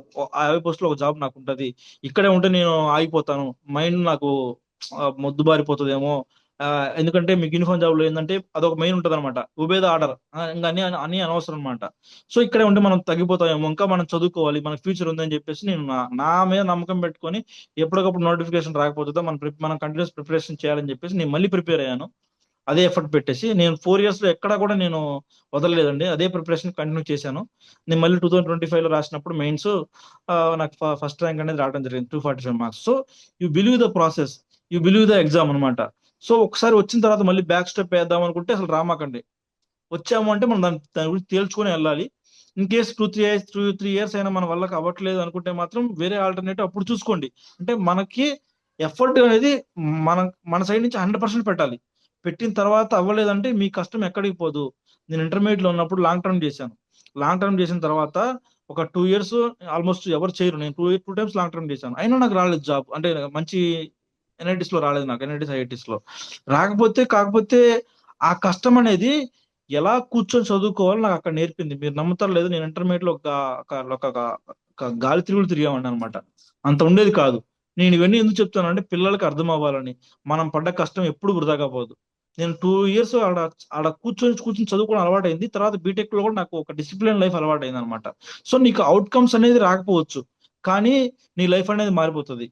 50 పోస్టులో ఒక జాబ్ నాకు ఉంటది. ఇక్కడే ఉంటే నేను ఆగిపోతాను, మైండ్ నాకు మొద్దుబారిపోతుందేమో. ఎందుకంటే మీకు యూనిఫామ్ జాబ్ లో ఏంటంటే అదొక మెయిన్ ఉంటది అనమాట, ఉబేద ఆర్డర్. ఇంకా అన్ని అనవసరం అనమాట. సో ఇక్కడే ఉంటే మనం తగ్గిపోతామేమో, ఇంకా మనం చదువుకోవాలి, మన ఫ్యూచర్ ఉందని చెప్పేసి నేను నా మీద నమ్మకం పెట్టుకొని ఎప్పటికప్పుడు నోటిఫికేషన్ రాకపోతుందో మనం కంటిన్యూస్ ప్రిపరేషన్ చేయాలని చెప్పేసి నేను మళ్ళీ ప్రిపేర్ అయ్యాను. అదే ఎఫర్ట్ పెట్టేసి నేను 4 years లో ఎక్కడా కూడా నేను వదలలేదండి. అదే ప్రిపరేషన్ కంటిన్యూ చేశాను. నేను మళ్ళీ 2025లో రాసినప్పుడు మెయిన్స్ నాకు ఫస్ట్ ర్యాంక్ అనేది రావడం జరిగింది, 245 marks. So you believe the process, you believe the exam అనమాట. సో ఒకసారి వచ్చిన తర్వాత మళ్ళీ బ్యాక్ స్టెప్ వేద్దాం అనుకుంటే అసలు రామాకండి. వచ్చాము అంటే మనం దాని గురించి తేల్చుకొని వెళ్ళాలి. ఇన్ కేస్ 2-3 years అయినా మన వల్ల అవ్వట్లేదు అనుకుంటే మాత్రం వేరే ఆల్టర్నేటివ్ అప్పుడు చూసుకోండి. అంటే మనకి ఎఫర్ట్ అనేది మన మన సైడ్ నుంచి 100% పెట్టాలి. పెట్టిన తర్వాత అవ్వలేదంటే మీ కష్టం ఎక్కడికి పోదు. నేను ఇంటర్మీడియట్ లో ఉన్నప్పుడు లాంగ్ టర్మ్ చేశాను. లాంగ్ టర్మ్ చేసిన తర్వాత ఒక 2 years ఆల్మోస్ట్ ఎవరు చేయరు. నేను టూ టైమ్స్ లాంగ్ టర్మ్ చేశాను, అయినా నాకు రాలేదు జాబ్. అంటే మంచి ఎన్ఐటీస్ లో రాలేదు, నాకు ఎన్ఐటీస్ ఐఐటీస్ లో కాకపోతే ఆ కష్టం అనేది ఎలా కూర్చొని చదువుకోవాలో నాకు అక్కడ నేర్పింది. మీరు నమ్ముతారు లేదు, నేను ఇంటర్మీడియట్ లో ఒక గాలి తిరుగులు తిరిగామండి అనమాట. అంత ఉండేది కాదు. నేను ఇవన్నీ ఎందుకు చెప్తానంటే పిల్లలకి అర్థం అవ్వాలని. మనం పడ్డ కష్టం ఎప్పుడు వృధాగా పోదు. నేను 2 years ఆడ ఆడ కూర్చొని చదువుకోవడం అలవాటైంది. తర్వాత బీటెక్ లో కూడా నాకు ఒక డిసిప్లిన్ లైఫ్ అలవాటైంది అనమాట. సో నీకు అవుట్కమ్స్ అనేది రాకపోవచ్చు, కానీ నీ లైఫ్ అనేది మారిపోతుంది.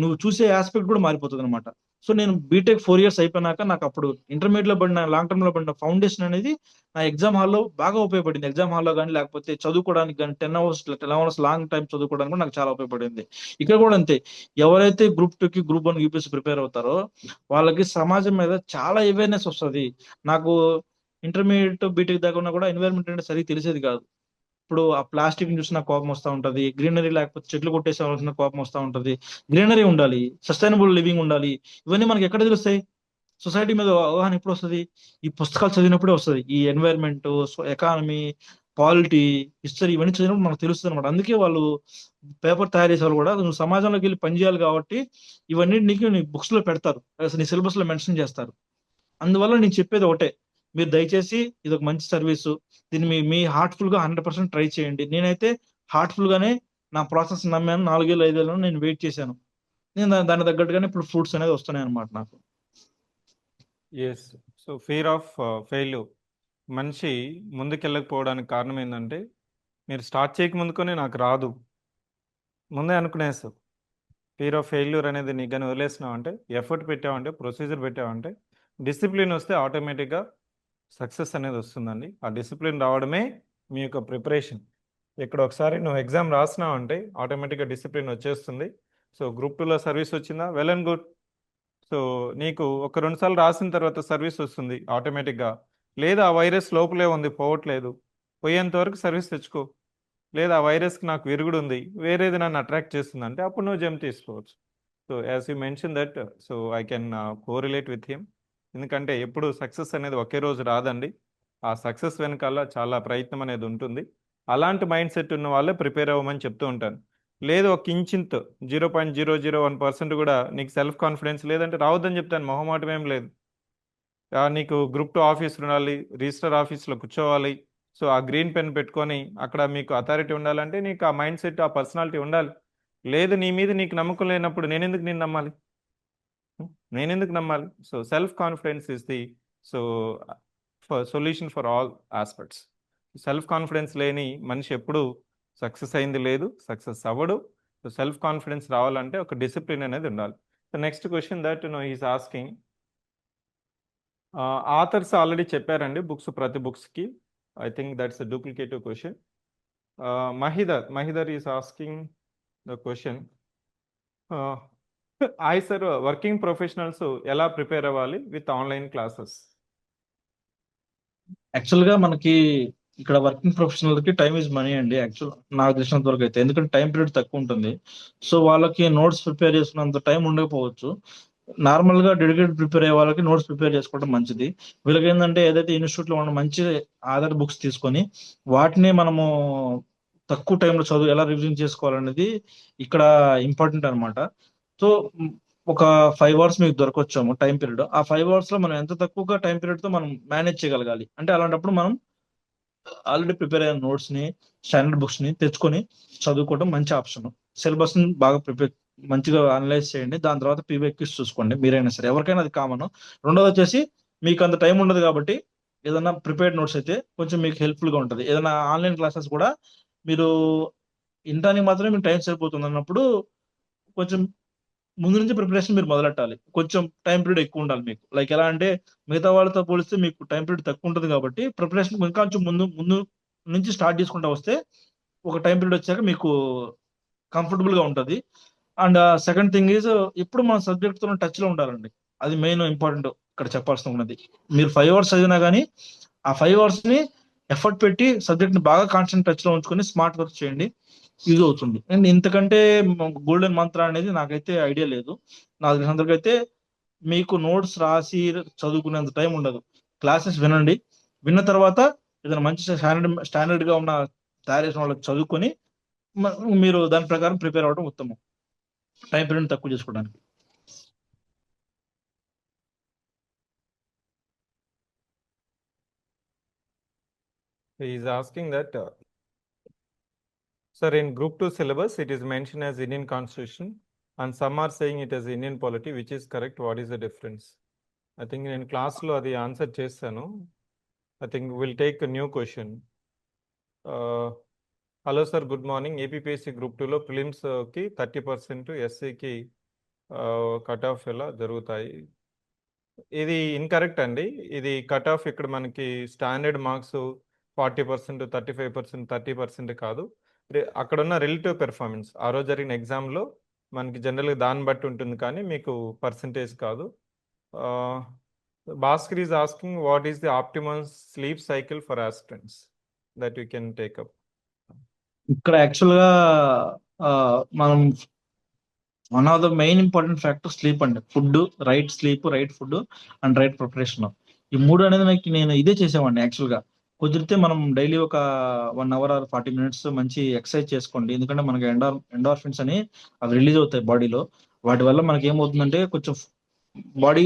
నువ్వు చూసే ఆస్పెక్ట్ కూడా మారిపోతుంది అనమాట. సో నేను బీటెక్ 4 years అయిపోయినాక నాకు అప్పుడు ఇంటర్మీడియట్ లో పడిన లాంగ్ టర్మ్ లో పడిన ఫౌండేషన్ అనేది నా ఎగ్జామ్ హాల్లో బాగా ఉపయోగపడింది. ఎగ్జామ్ హాల్లో కానీ లేకపోతే చదువుకోవడానికి కానీ 10 hours 11 hours లాంగ్ టైం చదువుకోవడానికి కూడా నాకు చాలా ఉపయోగపడింది. ఇక్కడ కూడా అంతే. ఎవరైతే గ్రూప్ 2కి గ్రూప్ 1 యూపీఎస్సీ ప్రిపేర్ అవుతారో వాళ్ళకి సమాజం మీద చాలా అవేర్నెస్ వస్తుంది. నాకు ఇంటర్మీడియట్ బీటెక్ దాకా ఉన్నా కూడా ఎన్వైరన్మెంట్ అంటే సరిగ్గా తెలిసేది కాదు. ఇప్పుడు ఆ ప్లాస్టిక్ ని చూసిన కోపం వస్తూ ఉంటది, గ్రీనరీ లేకపోతే చెట్లు కొట్టేసాల్సిన కోపం వస్తూ ఉంటది. గ్రీనరీ ఉండాలి, సస్టైనబుల్ లివింగ్ ఉండాలి. ఇవన్నీ మనకి ఎక్కడ తెలుస్తాయి? సొసైటీ మీద అవగాహన ఎప్పుడు వస్తుంది? ఈ పుస్తకాలు చదివినప్పుడే వస్తుంది. ఈ ఎన్వైరన్మెంట్, ఎకానమీ, పాలిటీ, హిస్టరీ ఇవన్నీ చదివినప్పుడు మనకు తెలుస్తుంది అనమాట. అందుకే వాళ్ళు పేపర్ తయారు చేసే వాళ్ళు కూడా నువ్వు సమాజంలోకి వెళ్ళి పనిచేయాలి కాబట్టి ఇవన్నీ నీకు నీ బుక్స్ లో పెడతారు, అసలు నీ సిలబస్ లో మెన్షన్ చేస్తారు. అందువల్ల నేను చెప్పేది ఒకటే, మీరు దయచేసి ఇది ఒక మంచి సర్వీసు, దీన్ని మీ హార్ట్ఫుల్ గా 100% ట్రై చేయండి. నేనైతే హార్ట్ఫుల్ గానే నా ప్రాసెస్ నమ్మాను. 4 ఏళ్ళు 5 ఏళ్ళు నేను వెయిట్ చేశాను. నేను దాని తగ్గట్టుగానే ఇప్పుడు ఫ్రూట్స్ అనేది వస్తున్నాయి అనమాట నాకు. Yes. So fear of failure మనిషి ముందుకెళ్ళకపోవడానికి కారణం ఏంటంటే మీరు స్టార్ట్ చేయకముందుకొని నాకు రాదు ముందే అనుకునేస్తావు. ఫియర్ ఆఫ్ ఫెయిల్యూర్ అనేది నీకు కానీ వదిలేసినావు అంటే, ఎఫర్ట్ పెట్టావంటే, ప్రొసీజర్ పెట్టావంటే, డిసిప్లిన్ వస్తే ఆటోమేటిక్గా సక్సెస్ అనేది వస్తుందండి. ఆ డిసిప్లిన్ రావడమే మీ యొక్క ప్రిపరేషన్. ఇక్కడ ఒకసారి నువ్వు ఎగ్జామ్ రాసినావు అంటే ఆటోమేటిక్గా డిసిప్లిన్ వచ్చేస్తుంది. సో గ్రూప్ 2లో సర్వీస్ వచ్చిందా, వెల్ అండ్ గుడ్. సో నీకు ఒక 2 సార్లు రాసిన తర్వాత సర్వీస్ వస్తుంది ఆటోమేటిక్గా. లేదా ఆ వైరస్ లోపలే ఉంది, పోవట్లేదు, పోయేంత వరకు సర్వీస్ తెచ్చుకో. లేదా ఆ వైరస్కి నాకు విరుగుడు ఉంది, వేరేది నన్ను అట్రాక్ట్ చేస్తుంది అంటే అప్పుడు నువ్వు జంప్ తీసుకోవచ్చు. So as you mention that, so I can correlate with him. ఎందుకంటే ఎప్పుడు సక్సెస్ అనేది ఒకే రోజు రాదండి. ఆ సక్సెస్ వెనకాల చాలా ప్రయత్నం అనేది ఉంటుంది. అలాంటి మైండ్ సెట్ ఉన్న వాళ్ళే ప్రిపేర్ అవ్వమని చెప్తూ ఉంటాను. లేదు ఒక ఇంచింత్ 0.001% కూడా నీకు సెల్ఫ్ కాన్ఫిడెన్స్ లేదంటే రావద్దని చెప్తాను, మొహమాటం ఏం లేదు. నీకు గ్రూప్ 2 ఆఫీస్ ఉండాలి, రిజిస్టర్ ఆఫీస్లో కూర్చోవాలి. సో ఆ గ్రీన్ పెన్ పెట్టుకొని అక్కడ మీకు అథారిటీ ఉండాలంటే నీకు ఆ మైండ్ సెట్, ఆ పర్సనాలిటీ ఉండాలి. లేదు నీ మీద నీకు నమ్మకం లేనప్పుడు నేను నమ్మాలి? నేనెందుకు నమ్మాలి? So self confidence is the so solution for all aspects. Self confidence లేని మనిషి ఎప్పుడు సక్సెస్ అయింది లేదు, సక్సెస్ అవ్వడు. సో సెల్ఫ్ కాన్ఫిడెన్స్ రావాలంటే ఒక డిసిప్లిన్ అనేది ఉండాలి. So next question that is asking, authors already చెప్పారండి బుక్స్, ప్రతి బుక్స్కి. I think that's a duplicative question. Mahidhar is asking the question, hi sir, working professionals ఎలా ప్రిపేర్ అవ్వాలి విత్ ఆన్లైన్ క్లాసెస్? యాక్చువల్ గా మనకి ఇక్కడ వర్కింగ్ ప్రొఫెషనల్ కి టైం ఇస్ మనీ అండి. యాక్చువల్ నాకు తెలిసినంత వరకు అయితే, ఎందుకంటే టైం పీరియడ్ తక్కువ ఉంటుంది. సో వాళ్ళకి నోట్స్ ప్రిపేర్ చేసుకున్నంత టైం ఉండకపోవచ్చు. నార్మల్ గా డెడికేటెడ్ ప్రిపేర్ అయ్యే వాళ్ళకి నోట్స్ ప్రిపేర్ చేసుకోవడం మంచిది. వీళ్ళకి ఏంటంటే ఏదైతే ఇన్స్టిట్యూట్ లో మనం మంచి ఆధార్ బుక్స్ తీసుకొని వాటిని మనము తక్కువ టైంలో చదువు ఎలా రివిజన్ చేసుకోవాలనేది ఇక్కడ ఇంపార్టెంట్ అనమాట. సో ఒక 5 hours మీకు దొరకొచ్చాము టైం పీరియడ్. ఆ 5 hours లో మనం ఎంత తక్కువగా టైం పీరియడ్ తో మనం మేనేజ్ చేయగలగాలి అంటే అలాంటప్పుడు మనం ఆల్రెడీ ప్రిపేర్ అయిన నోట్స్ ని, స్టాండర్డ్ బుక్స్ ని తెచ్చుకొని చదువుకోవడం మంచి ఆప్షన్. సిలబస్ ని బాగా మంచిగా అనలైజ్ చేయండి. దాని తర్వాత పీవైక్యూస్ చూసుకోండి. మీరైనా సరే, ఎవరికైనా అది కామన్. రెండోది వచ్చేసి మీకు అంత టైం ఉండదు కాబట్టి ఏదైనా ప్రిపేర్డ్ నోట్స్ అయితే కొంచెం మీకు హెల్ప్ఫుల్ గా ఉంటుంది. ఏదైనా ఆన్లైన్ క్లాసెస్ కూడా మీరు ఇంటానికి మాత్రమే మీకు టైం సరిపోతుంది అన్నప్పుడు కొంచెం ముందు నుంచి ప్రిపరేషన్ మీరు మొదలెట్టాలి. కొంచెం టైం పీరియడ్ ఎక్కువ ఉండాలి మీకు. లైక్ ఎలా అంటే మిగతా వాళ్ళతో పోలిస్తే మీకు టైం పీరియడ్ తక్కువ ఉంటుంది కాబట్టి ప్రిపరేషన్ ఇంకా కొంచెం ముందు ముందు నుంచి స్టార్ట్ చేసుకుంటా వస్తే ఒక టైం పీరియడ్ వచ్చాక మీకు కంఫర్టబుల్ గా ఉంటది. అండ్ సెకండ్ థింగ్ ఈజ్ ఎప్పుడు మన సబ్జెక్ట్ తో టచ్ లో ఉండాలండి. అది మెయిన్ ఇంపార్టెంట్ ఇక్కడ చెప్పాల్సి ఉన్నది. మీరు 5 అవర్స్ చదివినా కానీ ఆ 5 అవర్స్ ని ఎఫర్ట్ పెట్టి సబ్జెక్ట్ ని బాగా కాన్స్టెంట్ టచ్ లో ఉంచుకొని స్మార్ట్ వర్క్ చేయండి. యూజ్ అవుతుంది. అండ్ ఇంతకంటే గోల్డెన్ మంత్ర అనేది నాకైతే ఐడియా లేదు. నాకు తెలిసినంతవరకు అయితే మీకు నోట్స్ రాసి చదువుకునేంత టైం ఉండదు. క్లాసెస్ వినండి. విన్న తర్వాత ఏదైనా మంచి స్టాండర్డ్ గా ఉన్న తయారు చేసిన వాళ్ళకి చదువుకొని మీరు దాని ప్రకారం ప్రిపేర్ అవ్వడం ఉత్తమం. టైం పీరియడ్ తక్కువ చేసుకోవడానికి. He is asking that, sir, in Group 2 syllabus, it is mentioned as Indian Constitution, and some are saying it as Indian polity. Which is correct? What is the difference? I think in class lo adi answer chestanu. I think we'll take a new question. Hello sir, good morning. APPSC Group 2 లో prelims కి 30%, SC కి cut off ఎలా జరుగుతాయి? ఇది incorrect అండి. ఇది cut off ఇక్కడ మనకి స్టాండర్డ్ మార్క్స్ 40%, 35%, 30% కాదు. అక్కడ ఉన్న రిలేటివ్ పెర్ఫార్మెన్స్ ఆ రోజు జరిగిన ఎగ్జామ్లో మనకి జనరల్గా దాన్ని బట్టి ఉంటుంది, కానీ మీకు పర్సంటేజ్ కాదు. Bhaskar is asking what is the optimal sleep cycle for aspirants that you can take up. ఇక్కడ యాక్చువల్ గా మనం one of the main important factor sleep అండి. Food, right sleep, right food and right preparation. ఈ మూడు అనేది నేను ఇదే చేసేవాడిని యాక్చువల్ గా. కుదిరితే మనం డైలీ ఒక 1 అవర్ ఆర్ 40 minutes మంచి ఎక్సర్సైజ్ చేసుకోండి. ఎందుకంటే మనకి ఎండార్ఫిన్స్ అని అవి రిలీజ్ అవుతాయి బాడీలో. వాటి వల్ల మనకి ఏమవుతుందంటే కొంచెం బాడీ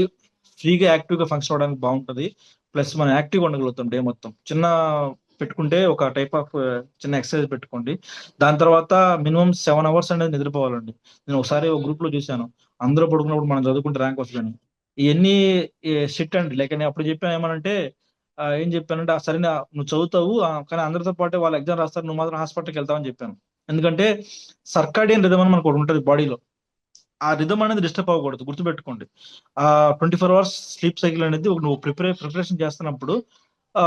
ఫ్రీగా యాక్టివ్ గా ఫంక్షన్ అవడానికి బాగుంటది. ప్లస్ మనం యాక్టివ్ ఉండగలుగుతాం డే మొత్తం. చిన్న పెట్టుకుంటే ఒక టైప్ ఆఫ్ చిన్న ఎక్సర్సైజ్ పెట్టుకోండి. దాని తర్వాత మినిమం 7 అవర్స్ అనేది నిద్రపోవాలండి. నేను ఒకసారి ఒక గ్రూప్ లో చూశాను, అందరూ పడుకున్నప్పుడు మనం చదువుకుంటే ర్యాంక్ వస్తుందని. ఇవన్నీ షిట్ అండి. లైక్ నేను అప్పుడు చెప్పాను ఏమనంటే ఏం చెప్పానంటే సరే నువ్వు చదువుతావు, కానీ అందరితో పాటు వాళ్ళు ఎగ్జామ్ రాస్తారు, నువ్వు మాత్రం హాస్పిటల్కి వెళ్తావని చెప్పాను. ఎందుకంటే సర్కాడియన్ రిథమ్ అని మనకు ఒకటి ఉంటుంది బాడీలో. ఆ రిథమ్ అనేది డిస్టర్బ్ అవ్వకూడదు, గుర్తుపెట్టుకోండి. ఆ 24 అవర్స్ స్లీప్ సైకిల్ అనేది నువ్వు ప్రిపరేషన్ చేస్తున్నప్పుడు ఆ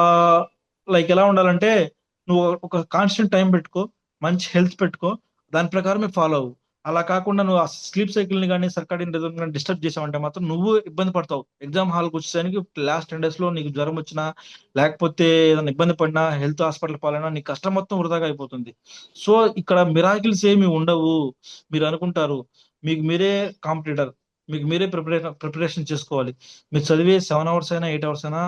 లైక్ ఎలా ఉండాలంటే నువ్వు ఒక కాన్స్టెంట్ టైం పెట్టుకో, మంచి హెల్త్ పెట్టుకో, దాని ప్రకారమే ఫాలో అవ్వు. అలా కాకుండా నువ్వు ఆ స్లీప్ సైకిల్ ని కానీ సర్కాడియన్ రిథమ్ కానీ డిస్టర్బ్ చేసావంటే మాత్రం నువ్వు ఇబ్బంది పడతావు. ఎగ్జామ్ హాల్కి వచ్చేసరికి లాస్ట్ 10 days లో నీకు జ్వరం వచ్చినా, లేకపోతే ఏదైనా ఇబ్బంది పడినా, హెల్త్ హాస్పిటల్ పాలైనా నీ కష్టం మొత్తం వృధాగా అయిపోతుంది. సో ఇక్కడ మిరాకిల్స్ ఏమి ఉండవు. మీరు అనుకుంటారు మీకు మీరే కాంపిటీటర్, మీకు మీరే ప్రిపరేషన్ చేసుకోవాలి. మీరు చదివే 7 అవర్స్ అయినా 8 అవర్స్ అయినా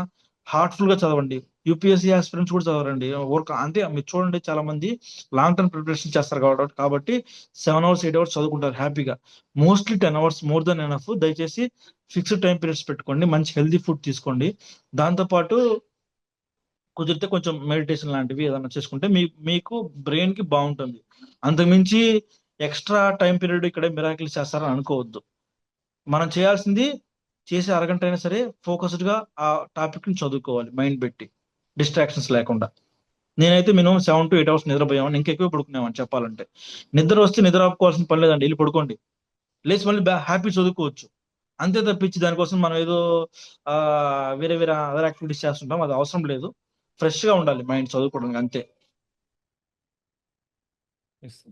హార్ట్ఫుల్ గా చదవండి. యూపీఎస్సీ ఆస్పిరెంట్స్ కూడా చదవరండి. అంతే మీరు చూడండి, చాలా మంది లాంగ్ టర్మ్ ప్రిపరేషన్ చేస్తారు కాబట్టి 7 అవర్స్ 8 అవర్స్ చదువుకుంటారు హ్యాపీగా. Mostly 10 hours more than enough. దయచేసి ఫిక్స్డ్ టైం పీరియడ్స్ పెట్టుకోండి, మంచి హెల్తీ ఫుడ్ తీసుకోండి. దాంతోపాటు కుదిరితే కొంచెం మెడిటేషన్ లాంటివి ఏదైనా చేసుకుంటే మీకు బ్రెయిన్ కి బాగుంటుంది. అంతకుమించి ఎక్స్ట్రా టైం పీరియడ్ ఇక్కడ మిరాకిల్స్ చేస్తారని అనుకోవద్దు. మనం చేయాల్సింది చేసే అరగంట అయినా సరే ఫోకస్డ్ గా ఆ టాపిక్ ని చదువుకోవాలి, మైండ్ పెట్టి, డిస్ట్రాక్షన్స్ లేకుండా. నేనైతే మినిమం 7 to 8 అవర్స్ నిద్రపోయామని, ఇంకెక్కువ పడుకునేవాడిని చెప్పాలంటే. నిద్ర వస్తే నిద్ర ఆపుకోవాల్సిన పని లేదండి, వెళ్ళి పడుకోండి, లేచి మళ్ళీ హ్యాపీ చదువుకోవచ్చు. అంతే తప్పించి దానికోసం మనం ఏదో వేరే వేరే అదర్ యాక్టివిటీస్ చేస్తుంటాం, అది అవసరం లేదు. ఫ్రెష్ గా ఉండాలి మైండ్ చదువుకోవడానికి, అంతే.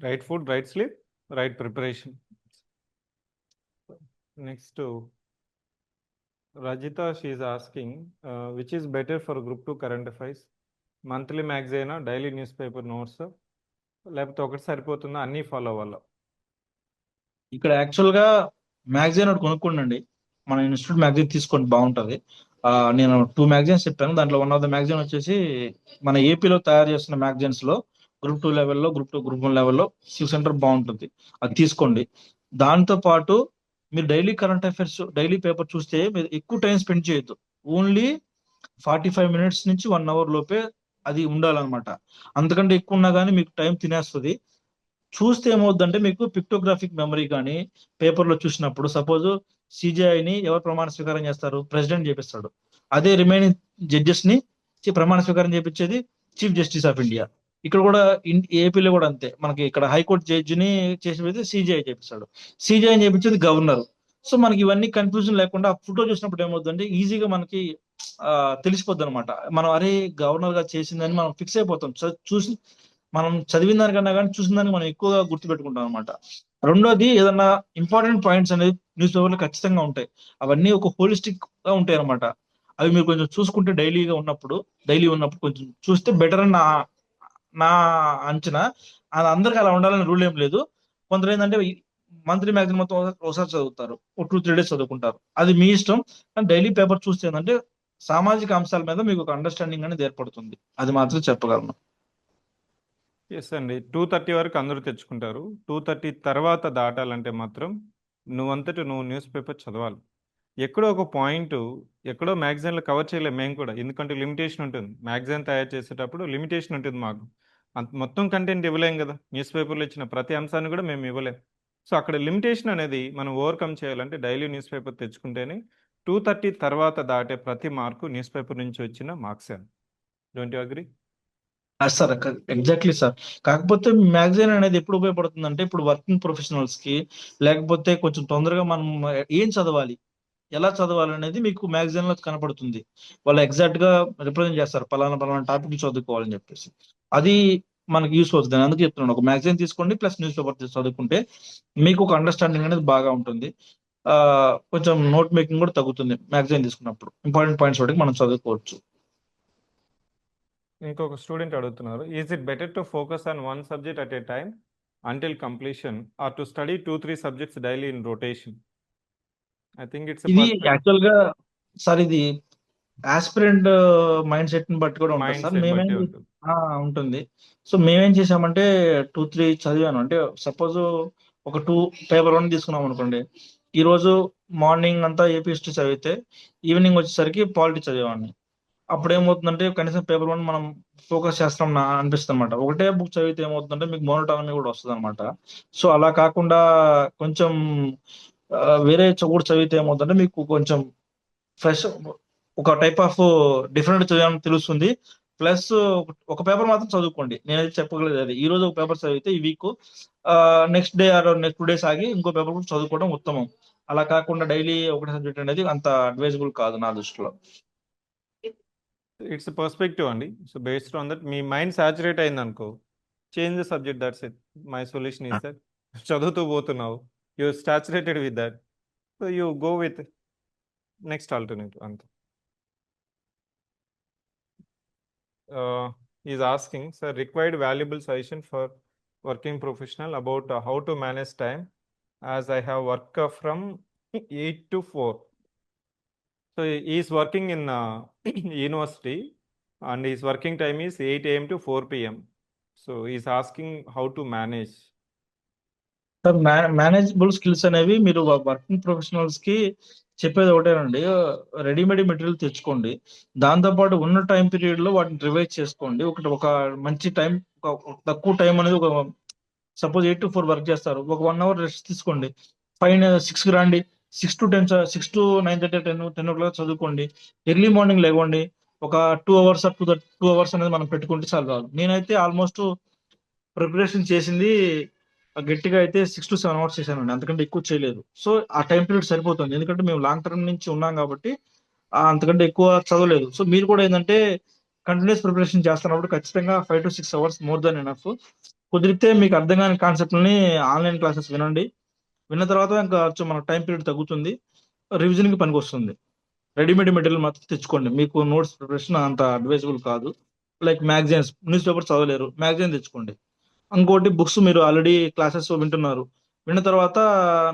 Right food, right sleep, right preparation. Next Rajita, she is asking, which is better for Group 2 current affairs? Monthly మ్యాగజైనా, డైలీ న్యూస్ పేపర్ నోట్స్, లేకపోతే ఒకటి సరిపోతుందా, అన్నీ ఫాలో అవ్వాలా? ఇక్కడ యాక్చువల్ గా మ్యాగజైన్ ఒకటి కొనుక్కోండి. మన ఇన్స్టిట్యూట్ మ్యాగజైన్ తీసుకోండి, బాగుంటది. నేను 2 మ్యాగజైన్స్ చెప్పాను. దాంట్లో వన్ ఆఫ్ ద మ్యాగజైన్ వచ్చేసి మన ఏపీలో తయారు చేస్తున్న మ్యాగజైన్స్ లో Group 2 లెవెల్లో, Group 2, Group 1 లెవెల్లో సెంటర్ బాగుంటుంది, అది తీసుకోండి. దాంతో పాటు మీరు daily current affairs daily paper చూస్తే మీరు ఎక్కువ టైం స్పెండ్ చేయొద్దు. ఓన్లీ 45 minutes నుంచి 1 hour లోపే అది ఉండాలన్నమాట. అంతకంటే ఎక్కువ ఉన్నా కానీ మీకు టైం తినేస్తుంది. చూస్తే ఏమవుద్దంటే మీకు పిక్టోగ్రాఫిక్ మెమరీ కానీ పేపర్లో చూసినప్పుడు, సపోజ్ సిజిఐని ఎవరు ప్రమాణ స్వీకారం చేస్తారు? ప్రెసిడెంట్ చేపిస్తాడు. అదే రిమైనింగ్ జడ్జెస్ ని ప్రమాణ స్వీకారం చేపించేది చీఫ్ జస్టిస్ ఆఫ్ ఇండియా. ఇక్కడ కూడా ఏపీలో కూడా అంతే. మనకి ఇక్కడ హైకోర్టు జడ్జిని చేసేది సిజిఐ చేపిస్తాడు, సిజిఐ చేపించేది గవర్నర్. సో మనకి ఇవన్నీ కన్ఫ్యూజన్ లేకుండా ఆ ఫోటో చూసినప్పుడు ఏమవుతుందంటే ఈజీగా మనకి తెలిసిపోద్ది అనమాట. మనం అరే గవర్నర్ గా చేసిందని మనం ఫిక్స్ అయిపోతాం. చూసి మనం చదివిన దానికన్నా కానీ చూసిన దానికి మనం ఎక్కువగా గుర్తుపెట్టుకుంటాం అనమాట. రెండోది, ఏదన్నా ఇంపార్టెంట్ పాయింట్స్ అనేది న్యూస్ పేపర్లో ఖచ్చితంగా ఉంటాయి. అవన్నీ ఒక హోలిస్టిక్ గా ఉంటాయి అనమాట. అవి మీరు కొంచెం చూసుకుంటే డైలీ ఉన్నప్పుడు కొంచెం చూస్తే బెటర్ అని నా నా అంచనా. అది అందరికి అలా ఉండాలని రూల్ ఏం లేదు. కొందరు ఏంటంటే మంత్లీ మ్యాగజైన్ మొత్తం ఒకసారి చదువుతారు, ఒక 2-3 డేస్ చదువుకుంటారు, అది మీ ఇష్టం. కానీ డైలీ పేపర్ చూస్తే ఏంటంటే సామాజిక అంశాల మీద మీకు ఒక అండర్స్టాండింగ్ అనేది ఏర్పడుతుంది. అది మాత్రం చెప్పగలను. ఎస్ అండి, 2:30 వరకు అందరూ తెచ్చుకుంటారు. 2:30 తర్వాత దాటాలంటే మాత్రం నువ్వు న్యూస్ పేపర్ చదవాలి. ఎక్కడో ఒక పాయింట్, ఎక్కడో మ్యాగజైన్లో కవర్ చేయలేము మేము కూడా, ఎందుకంటే లిమిటేషన్ ఉంటుంది. మ్యాగజైన్ తయారు చేసేటప్పుడు లిమిటేషన్ ఉంటుంది మాకు. మొత్తం కంటెంట్ ఇవ్వలేం కదా, న్యూస్ పేపర్లో ఇచ్చిన ప్రతి అంశాన్ని కూడా మేము ఇవ్వలేం. సో అక్కడ లిమిటేషన్ అనేది మనం ఓవర్కమ్ చేయాలంటే డైలీ న్యూస్ పేపర్ తెచ్చుకుంటేనే 2:30 తర్వాత దాటే ప్రతి మార్కు న్యూస్ పేపర్ నుంచి వచ్చిన marks. Don't you agree? Sir exactly sir. కాకపోతే మ్యాగజైన్ అనేది ఎప్పుడు ఉపయోగపడుతుంది అంటే ఇప్పుడు వర్కింగ్ ప్రొఫెషనల్స్ కి, లేకపోతే కొంచెం తొందరగా మనం ఏం చదవాలి, ఎలా చదవాలి అనేది మీకు మ్యాగజైన్ లో కనపడుతుంది. వాళ్ళు ఎగ్జాక్ట్ గా రిప్రజెంట్ చేస్తారు, పలానా పలానా టాపిక్ చదువుకోవాలని చెప్పేసి. అది మనకి యూస్ అవుతుంది. నేను అందుకే చెప్తున్నాను, ఒక మ్యాగజైన్ తీసుకోండి ప్లస్ న్యూస్ పేపర్ చదువుకుంటే మీకు ఒక అండర్స్టాండింగ్ అనేది బాగా ఉంటుంది. ఆ కొంచెం నోట్ మేకింగ్ కూడా తగ్గుతుంది మ్యాగజైన్ తీసుకున్నప్పుడు. ఇంపార్టెంట్ పాయింట్స్ ఒకటి మనం చదువుకోవచ్చు. ఇంకొక స్టూడెంట్ అడుగుతున్నారు, is it better to focus on one subject at a time until completion or to study 2-3 subjects daily in rotation? I think it's ఇది యాక్చువల్ గా సార్, ఇది ఆస్పిరెంట్ మైండ్ సెట్ ని బట్టి కూడా ఉంటుంది మైండ్ సార్. సెట్ బట్టి ఉంటుంది. ఉంటుంది. సో మేమేం చేసామంటే 2-3 చదివాను అంటే, సపోజ్ ఒక 2 పేపర్ 1 తీసుకున్నాం అనుకోండి. ఈ రోజు మార్నింగ్ అంతా ఏపీ హిస్టరీ చదివితే ఈవినింగ్ వచ్చేసరికి పాలిటీ చదివేవాడిని. అప్పుడు ఏమవుతుందంటే కనీసం పేపర్ 1 మనం ఫోకస్ చేస్తాం అనిపిస్తుంది అనమాట. ఒకటే బుక్ చదివితే ఏమవుతుందంటే మీకు మోనోటానమీ కూడా వస్తుంది అనమాట. సో అలా కాకుండా కొంచెం వేరే కూడా చదివితే ఏమవుతుందంటే మీకు కొంచెం ఫ్రెష్, ఒక టైప్ ఆఫ్ డిఫరెంట్ చదివాలని తెలుస్తుంది. ప్లస్ ఒక పేపర్ మాత్రం చదువుకోండి. నేనైతే చెప్పగలేదు అది. ఈ రోజు ఒక పేపర్ చదివితే ఈ week next day or next 2 days ఆగి ఇంకో పేపర్ కూడా చదువుకోవడం ఉత్తమం. అలా కాకుండా డైలీ ఒకటే సబ్జెక్ట్ అనేది అంత అడ్వైజబుల్ కాదు నా దృష్టిలో. ఇట్స్ పర్స్పెక్టివ్ అండి. సో బేస్డ్ ఆన్ దట్ మీ మైండ్ సాచురేట్ అయింది అనుకో, change the subject, that's it. My solution is that చదువుతూ పోతున్నావు, you saturated with that, so you go with next alternative అంతే. Is asking, sir required valuable suggestion for working professional about how to manage time as I have work from 8 to 4. So he is working in university and his working time is 8 a.m. to 4 p.m. So he is asking how to manage. Sir manageable skills అనేవి మీరు working professionals కి చెప్పేది ఒకటేనండి. Readymade material తెచ్చుకోండి, దాంతో పాటు ఉన్న time period లో వాటిని రివైజ్ చేసుకోండి. ఒక మంచి టైం, తక్కువ టైం అనేది, ఒక సపోజ్ 8 to 4 వర్క్ చేస్తారు, ఒక 1 hour రెస్ట్ తీసుకోండి. 6కి రండి, 6 to 10, 6 to 9:30, 10 o'clock చదువుకోండి. ఎర్లీ మార్నింగ్ లేవండి, ఒక 2 hours 2 hours అనేది మనం పెట్టుకుంటే చాలు. నేనైతే ఆల్మోస్ట్ ప్రిపరేషన్ చేసింది గట్టిగా అయితే 6 to 7 hours చేశానండి, అంతకంటే ఎక్కువ చేయలేదు. సో ఆ టైం పీరియడ్ సరిపోతుంది, ఎందుకంటే మేము లాంగ్ టర్మ్ నుంచి ఉన్నాం కాబట్టి అంతకంటే ఎక్కువ చదవలేదు. సో మీరు కూడా ఏంటంటే కంటిన్యూస్ ప్రిపరేషన్ చేస్తున్నప్పుడు ఖచ్చితంగా 5 to 6 hours more than enough. కుదిరితే మీకు అర్థం కాని కాన్సెప్ట్ని ఆన్లైన్ క్లాసెస్ వినండి. విన్న తర్వాత ఇంకా మన టైం పీరియడ్ తగ్గుతుంది, రివిజన్ కి పనికి వస్తుంది. రెడీమేడ్ మెటీరియల్ మాత్రం తెచ్చుకోండి, మీకు నోట్స్ ప్రిపరేషన్ అంత అడ్వైజబుల్ కాదు. లైక్ మ్యాగజైన్స్, న్యూస్ పేపర్ చదవలేరు, మ్యాగజైన్ తెచ్చుకోండి. ఇంకోటి, బుక్స్ మీరు ఆల్రెడీ క్లాసెస్ వింటున్నారు, విన్న తర్వాత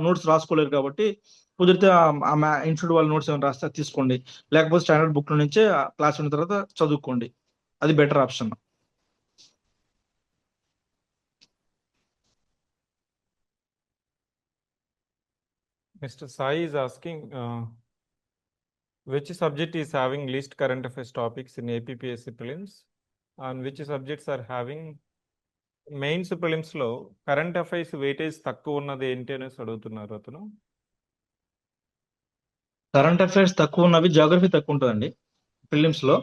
నోట్స్ రాసుకోలేరు కాబట్టి కుదిరితే ఇన్స్టిట్యూట్ వాళ్ళ నోట్స్ ఏమైనా రాస్తే తీసుకోండి, లేకపోతే స్టాండర్డ్ బుక్ నుంచే క్లాస్ విన్న తర్వాత చదువుకోండి. అది better option. Mr. Sai is asking, which subject is having least current affairs topics in APPSC prelims and which subjects are having mains prelims లో కరెంట్ అఫైర్స్ వెయిటేజ్ తక్కువ ఉన్నది ఏంటి అనేసి అడుగుతున్నారు అతను. కరెంట్ అఫైర్స్ తక్కువ ఉన్నవి జాగ్రఫీ తక్కువ ఉంటుందండి ప్రిలిమ్స్ లో.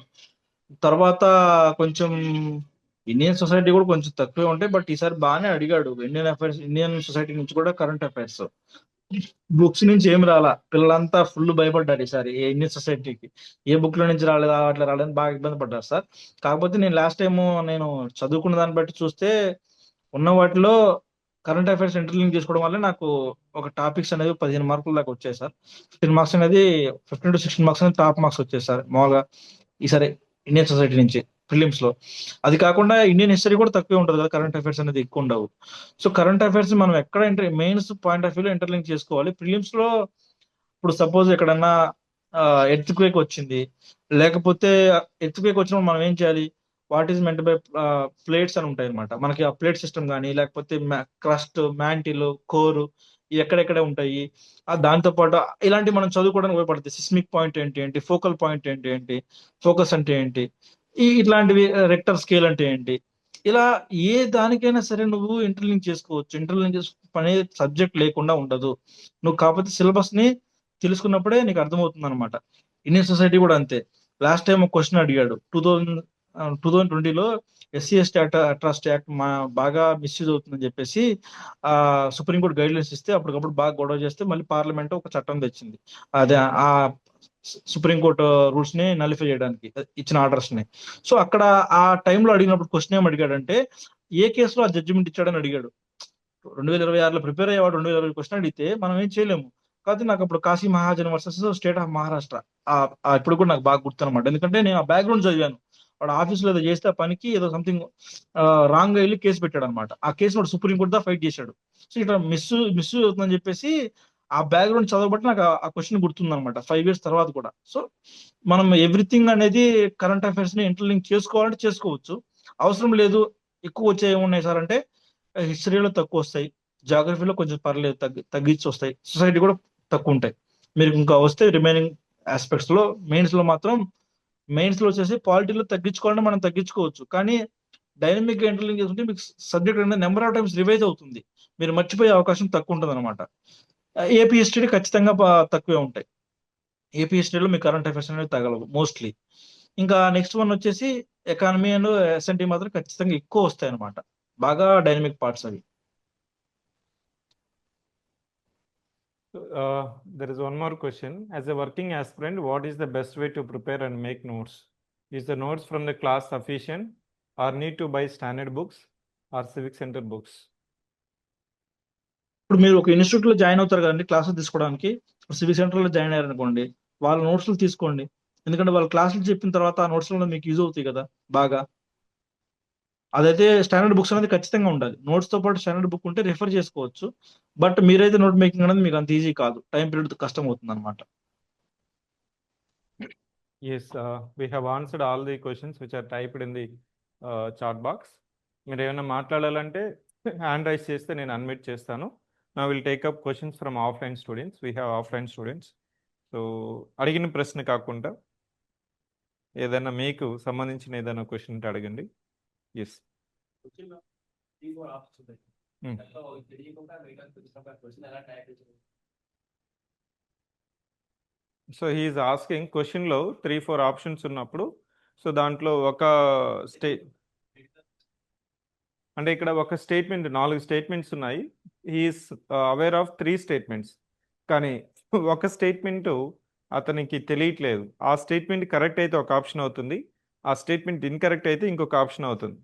తర్వాత కొంచెం ఇండియన్ సొసైటీ కూడా కొంచెం తక్కువే ఉంటాయి, బట్ ఈసారి బాగానే అడిగాడు. ఇండియన్ సొసైటీ నుంచి కూడా కరెంట్ అఫైర్స్ బుక్స్ నుంచి ఏం రాలా. పిల్లలంతా ఫుల్ భయపడ్డారు ఈసారి ఏ ఇండియన్ సొసైటీకి. ఏ బుక్ లో నుంచి రాలేదా, అట్లా రాలేదని బాగా ఇబ్బంది పడ్డారు సార్. కాకపోతే నేను లాస్ట్ టైం నేను చదువుకున్న దాన్ని బట్టి చూస్తే ఉన్న వాటిలో కరెంట్ అఫైర్స్ ఇంటర్లింక్ చేసుకోవడం వల్ల నాకు ఒక టాపిక్స్ అనేది 15 మార్కుల దాకా వచ్చాయి సార్. 15 మార్క్స్ అనేది 15 to 16 మార్క్స్ అనేది టాప్ మార్క్స్ వచ్చాయి సార్ మామూలుగా ఈసారి ఇండియన్ సొసైటీ నుంచి ప్రిలిమ్స్ లో. అది కాకుండా ఇండియన్ హిస్టరీ కూడా తక్కువే ఉంటుంది కదా, కరెంట్ అఫైర్స్ అనేది ఎక్కువ ఉండవు. సో కరెంట్ అఫైర్స్ మనం ఎక్కడ మెయిన్స్ పాయింట్ ఆఫ్ వ్యూలో ఇంటర్లింక్ చేసుకోవాలి. ప్రిలిమ్స్ లో ఇప్పుడు సపోజ్ ఎక్కడన్నా ఎర్త్ క్వేక్ వచ్చింది, లేకపోతే ఎర్త్ క్వేక్ వచ్చినప్పుడు మనం ఏం చేయాలి, what is meant by plates అని ఉంటాయి అనమాట. మనకి ఆ ప్లేట్ సిస్టమ్ కానీ, లేకపోతే క్రస్ట్, మ్యాంటిల్, కోర్ ఎక్కడెక్కడ ఉంటాయి, దాంతో పాటు ఇలాంటి మనం చదువుకోవడానికి ఉపయోగపడుతుంది. సిస్మిక్ పాయింట్ ఏంటి ఏంటి, ఫోకల్ పాయింట్ ఏంటి ఏంటి, ఫోకస్ అంటే ఏంటి, ఇట్లాంటివి, రెక్టర్ స్కేల్ అంటే ఏంటి, ఇలా ఏ దానికైనా సరే నువ్వు ఇంటర్లింక్ చేసుకోవచ్చు. ఇంటర్లింక్ అనే సబ్జెక్ట్ లేకుండా ఉండదు. నువ్వు కాకపోతే సిలబస్ ని తెలుసుకున్నప్పుడే నీకు అర్థమవుతుంది అనమాట. ఇండియన్ సొసైటీ కూడా అంతే. లాస్ట్ టైం ఒక క్వశ్చన్ అడిగాడు 2020లో SC/ST అట్రాసిటీ యాక్ట్ బాగా మిస్యూజ్ అవుతుందని చెప్పేసి సుప్రీంకోర్టు గైడ్ లైన్స్ ఇస్తే అప్పటికప్పుడు బాగా గొడవ చేస్తే మళ్ళీ పార్లమెంట్ ఒక చట్టం తెచ్చింది. అదే ఆ సుప్రీంకోర్టు రూల్స్ ని నలిఫై చేయడానికి ఇచ్చిన ఆర్డర్స్ ని. సో అక్కడ ఆ టైంలో అడిగినప్పుడు క్వశ్చన్ ఏం అడిగాడంటే, ఏ కేసులో ఆ జడ్జిమెంట్ ఇచ్చాడని అడిగాడు. 2026లో ప్రిపేర్ అయ్యేవాడు 2020 క్వశ్చన్ అడిగితే మనం ఏం చేయలేము. కాకపోతే నాకు అప్పుడు Kashi Mahajan versus state of Maharashtra ఇప్పుడు కూడా నాకు బాగా గుర్తు అనమాట. ఎందుకంటే నేను ఆ బ్యాక్గ్రౌండ్ చదివాను. వాడు ఆఫీస్ లో ఏదో చేస్తే ఆ పనికి ఏదో సంథింగ్ రాంగ్ గా వెళ్ళి కేసు పెట్టాడు అనమాట. ఆ కేసు వాడు సుప్రీం కోర్టు దా ఫైట్ చేశాడు. సో ఇట్లా మిస్ అవుతుందని చెప్పేసి ఆ బ్యాక్గ్రౌండ్ చదవబట్టి నాకు ఆ క్వశ్చన్ గుర్తుంది అనమాట 5 years తర్వాత కూడా. సో మనం ఎవ్రీథింగ్ అనేది కరెంట్ అఫైర్స్ ని ఇంటర్లింక్ చేసుకోవాలంటే చేసుకోవచ్చు. అవసరం లేదు, ఎక్కువ వచ్చే ఏమున్నాయి సార్ అంటే హిస్టరీలో తక్కువ వస్తాయి, జాగ్రఫీలో కొంచెం పర్లేదు తగ్గించి వస్తాయి, సొసైటీ కూడా తక్కువ ఉంటాయి. మీరు ఇంకా వస్తే రిమైనింగ్ ఆస్పెక్ట్స్ లో మెయిన్స్ లో వచ్చేసి పాలిటీలో తగ్గించుకోవాలంటే మనం తగ్గించుకోవచ్చు. కానీ డైనమిక్ గా ఇంటర్లింక్ చేసుకుంటే మీకు సబ్జెక్ట్ అనేది నెంబర్ ఆఫ్ టైమ్స్ రివైజ్ అవుతుంది, మీరు మర్చిపోయే అవకాశం తక్కువ ఉంటుంది అనమాట. ఏపీ హిస్టరీ ఖచ్చితంగా తక్కువే ఉంటాయి. ఏపీ హిస్టరీలో మీకు కరెంట్ అఫైర్స్ అనేవి తగలవు మోస్ట్లీ. ఇంకా నెక్స్ట్ వన్ వచ్చేసి ఎకానమీ అండ్ SNT మాత్రం ఖచ్చితంగా ఎక్కువ వస్తాయి అనమాట, బాగా డైనమిక్ పార్ట్స్ అవి. There is one more question. As a working aspirant, what is the best way to prepare and make notes? Is the notes from the class sufficient or need to buy standard books or civic center books? ఇప్పుడు మీరు ఒక institute లో join అవుతారు కదండి క్లాసులు తీసుకోవడానికి. Civic centre లో join అయ్యారనుకోండి, వాళ్ళ నోట్స్లు తీసుకోండి. ఎందుకంటే వాళ్ళ క్లాసులు చెప్పిన తర్వాత ఆ నోట్స్ లో మీకు యూజ్ అవుతాయి కదా బాగా. అదైతే స్టాండర్డ్ బుక్స్ అనేది ఖచ్చితంగా ఉండాలి. నోట్స్ తో పాటు స్టాండర్డ్ బుక్ ఉంటే రిఫర్ చేసుకోవచ్చు. బట్ మీరైతే నోట్ మేకింగ్ అనేది మీకు అంత ఈజీ కాదు, టైం పీరియడ్ కష్టం అవుతుంది అనమాట. Yes, we have answered all the questions which are typed in the chat box. మీరు ఏమైనా మాట్లాడాలంటే హ్యాండ్ రైస్ చేస్తే నేను అన్మ్యూట్ చేస్తాను. నా will take up questions from offline students. We have offline students. So అడిగిన ప్రశ్న కాకుండా ఏదైనా మీకు సంబంధించిన ఏదైనా క్వశ్చన్ ఉంటే అడగండి. ఎస్. సో హీఈస్ ఆస్కింగ్ క్వశ్చన్లో 3-4 ఆప్షన్స్ ఉన్నప్పుడు, సో దాంట్లో ఒక అంటే ఇక్కడ ఒక స్టేట్మెంట్ 4 స్టేట్మెంట్స్ ఉన్నాయి. హీఈస్ అవేర్ ఆఫ్ 3 స్టేట్మెంట్స్, కానీ ఒక స్టేట్మెంట్ అతనికి తెలియట్లేదు. ఆ స్టేట్మెంట్ కరెక్ట్ అయితే ఒక ఆప్షన్ అవుతుంది, ఆ స్టేట్మెంట్ ఇన్కరెక్ట్ అయితే ఇంకొక ఆప్షన్ అవుతుంది.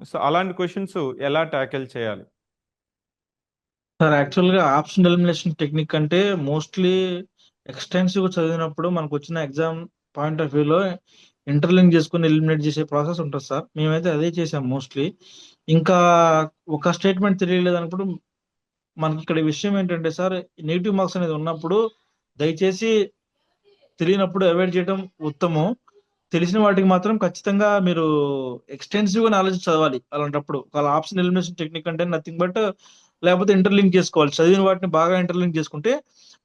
సో అలాంటి క్వశ్చన్స్ ఎలా ట్యాకిల్ చేయాలి? సార్ యాక్చువల్గా ఆప్షన్ ఎలిమినేషన్ టెక్నిక్ అంటే మోస్ట్లీ ఎక్స్టెన్సివ్ చదివినప్పుడు మనకు వచ్చిన ఎగ్జామ్ పాయింట్ ఆఫ్ వ్యూలో ఇంటర్లింక్ చేసుకుని ఎలిమినేట్ చేసే ప్రాసెస్ ఉంటుంది సార్. మేమైతే అదే చేసాం మోస్ట్లీ. ఇంకా ఒక స్టేట్మెంట్ తెలియలేదు అన్నప్పుడు మనకి ఇక్కడ విషయం ఏంటంటే సార్, నెగిటివ్ మార్క్స్ అనేది ఉన్నప్పుడు దయచేసి తెలియనప్పుడు అవాయిడ్ చేయడం ఉత్తమం. తెలిసిన వాటికి మాత్రం ఖచ్చితంగా మీరు ఎక్స్టెన్సివ్ గా నాలెడ్జ్ చదవాలి. అలాంటప్పుడు వాళ్ళ ఆప్షన్ ఎలిమినేషన్ టెక్నిక్ అంటే నథింగ్ బట్ లేకపోతే ఇంటర్లింక్ చేసుకోవాలి. చదివిన వాటిని బాగా ఇంటర్లింక్ చేసుకుంటే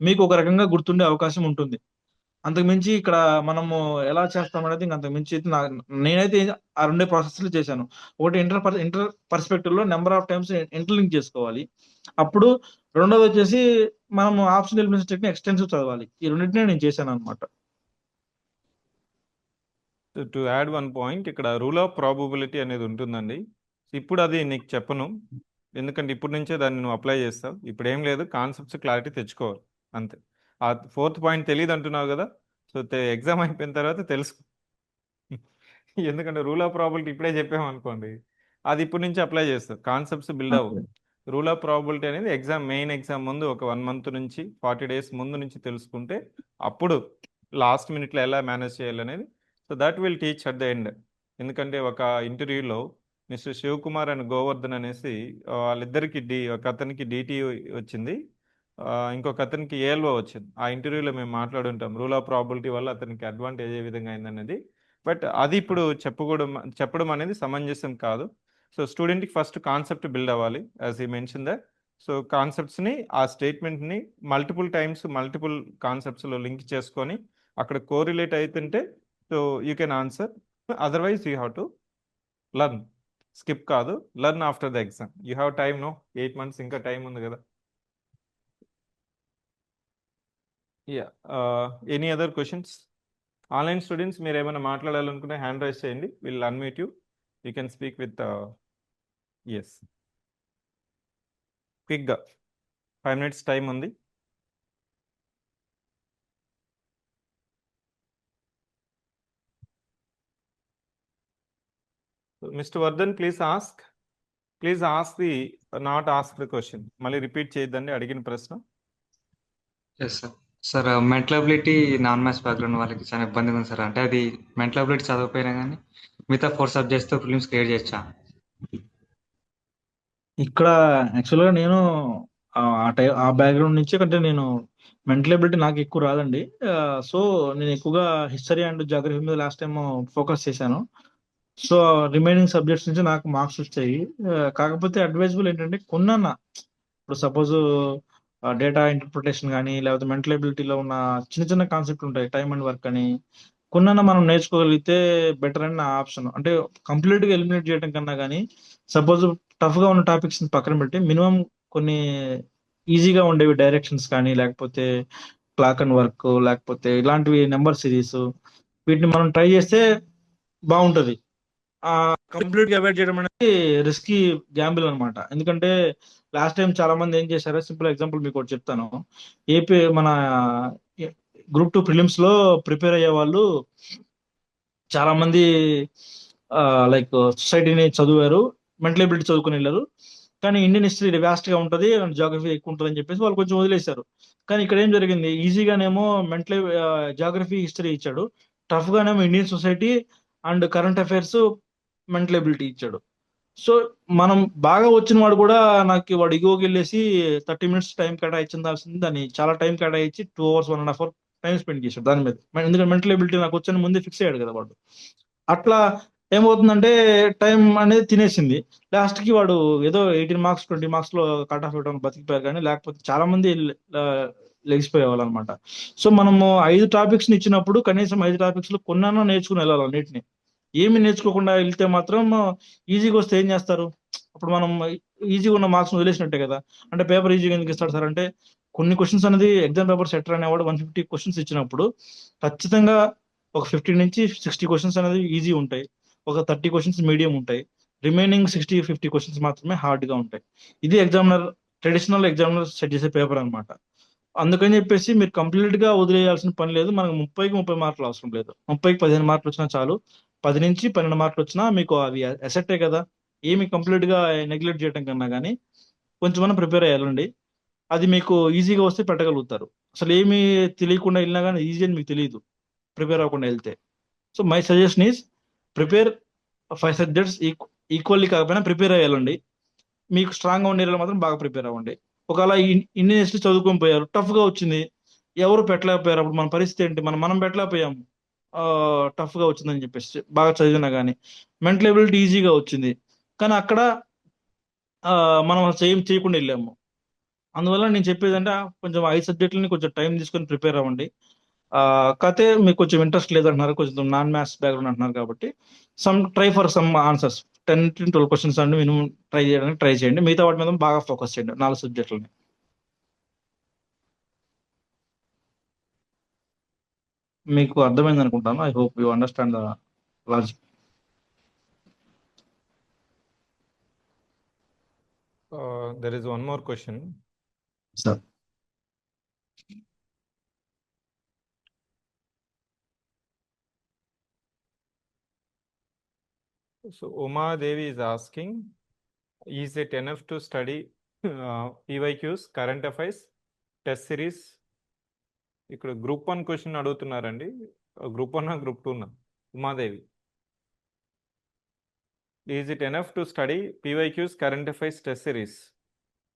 మీకు ఒక రకంగా గుర్తుండే అవకాశం ఉంటుంది. అంతకు మించి ఇక్కడ మనము ఎలా చేస్తాం అనేది అంతకు మించి అయితే నేనైతే ఆ రెండే ప్రాసెస్లు చేశాను. ఒకటి ఇంటర్ పర్స్పెక్టివ్ లో నెంబర్ ఆఫ్ టైమ్స్ ఇంటర్లింక్ చేసుకోవాలి. అప్పుడు రెండోది వచ్చేసి మనము ఆప్షన్ ఎలిమినేషన్ టెక్నిక్ ఎక్స్టెన్సివ్ చదవాలి. ఈ రెండింటినే నేను చేశాను అనమాట. టు యాడ్ వన్ పాయింట్, ఇక్కడ రూల్ ఆఫ్ ప్రాబబిలిటీ అనేది ఉంటుందండి. ఇప్పుడు అది నీకు చెప్పను, ఎందుకంటే ఇప్పుడు నుంచే దాన్ని నువ్వు అప్లై చేస్తావు. ఇప్పుడు ఏం లేదు, కాన్సెప్ట్స్ క్లారిటీ తెచ్చుకోవాలి అంతే. ఆ ఫోర్త్ పాయింట్ తెలియదు అంటున్నావు కదా, సో ఎగ్జామ్ అయిపోయిన తర్వాత తెలుసు. ఎందుకంటే రూల్ ఆఫ్ ప్రాబిలిటీ ఇప్పుడే చెప్పామనుకోండి, అది ఇప్పటి నుంచి అప్లై చేస్తాం, కాన్సెప్ట్స్ బిల్డ్ అవ్వు. రూల్ ఆఫ్ ప్రాబిలిటీ అనేది మెయిన్ ఎగ్జామ్ ముందు ఒక 1 month నుంచి 40 days ముందు నుంచి తెలుసుకుంటే అప్పుడు లాస్ట్ మినిట్లో ఎలా మేనేజ్ చేయాలనేది, so that will teach at the end. ఎందుకంటే ఒక ఇంటర్వ్యూలో మిస్టర్ శివకుమార్ అండ్ గోవర్ధన్ అనేసి వాళ్ళిద్దరికి ఒక అతనికి డిటి వచ్చింది, ఇంకొక అతనికి ఏఎల్ఓ వచ్చింది. ఆ ఇంటర్వ్యూలో మేము మాట్లాడుంటాం రూల్ ఆఫ్ ప్రాబిలిటీ వల్ల అతనికి అడ్వాంటేజ్ ఏ విధంగా అయిందనేది. బట్ అది ఇప్పుడు చెప్పడం అనేది సమంజసం కాదు. సో స్టూడెంట్కి ఫస్ట్ కాన్సెప్ట్ బిల్డ్ అవ్వాలి, as he mention that. So కాన్సెప్ట్స్ని, ఆ స్టేట్మెంట్ని మల్టిపుల్ టైమ్స్ మల్టిపుల్ కాన్సెప్ట్స్లో లింక్ చేసుకొని అక్కడ కోరిలేట్ అవుతుంటే so you can answer. Otherwise you have to learn, skip కాదు, learn after the exam. You have time, no 8 months ఇంకా టైం ఉంది కదా. Yeah, any other questions? Online students మీరు ఏమైనా మాట్లాడాలనుకుంటే హ్యాండ్ రైజ్ చేయండి, will unmute you, you can speak with yes క్విక్గా. 5 minutes time ఉంది. Mister Vardhan, please ask the, not ask the question. మళ్ళీ రిపీట్ చేయొద్దండి అడిగిన ప్రశ్న. Yes sir. Sir mental ability non maths background వాళ్ళకి చాలా ఇబ్బందిగా ఉంది సార్. అంటే అది మెంటల్ అబిలిటీ చదవకపోయినా కానీ మిగతా 4 subjects తో ఫిలిమ్స్ క్రియేట్ చేయొచ్చా? ఇక్కడ యాక్చువల్గా నేను ఆ బ్యాక్గ్రౌండ్ నుంచి, అంటే నేను మెంటల్ ఎబిలిటీ నాకు ఎక్కువ రాదండి. సో నేను ఎక్కువగా హిస్టరీ అండ్ జాగ్రఫీ మీద లాస్ట్ టైం ఫోకస్ చేశాను. సో రిమైనింగ్ సబ్జెక్ట్స్ నుంచి నాకు మార్క్స్ వచ్చాయి. కాకపోతే అడ్వైజబుల్ ఏంటంటే కొన్నన్నా, ఇప్పుడు సపోజ్ డేటా ఇంటర్ప్రిటేషన్ కానీ, లేకపోతే మెంటల్ ఎబిలిటీలో ఉన్న చిన్న చిన్న కాన్సెప్ట్ ఉంటాయి, టైమ్ అండ్ వర్క్ అని, కొన్నన్నా మనం నేర్చుకోగలిగితే బెటర్ అని నా ఆప్షన్. అంటే కంప్లీట్ గా ఎలిమినేట్ చేయడం కన్నా కానీ, సపోజ్ టఫ్ గా ఉన్న టాపిక్స్ పక్కన పెట్టి మినిమం కొన్ని ఈజీగా ఉండేవి, డైరెక్షన్స్ కానీ, లేకపోతే క్లాక్ అండ్ వర్క్, లేకపోతే ఇలాంటివి నెంబర్ సిరీస్, వీటిని మనం ట్రై చేస్తే బాగుంటది. కంప్లీట్ గా అవాయిడ్ చేయడం అనేది రిస్కీ గ్యాంబుల్ అనమాట. ఎందుకంటే లాస్ట్ టైం చాలా మంది ఏం చేశారో సింపుల్ ఎగ్జాంపుల్ మీకు ఒకటి చెప్తాను. ఏపీ మన గ్రూప్ 2 ప్రిలిమ్స్ లో ప్రిపేర్ అయ్యే వాళ్ళు చాలా మంది లైక్ సొసైటీని చదివారు, మెంటల్ ఎబిలిటీ చదువుకుని వెళ్ళారు, కానీ ఇండియన్ హిస్టరీ వ్యాస్ట్ గా ఉంటది, జాగ్రఫీ ఎక్కువ ఉంటుంది అని చెప్పేసి వాళ్ళు కొంచెం వదిలేశారు. కానీ ఇక్కడ ఏం జరిగింది, ఈజీగానేమో మెంటల్ జాగ్రఫీ హిస్టరీ ఇచ్చాడు, టఫ్ గానేమో Indian society and current affairs mental ability ఇచ్చాడు. సో మనం బాగా వచ్చిన వాడు కూడా, నాకు వాడు ఇగోకి వెళ్ళేసి 30 minutes టైం కేటాయించాల్సింది దాన్ని చాలా టైం కేటాయించి 2 hours 1.5 hour టైం స్పెండ్ చేశాడు దాని మీద. ఎందుకంటే మెంటల్ ఎబిలిటీ నాకు వచ్చని ముందే ఫిక్స్ అయ్యాడు కదా వాడు. అట్లా ఏమవుతుందంటే టైం అనేది తినేసింది. లాస్ట్ కి వాడు ఏదో 18 marks 20 marks లో కట్ ఆఫ్ ఇవ్వడం బతికిపోయారు, కానీ లేకపోతే చాలా మంది లెగిసిపోయేవాళ్ళు అనమాట. సో మనము 5 topics ఇచ్చినప్పుడు కనీసం 5 topics లో కొన్నానో నేర్చుకుని వెళ్ళాలి అన్నిటిని. ఏమి నేర్చుకోకుండా వెళ్తే మాత్రం ఈజీగా వస్తే ఏం చేస్తారు, అప్పుడు మనం ఈజీగా ఉన్న మార్క్స్ వదిలేసినట్టే కదా. అంటే పేపర్ ఈజీగా ఎందుకు ఇస్తాడు సార్ అంటే, కొన్ని క్వశ్చన్స్ అనేది ఎగ్జామ్ పేపర్ సెటర్ అనేవాడు 150 questions ఇచ్చినప్పుడు ఖచ్చితంగా ఒక 50 నుంచి 60 questions అనేది ఈజీ ఉంటాయి, ఒక 30 questions మీడియం ఉంటాయి, రిమైనింగ్ 60-50 questions మాత్రమే హార్డ్ గా ఉంటాయి. ఇది ట్రెడిషనల్ ఎగ్జామినర్ సెట్ చేసే పేపర్ అనమాట. అందుకని చెప్పేసి మీరు కంప్లీట్ గా వదిలేయాల్సిన పని లేదు. మనకు 30కి 30 మార్కులు అవసరం లేదు, 30కి 15 మార్కులు వచ్చినా చాలు. 10 నుంచి 12 మార్కులు వచ్చినా మీకు అవి అసెట్టే కదా. ఏమి కంప్లీట్ గా నెగ్లెక్ట్ చేయడం కన్నా కానీ కొంచెం మనం ప్రిపేర్ అయ్యాలండి. అది మీకు ఈజీగా వస్తే పెట్టగలుగుతారు. అసలు ఏమి తెలియకుండా వెళ్ళినా కానీ ఈజీ అని మీకు తెలియదు ప్రిపేర్ అవ్వకుండా వెళ్తే. So my suggestion is prepare 5 subjects equally కాకపోయినా ప్రిపేర్ అయ్యాలండి. మీకు స్ట్రాంగ్ గా ఉండే మాత్రం బాగా ప్రిపేర్ అవ్వండి. ఒకవేళ ఇండియన్ హిస్టరీ చదువుకొని పోయారు, టఫ్ గా వచ్చింది, ఎవరు పెట్టలేకపోయారు, అప్పుడు మన పరిస్థితి ఏంటి, మనం పెట్టలేకపోయాము, టఫ్ గా వచ్చిందని చెప్పేసి బాగా చదివినా కానీ. మెంటల్ ఎబిలిటీ ఈజీగా వచ్చింది, కానీ అక్కడ మనం అసలు చేయకుండా వెళ్ళాము. అందువల్ల నేను చెప్పేది అంటే కొంచెం 5 subjects కొంచెం టైం తీసుకొని ప్రిపేర్ అవ్వండి. కాకపోతే మీకు కొంచెం ఇంట్రెస్ట్ లేదంటున్నారు, కొంచెం నాన్ మ్యాథ్స్ బ్యాక్గ్రౌండ్ అంటున్నారు కాబట్టి try for some answers 10-12 questions అండి మినిమం ట్రై చేయండి. మిగతా వాటి మీద బాగా ఫోకస్ చేయండి 4 subjects. మీకు అర్థమైంది అనుకుంటాను. I hope you understand the logic. There is one more question. Sir So Uma Devi is asking, is it enough to study PYQs, current affairs, test series? ఇక్కడ గ్రూప్ 1 క్వశ్చన్ అడుగుతున్నారండి. Group 1 group 2 Umadevi. Is it enough to study PYQs, current affairs, test series?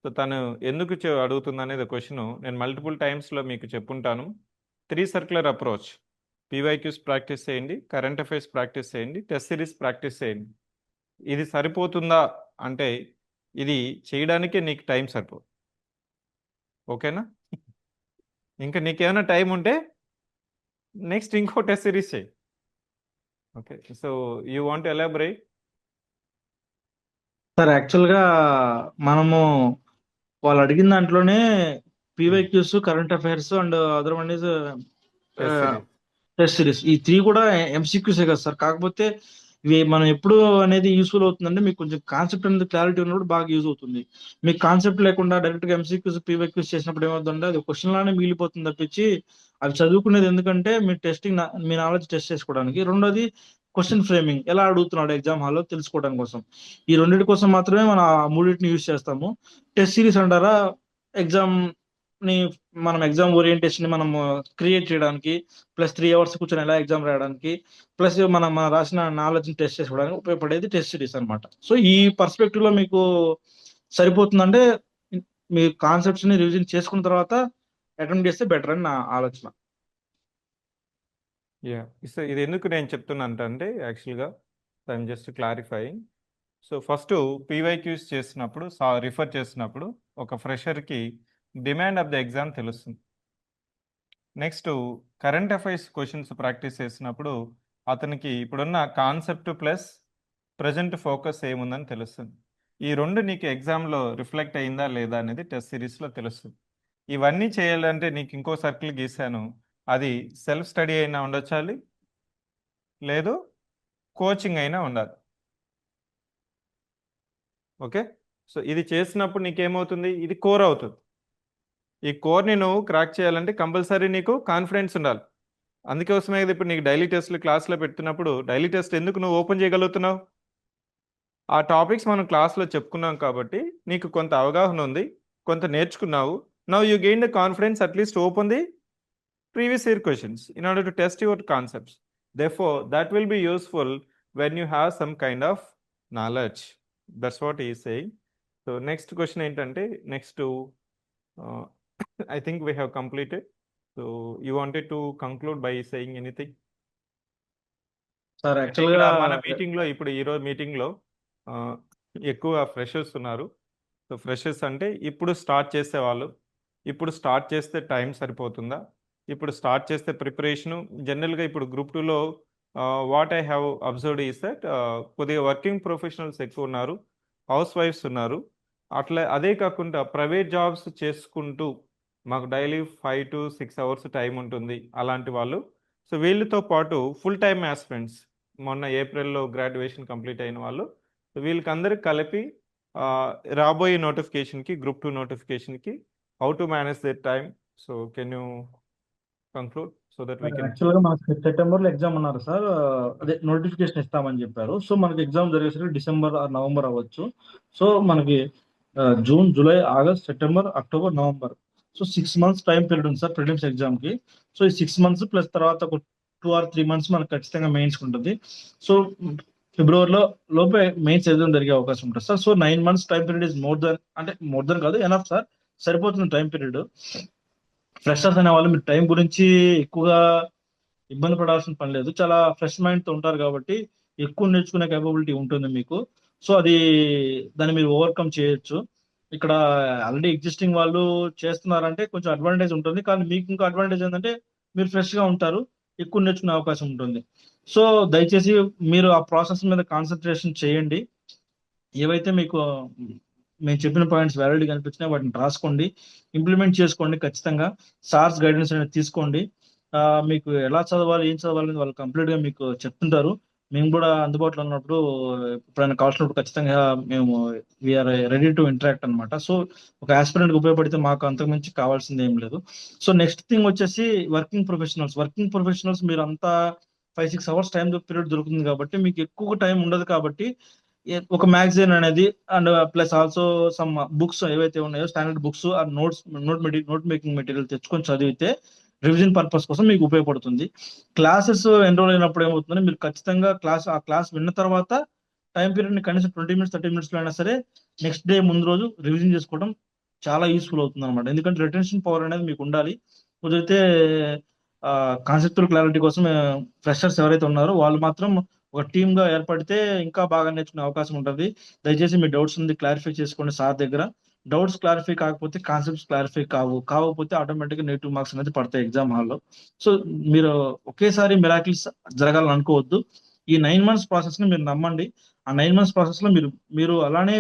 So తను ఎందుకు అడుగుతుంది అనేది question నేను multiple టైమ్స్లో మీకు చెప్పుంటాను. 3 circular approach. PYQs practice చేయండి, కరెంట్ అఫైర్స్ ప్రాక్టీస్ చేయండి, టెస్ట్ సిరీస్ ప్రాక్టీస్ చేయండి. ఇది సరిపోతుందా అంటే ఇది చేయడానికే నీకు టైం సరిపోదు. ఓకేనా? ఇంకా నీకేమైనా టైం ఉంటే నెక్స్ట్ ఇంకో టెస్ట్ సిరీస్ చేయి. Okay, so you want elaborate? Sir యాక్చువల్గా మనము వాళ్ళు అడిగిన దాంట్లోనే PYQs, current affairs and other one is test series. Test series. ఈ 3 కూడా MCQసే కదా సార్. కాకపోతే ఇవి మనం ఎప్పుడు అనేది యూస్ఫుల్ అవుతుందంటే మీకు కొంచెం కాన్సెప్ట్ అనేది క్లారిటీ ఉన్నప్పుడు బాగా యూజ్ అవుతుంది. మీకు కాన్సెప్ట్ లేకుండా డైరెక్ట్ గా MCQs, PYQs చేసినప్పుడు ఏమవుతుందంటే అది క్వశ్చన్ లానే మిగిలిపోతుంది తప్పించి అవి చదువుకునేది ఎందుకంటే మీ టెస్టింగ్ మీ నాలెడ్జ్ టెస్ట్ చేసుకోవడానికి. రెండోది క్వశ్చన్ ఫ్రేమింగ్ ఎలా అడుగుతున్నాడు ఎగ్జామ్ హాల్లో తెలుసుకోవడం కోసం. ఈ రెండింటి కోసం మాత్రమే మనం ఆ మూడింటిని యూజ్ చేస్తాము. టెస్ట్ సిరీస్ అంటారా ఎగ్జామ్ ని మనం ఎగ్జామ్ ఓరియంటేషన్ ని మనం క్రియేట్ చేయడానికి, ప్లస్ 3 అవర్స్ కూర్చొని ఎలా ఎగ్జామ్ రాయడానికి, ప్లస్ మనం రాసిన నాలెడ్జ్ ని టెస్ట్ చేసుకోవడానికి ఉపయోగపడేది టెస్ట్ సిరీస్ అనమాట. సో ఈ పర్స్పెక్టివ్ లో మీకు సరిపోతుందంటే మీ కాన్సెప్ట్స్ ని రివిజన్ చేసుకున్న తర్వాత అటెంప్ట్ చేస్తే బెటర్ అని నా ఆలోచన. సో ఇది ఎందుకు నేను చెప్తున్నా అంటే యాక్చువల్గా I'm just clarifying. So first PYQs చేసినప్పుడు రిఫర్ చేసినప్పుడు ఒక ఫ్రెషర్కి డిమాండ్ ఆఫ్ ద ఎగ్జామ్ తెలుస్తుంది. Next current affairs questions practice చేసినప్పుడు అతనికి ఇప్పుడున్న కాన్సెప్ట్ ప్లస్ ప్రజెంట్ ఫోకస్ ఏముందని తెలుస్తుంది. ఈ రెండు నీకు ఎగ్జామ్లో రిఫ్లెక్ట్ అయిందా లేదా అనేది టెస్ట్ సిరీస్లో తెలుస్తుంది. ఇవన్నీ చేయాలంటే నీకు ఇంకో సర్కిల్ గీసాను, అది సెల్ఫ్ స్టడీ అయినా ఉండొచ్చాలి, లేదు కోచింగ్ అయినా ఉండాలి. ఓకే, సో ఇది చేసినప్పుడు నీకేమవుతుంది, ఇది కోర్ అవుతుంది. ఈ కోర్ని నువ్వు క్రాక్ చేయాలంటే కంపల్సరీ నీకు కాన్ఫిడెన్స్ ఉండాలి. అందుకోసమే ఇప్పుడు నీకు డైలీ టెస్ట్లు క్లాస్లో పెడుతున్నప్పుడు డైలీ టెస్ట్ ఎందుకు నువ్వు ఓపెన్ చేయగలుగుతున్నావు? ఆ టాపిక్స్ మనం క్లాస్లో చెప్పుకున్నాం కాబట్టి నీకు కొంత అవగాహన ఉంది, కొంత నేర్చుకున్నావు. Now you gain the confidence at least open the previous year questions in order to test your concepts. Therefore, that will be useful when you have some kind of knowledge. That's what he is saying. So next question ఏంటంటే next I think we have completed. So you wanted to conclude by saying anything? Sir యాక్చువల్గా మన మీటింగ్లో ఇప్పుడు ఈరోజు మీటింగ్లో ఎక్కువ freshers ఉన్నారు. So freshers అంటే ఇప్పుడు స్టార్ట్ చేసేవాళ్ళు, ఇప్పుడు స్టార్ట్ చేస్తే టైం సరిపోతుందా, ఇప్పుడు స్టార్ట్ చేస్తే ప్రిపరేషను జనరల్గా ఇప్పుడు గ్రూప్ 2లో what I have observed is that కొద్దిగా వర్కింగ్ ప్రొఫెషనల్స్ ఎక్కువ ఉన్నారు, హౌస్ వైఫ్స్ ఉన్నారు. అదే కాకుండా ప్రైవేట్ జాబ్స్ చేసుకుంటూ మాకు డైలీ 5 to 6 hours టైం ఉంటుంది అలాంటి వాళ్ళు. సో వీళ్ళతో పాటు ఫుల్ టైమ్ ఆస్పిరెంట్స్ మొన్న ఏప్రిల్లో గ్రాడ్యుయేషన్ కంప్లీట్ అయిన వాళ్ళు, వీళ్ళకి అందరికి కలిపి రాబోయే నోటిఫికేషన్కి గ్రూప్ 2 నోటిఫికేషన్కి how to manage their time. So can you conclude so that we can... యాక్చువల్గా మనకి సెప్టెంబర్లో ఎగ్జామ్ అన్నారు సార్, అదే నోటిఫికేషన్ ఇస్తామని చెప్పారు. సో మనకి ఎగ్జామ్ జరిగేసరికి డిసెంబర్ ఆర్ నవంబర్ అవ్వచ్చు. సో మనకి June, July, August, September, October, November, so 6 months time period ఉంది సార్ ప్రిలిమ్స్ ఎగ్జామ్కి. సో ఈ 6 months ప్లస్ తర్వాత ఒక 2 or 3 months మనకు ఖచ్చితంగా మెయిన్స్ ఉంటుంది. సో ఫిబ్రవరిలో లోపే మెయిన్స్ ఎగ్జామ్ జరిగే అవకాశం ఉంటుంది sir. So 9 months time period is more than కాదు, ఎనఫ్ సార్, సరిపోతుంది టైం పీరియడ్. ఫ్రెషర్స్ అనే వాళ్ళు మీరు టైం గురించి ఎక్కువగా ఇబ్బంది పడాల్సిన పని లేదు. చాలా ఫ్రెష్ మైండ్తో ఉంటారు కాబట్టి ఎక్కువ నేర్చుకునే కేపబిలిటీ ఉంటుంది మీకు. సో అది దాన్ని మీరు ఓవర్కమ్ చేయొచ్చు. ఇక్కడ ఆల్రెడీ ఎగ్జిస్టింగ్ వాళ్ళు చేస్తున్నారంటే కొంచెం అడ్వాంటేజ్ ఉంటుంది, కానీ మీకు ఇంకా అడ్వాంటేజ్ ఏంటంటే మీరు ఫ్రెష్గా ఉంటారు, ఎక్కువ నేర్చుకునే అవకాశం ఉంటుంది. సో దయచేసి మీరు ఆ ప్రాసెస్ మీద కాన్సన్ట్రేషన్ చేయండి. ఏవైతే మీకు మేము చెప్పిన పాయింట్స్ వ్యాలిడ్గా అనిపించినా వాటిని రాసుకోండి, ఇంప్లిమెంట్ చేసుకోండి. ఖచ్చితంగా సార్స్ గైడెన్స్ అనేది తీసుకోండి. మీకు ఎలా చదవాలి, ఏం చదవాలి అనేది వాళ్ళు కంప్లీట్గా మీకు చెప్తుంటారు. మేము కూడా అందుబాటులో ఉన్నప్పుడు ఎప్పుడైనా కావాల్సినప్పుడు ఖచ్చితంగా మేము వీఆర్ రెడీ టు ఇంటరాక్ట్ అనమాట. సో ఒక ఆస్పిరెంట్కి ఉపయోగపడితే మాకు అంతకుమించి కావాల్సింది ఏం లేదు. సో నెక్స్ట్ థింగ్ వచ్చేసి వర్కింగ్ ప్రొఫెషనల్స్ మీరు అంతా 5-6 అవర్స్ టైం పీరియడ్ దొరుకుతుంది కాబట్టి మీకు ఎక్కువ టైం ఉండదు కాబట్టి ఒక మ్యాగజైన్ అనేది and plus also some books ఏవైతే ఉన్నాయో స్టాండర్డ్ బుక్స్ ఆ నోట్ మేకింగ్ మెటీరియల్ తెచ్చుకొని చదివితే రివిజన్ పర్పస్ కోసం మీకు ఉపయోగపడుతుంది. క్లాసెస్ ఎన్రోల్ అయినప్పుడు ఏమవుతుందంటే మీరు ఖచ్చితంగా ఆ క్లాస్ విన్న తర్వాత టైం పీరియడ్ ని కనీసం 20 minutes 30 minutes లో అయినా సరే నెక్స్ట్ డే ముందు రోజు రివిజన్ చేసుకోవడం చాలా యూస్ఫుల్ అవుతుంది అనమాట. ఎందుకంటే రిటెన్షన్ పవర్ అనేది మీకు ఉండాలి. కుదిరితే కాన్సెప్చువల్ క్లారిటీ కోసం ఫ్రెషర్స్ ఎవరైతే ఉన్నారో వాళ్ళు మాత్రం ఒక టీమ్ గా ఏర్పడితే ఇంకా బాగా నేర్చుకునే అవకాశం ఉంటుంది. దయచేసి మీ డౌట్స్ ఉంది క్లారిఫై చేసుకోండి సార్ దగ్గర. డౌట్స్ క్లారిఫై కాకపోతే కాన్సెప్ట్స్ క్లారిఫై కాకపోతే ఆటోమేటిక్ గా నెగిటివ్ మార్క్స్ అనేది పడతాయి ఎగ్జామ్ హాల్లో. సో మీరు ఒకేసారి మిరాకిల్స్ జరగాలని అనుకోవద్దు. ఈ 9 months ప్రాసెస్ ని మీరు నమ్మండి. ఆ 9 months ప్రాసెస్ లో మీరు అలానే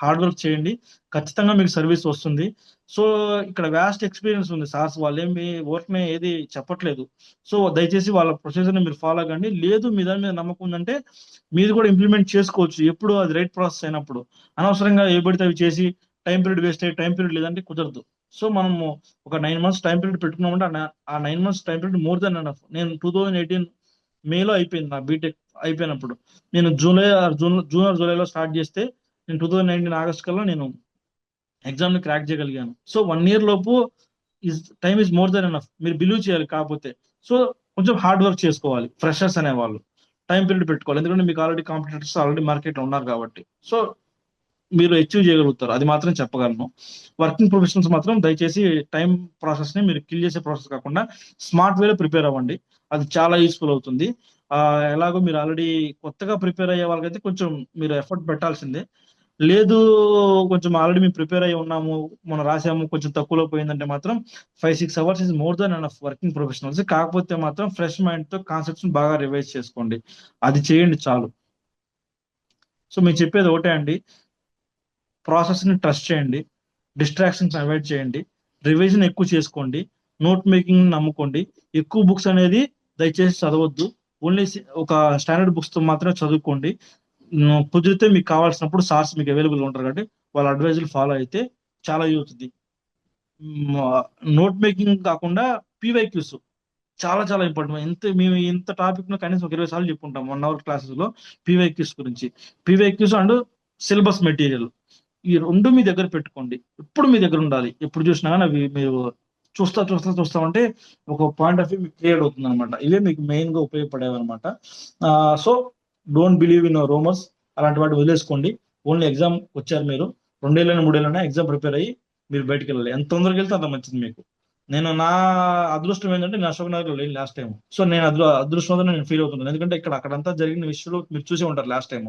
హార్డ్ వర్క్ చేయండి. ఖచ్చితంగా మీకు సర్వీస్ వస్తుంది. సో ఇక్కడ వ్యాస్ట్ ఎక్స్పీరియన్స్ ఉంది సార్స్, వాళ్ళు ఏమి వర్క్ ఏది చెప్పట్లేదు. సో దయచేసి వాళ్ళ ప్రొసీజర్ ని మీరు ఫాలో కండి. లేదు మీ దాని మీద నమ్మకం ఉందంటే మీరు కూడా ఇంప్లిమెంట్ చేసుకోవచ్చు ఎప్పుడు అది రైట్ ప్రాసెస్ అయినప్పుడు. అనవసరంగా ఏ పడితే అవి చేసి టైం పీరియడ్ వేస్ట్ అయ్యి టైం పీరియడ్ లేదంటే కుదరదు. సో మనము ఒక 9 months టైం పీరియడ్ పెట్టుకున్నామంటే ఆ 9 months time period more than enough. నేను 2018 మేలో అయిపోయింది నా బీటెక్ అయిపోయినప్పుడు. నేను జూన్ ఆర్ జూలైలో స్టార్ట్ చేస్తే నేను 2019 ఆగస్ట్ కల్లా నేను ఎగ్జామ్ ని క్రాక్ చేయగలిగాను. సో 1 year లోపు time is more than enough. మీరు బిలీవ్ చేయాలి కాకపోతే. సో కొంచెం హార్డ్ వర్క్ చేసుకోవాలి ఫ్రెషర్స్ అనేవాళ్ళు. టైం పీరియడ్ పెట్టుకోవాలి, ఎందుకంటే మీకు ఆల్రెడీ కాంపిటేటర్స్ ఆల్రెడీ మార్కెట్ లో ఉన్నారు కాబట్టి. సో మీరు అచీవ్ చేయగలుగుతారు, అది మాత్రం చెప్పగలను. వర్కింగ్ ప్రొఫెషనల్స్ మాత్రం దయచేసి టైం ప్రాసెస్ ని మీరు కిల్ చేసే ప్రాసెస్ కాకుండా స్మార్ట్ వేలో ప్రిపేర్ అవ్వండి. అది చాలా యూస్ఫుల్ అవుతుంది. ఎలాగో మీరు ఆల్రెడీ కొత్తగా ప్రిపేర్ అయ్యే వాళ్ళకైతే కొంచెం మీరు ఎఫర్ట్ పెట్టాల్సిందే. లేదు కొంచెం ఆల్రెడీ మేము ప్రిపేర్ అయ్యి ఉన్నాము, మనం రాసాము, కొంచెం తక్కువలో పోయిందంటే మాత్రం 5-6 hours is more than enough working professionals. కాకపోతే మాత్రం ఫ్రెష్ మైండ్ తో కాన్సెప్ట్స్ బాగా రివైజ్ చేసుకోండి, అది చేయండి చాలు. సో మేము చెప్పేది ఒకటే అండి, ప్రాసెస్ ని ట్రస్ట్ చేయండి, డిస్ట్రాక్షన్స్ అవాయిడ్ చేయండి, రివిజన్ ఎక్కువ చేసుకోండి, నోట్ మేకింగ్ నమ్ముకోండి. ఎక్కువ బుక్స్ అనేది దయచేసి చదవద్దు. ఓన్లీ ఒక స్టాండర్డ్ బుక్స్ తో మాత్రమే చదువుకోండి. కుదిరితే మీకు కావాల్సినప్పుడు సార్స్ మీకు అవైలబుల్ ఉంటారు కాబట్టి వాళ్ళ అడ్వైజులు ఫాలో అయితే చాలా యూజ్ అవుతుంది. నోట్ మేకింగ్ కాకుండా పీవైక్యూస్ చాలా చాలా ఇంపార్టెంట్. మేము ఇంత టాపిక్ లో కనీసం ఒక 20 సార్లు చెప్పుకుంటాం 1 hour క్లాసెస్ లో పీవైక్యూస్ గురించి. పీవైక్యూస్ అండ్ సిలబస్ మెటీరియల్, ఈ రెండు మీ దగ్గర పెట్టుకోండి. ఎప్పుడు మీ దగ్గర ఉండాలి. ఎప్పుడు చూసినా కానీ అవి మీరు చూస్తా ఉంటే ఒక పాయింట్ ఆఫ్ వ్యూ మీకు క్రియేట్ అవుతుంది అనమాట. ఇవే మీకు మెయిన్ గా ఉపయోగపడేవి అనమాట. So don't believe in rumours, అలాంటి వాటి వదిలేసుకోండి. ఓన్లీ ఎగ్జామ్ వచ్చారు మీరు 2 ఏళ్ళైనా 3 ఏళ్ళైనా ఎగ్జామ్ ప్రిపేర్ అయ్యి మీరు బయటకు వెళ్ళాలి. ఎంత తొందరగా వెళ్తే అంత మంచిది మీకు. నా అదృష్టం ఏంటంటే నేను అశోక్ నగర్ లో లేను లాస్ట్ టైం. సో నేను అదృష్టంతో నేను ఫీల్ అవుతున్నాను, ఎందుకంటే అక్కడంతా జరిగిన విషయాలు మీరు చూసే ఉంటారు లాస్ట్ టైం.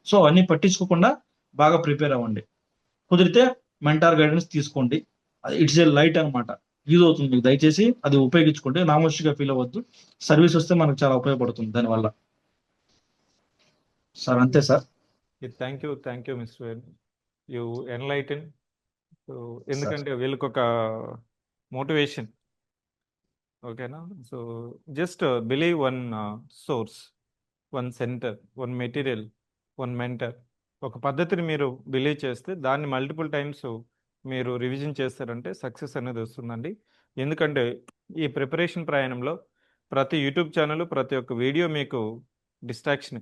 సో అన్ని పట్టించుకోకుండా బాగా ప్రిపేర్ అవ్వండి. కుదిరితే మెంటార్ గైడెన్స్ తీసుకోండి, ఇట్స్ ఏ లైట్ అనమాట, యూజ్ అవుతుంది మీకు. దయచేసి అది ఉపయోగించుకుంటే నామోషిగా ఫీల్ అవ్వద్దు. సర్వీస్ వస్తే మనకు చాలా ఉపయోగపడుతుంది దానివల్ల. సార్ అంతే sir. Thank you mister Venu, you enlighten. So ఎందుకంటే వీళ్ళకి ఒక మోటివేషన్, ఓకేనా. So just believe one source, one centre, one material, one mentor. ఒక పద్ధతిని మీరు బిలీవ్ చేస్తే దాన్ని మల్టిపుల్ టైమ్స్ మీరు రివిజన్ చేస్తారంటే సక్సెస్ అనేది వస్తుందండి. ఎందుకంటే ఈ ప్రిపరేషన్ ప్రయాణంలో ప్రతి యూట్యూబ్ ఛానల్, ప్రతి ఒక్క వీడియో మీకు డిస్ట్రాక్షన్.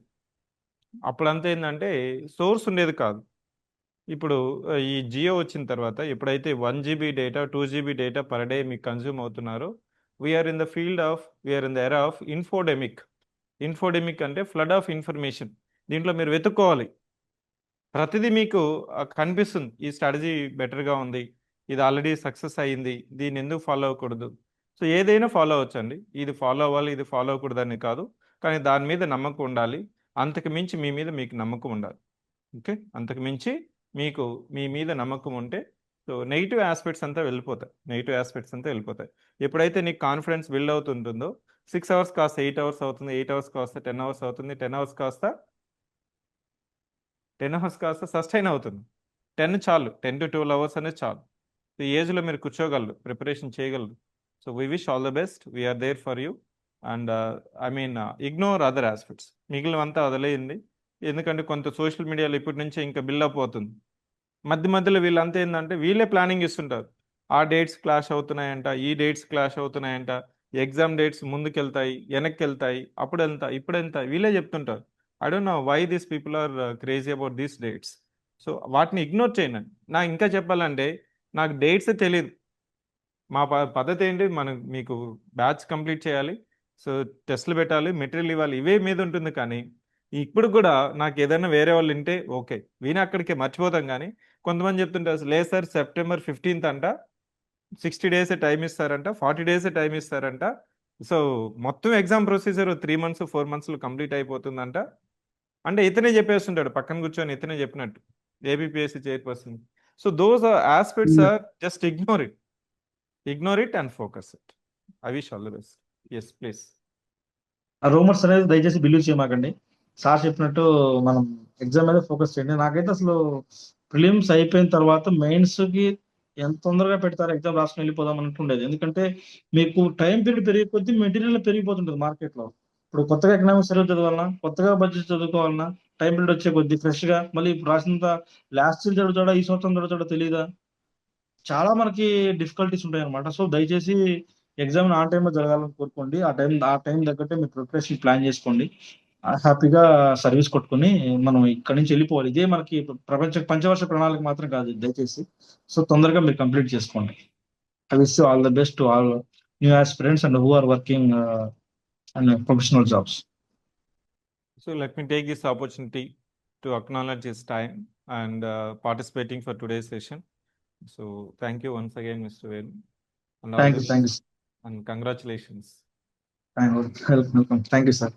అప్పుడంతా ఏంటంటే సోర్స్ ఉండేది కాదు. ఇప్పుడు ఈ జియో వచ్చిన తర్వాత ఎప్పుడైతే 1 GB data 2 GB data per day మీకు కన్జ్యూమ్ అవుతున్నారో, we're in the era of infodemic అంటే ఫ్లడ్ ఆఫ్ ఇన్ఫర్మేషన్. దీంట్లో మీరు వెతుక్కోవాలి, ప్రతిదీ మీకు కనిపిస్తుంది. ఈ స్ట్రాటజీ బెటర్గా ఉంది, ఇది ఆల్రెడీ సక్సెస్ అయ్యింది, దీన్ని ఎందుకు ఫాలో అవ్వకూడదు. సో ఏదైనా ఫాలో అవ్వచ్చండి, ఇది ఫాలో అవ్వాలి ఇది ఫాలో అవ్వకూడదని కాదు, కానీ దాని మీద నమ్మకం ఉండాలి. అంతకు మించి మీ మీద మీకు నమ్మకం ఉండాలి. ఓకే, అంతకు మించి మీకు మీ మీద నమ్మకం ఉంటే సో నెగిటివ్ ఆస్పెక్ట్స్ అంతా వెళ్ళిపోతాయి. ఎప్పుడైతే నీకు కాన్ఫిడెన్స్ బిల్డ్ అవుతుంటుందో 6 hours కాస్త 8 hours అవుతుంది, 8 hours కాస్త 10 hours అవుతుంది, 10 hours కాస్త సస్టైన్ అవుతుంది. 10 చాలు, 10 to 12 hours అనేది చాలు. ఈ ఏజ్లో మీరు కూర్చోగలరు, ప్రిపరేషన్ చేయగలరు. So we wish all the best, we're there for you. And I mean ignore other aspects. మిగిలినంతా వదిలేయండి, ఎందుకంటే కొంత సోషల్ మీడియాలో ఇప్పటి నుంచి ఇంకా బిల్డప్ అవుతుంది. మధ్యలో వీళ్ళంతా ఏంటంటే వీళ్ళే ప్లానింగ్ ఇస్తుంటారు. ఆ డేట్స్ క్లాష్ అవుతున్నాయంట, ఈ డేట్స్ క్లాష్ అవుతున్నాయంట, ఎగ్జామ్ డేట్స్ ముందుకెళ్తాయి, వెనక్కి వెళ్తాయి, అప్పుడు ఎంత ఇప్పుడు ఎంత వీళ్ళే చెప్తుంటారు. I don't know why these people are crazy about these dates. So వాటిని ఇగ్నోర్ చేయండి. నాకు ఇంకా చెప్పాలంటే నాకు డేట్స్ తెలియదు. మా పద్ధతి ఏంటి, మనం మీకు బ్యాచ్ కంప్లీట్ చేయాలి, సో టెస్ట్లు పెట్టాలి, మెటీరియల్ ఇవ్వాలి, ఇవే మీద ఉంటుంది. కానీ ఇప్పుడు కూడా నాకు ఏదైనా వేరే వాళ్ళు వింటే ఓకే, విని అక్కడికి మర్చిపోతాం. కానీ కొంతమంది చెప్తుంటారు, లేదు సార్ సెప్టెంబర్ 15th అంట, 60 days టైం ఇస్తారంట, 40 days టైం ఇస్తారంట, సో మొత్తం exam procedure 3 months 4 months complete అయిపోతుందంట. అంటే ఇతనే చెప్పేస్తుంటాడు, పక్కన కూర్చొని ఇతనే చెప్పినట్టు, ABPSC chairperson. So those aspects are just ignore it and focus it. I wish all the best. Yes please. ఆ రూమర్స్ అనేది దయచేసి బిలీవ్ చేయమాకండి. సార్ చెప్పినట్టు మనం ఎగ్జామ్ మీద ఫోకస్ చేయండి. నాకైతే అసలు ప్రిలిమ్స్ అయిపోయిన తర్వాత మెయిన్స్ కి ఎంత తొందరగా పెడతారు, ఎగ్జామ్ రాసుకుని వెళ్ళిపోదాం అన్నట్టు ఉండేది. ఎందుకంటే మీకు టైం పీరియడ్ పెరిగే కొద్దీ మెటీరియల్ పెరిగిపోతుంటుంది మార్కెట్ లో. ఇప్పుడు కొత్తగా ఎకనామిక్స్ చదవాలన్నా, కొత్తగా బడ్జెట్ చదువుకోవాలన్నా, టైం పీరియడ్ వచ్చే కొద్దీ ఫ్రెష్ గా మళ్ళీ ఇప్పుడు రాసినంత లాస్ట్ ఇయర్ చదువుతాడా, ఈ సంవత్సరం చదువుతాడా తెలియదా, చాలా మనకి డిఫికల్టీస్ ఉంటాయి అనమాట. సో దయచేసి ఎగ్జామ్ ఆన్ టైంలో జరగాలని కోరుకోండి. ఆ టైం తగ్గట్టే మీరు ప్రిపరేషన్ ప్లాన్ చేసుకోండి. హ్యాపీగా సర్వీస్ కొట్టుకొని మనం ఇక్కడి నుంచి వెళ్ళిపోవాలి. ఇదే మనకి పంచవర్ష ప్రణాళిక మాత్రం కాదు దయచేసి. సో తొందరగా మీరు కంప్లీట్ చేసుకోండి. I wish you all the best to all new aspirants and who are working and professional jobs. So let me take this opportunity to acknowledge his time and participating for today's session. So thank you once again, Mr. Venu. And all thank the you best and congratulations. Thank you sir.